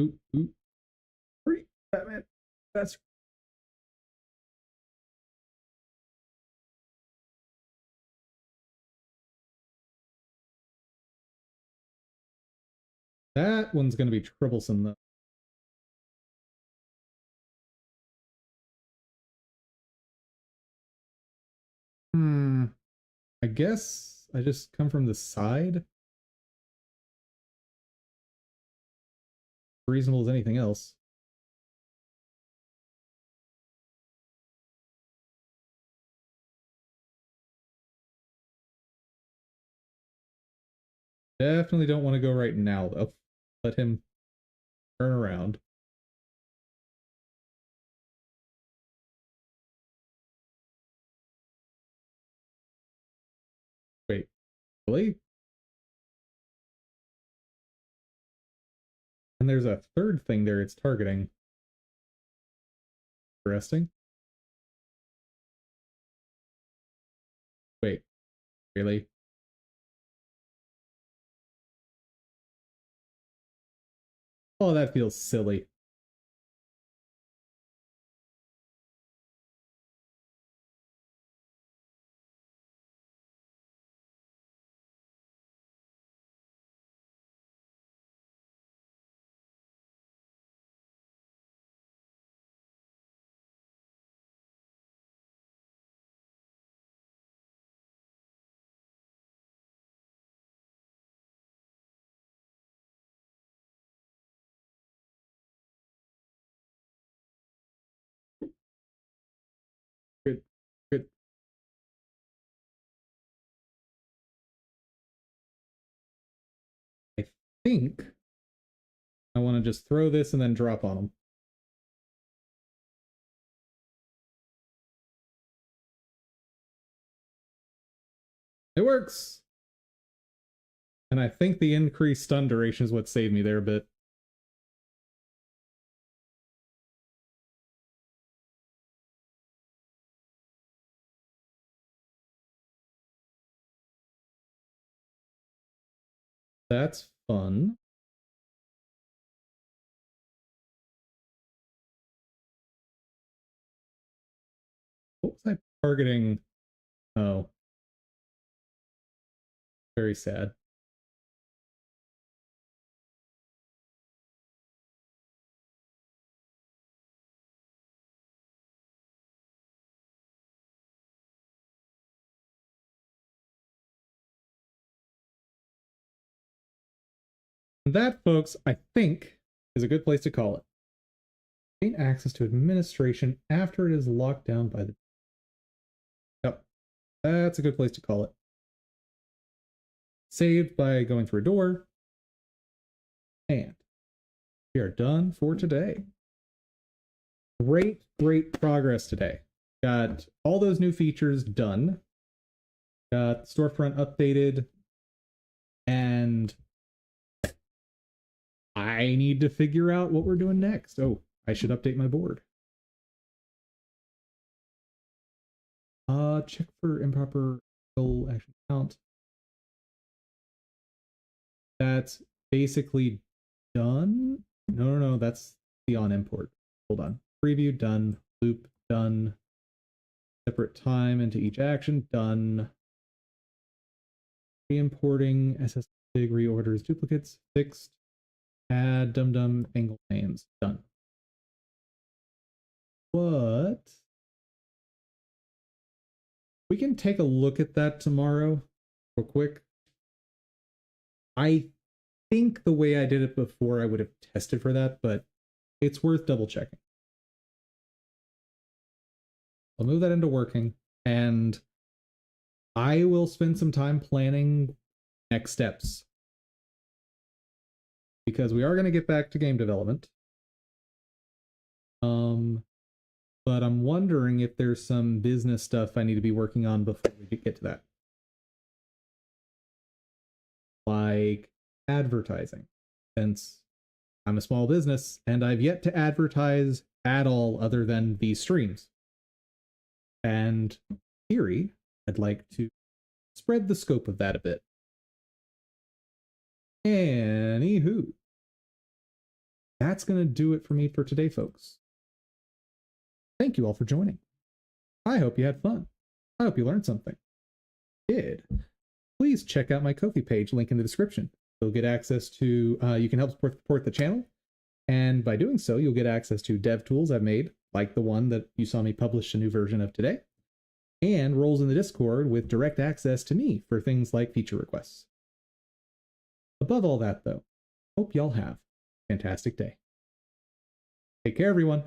Ooh, ooh. Hurry, Batman. That's that one's gonna be troublesome though. Hmm. I guess I just come from the side. Reasonable as anything else. Definitely don't want to go right now though. Let him turn around. Wait, really? And there's a third thing there it's targeting. Interesting. Wait, really? Oh, that feels silly. think I want to just throw this and then drop on them. It works! And I think the increased stun duration is what saved me there a bit. That's fun. What was I targeting? Oh. Very sad. That, folks, I think is a good place to call it. Gain access to administration after it is locked down by the... Yep, that's a good place to call it. Saved by going through a door. And we are done for today. Great progress today. Got all those new features done. Got storefront updated. And I need to figure out what we're doing next. Oh, I should update my board. Check for improper action count. That's basically done. No, that's the on import. Hold on. Preview done. Loop done. Separate time into each action done. Re-importing SSFig reorders duplicates fixed. Add dum angle names done. What? We can take a look at that tomorrow real quick. I think the way I did it before, I would have tested for that, but it's worth double checking. I'll move that into working, and I will spend some time planning next steps. Because we are going to get back to game development. But I'm wondering if there's some business stuff I need to be working on before we get to that. Like advertising, since I'm a small business and I've yet to advertise at all other than these streams. And in theory, I'd like to spread the scope of that a bit. Anywho, that's going to do it for me for today, folks. Thank you all for joining. I hope you had fun. I hope you learned something. Did. Please check out my Ko-fi page, link in the description. You'll get access to, you can help support the channel. And by doing so, you'll get access to dev tools I've made, like the one that you saw me publish a new version of today, and roles in the Discord with direct access to me for things like feature requests. Above all that, though, hope y'all have a fantastic day. Take care, everyone.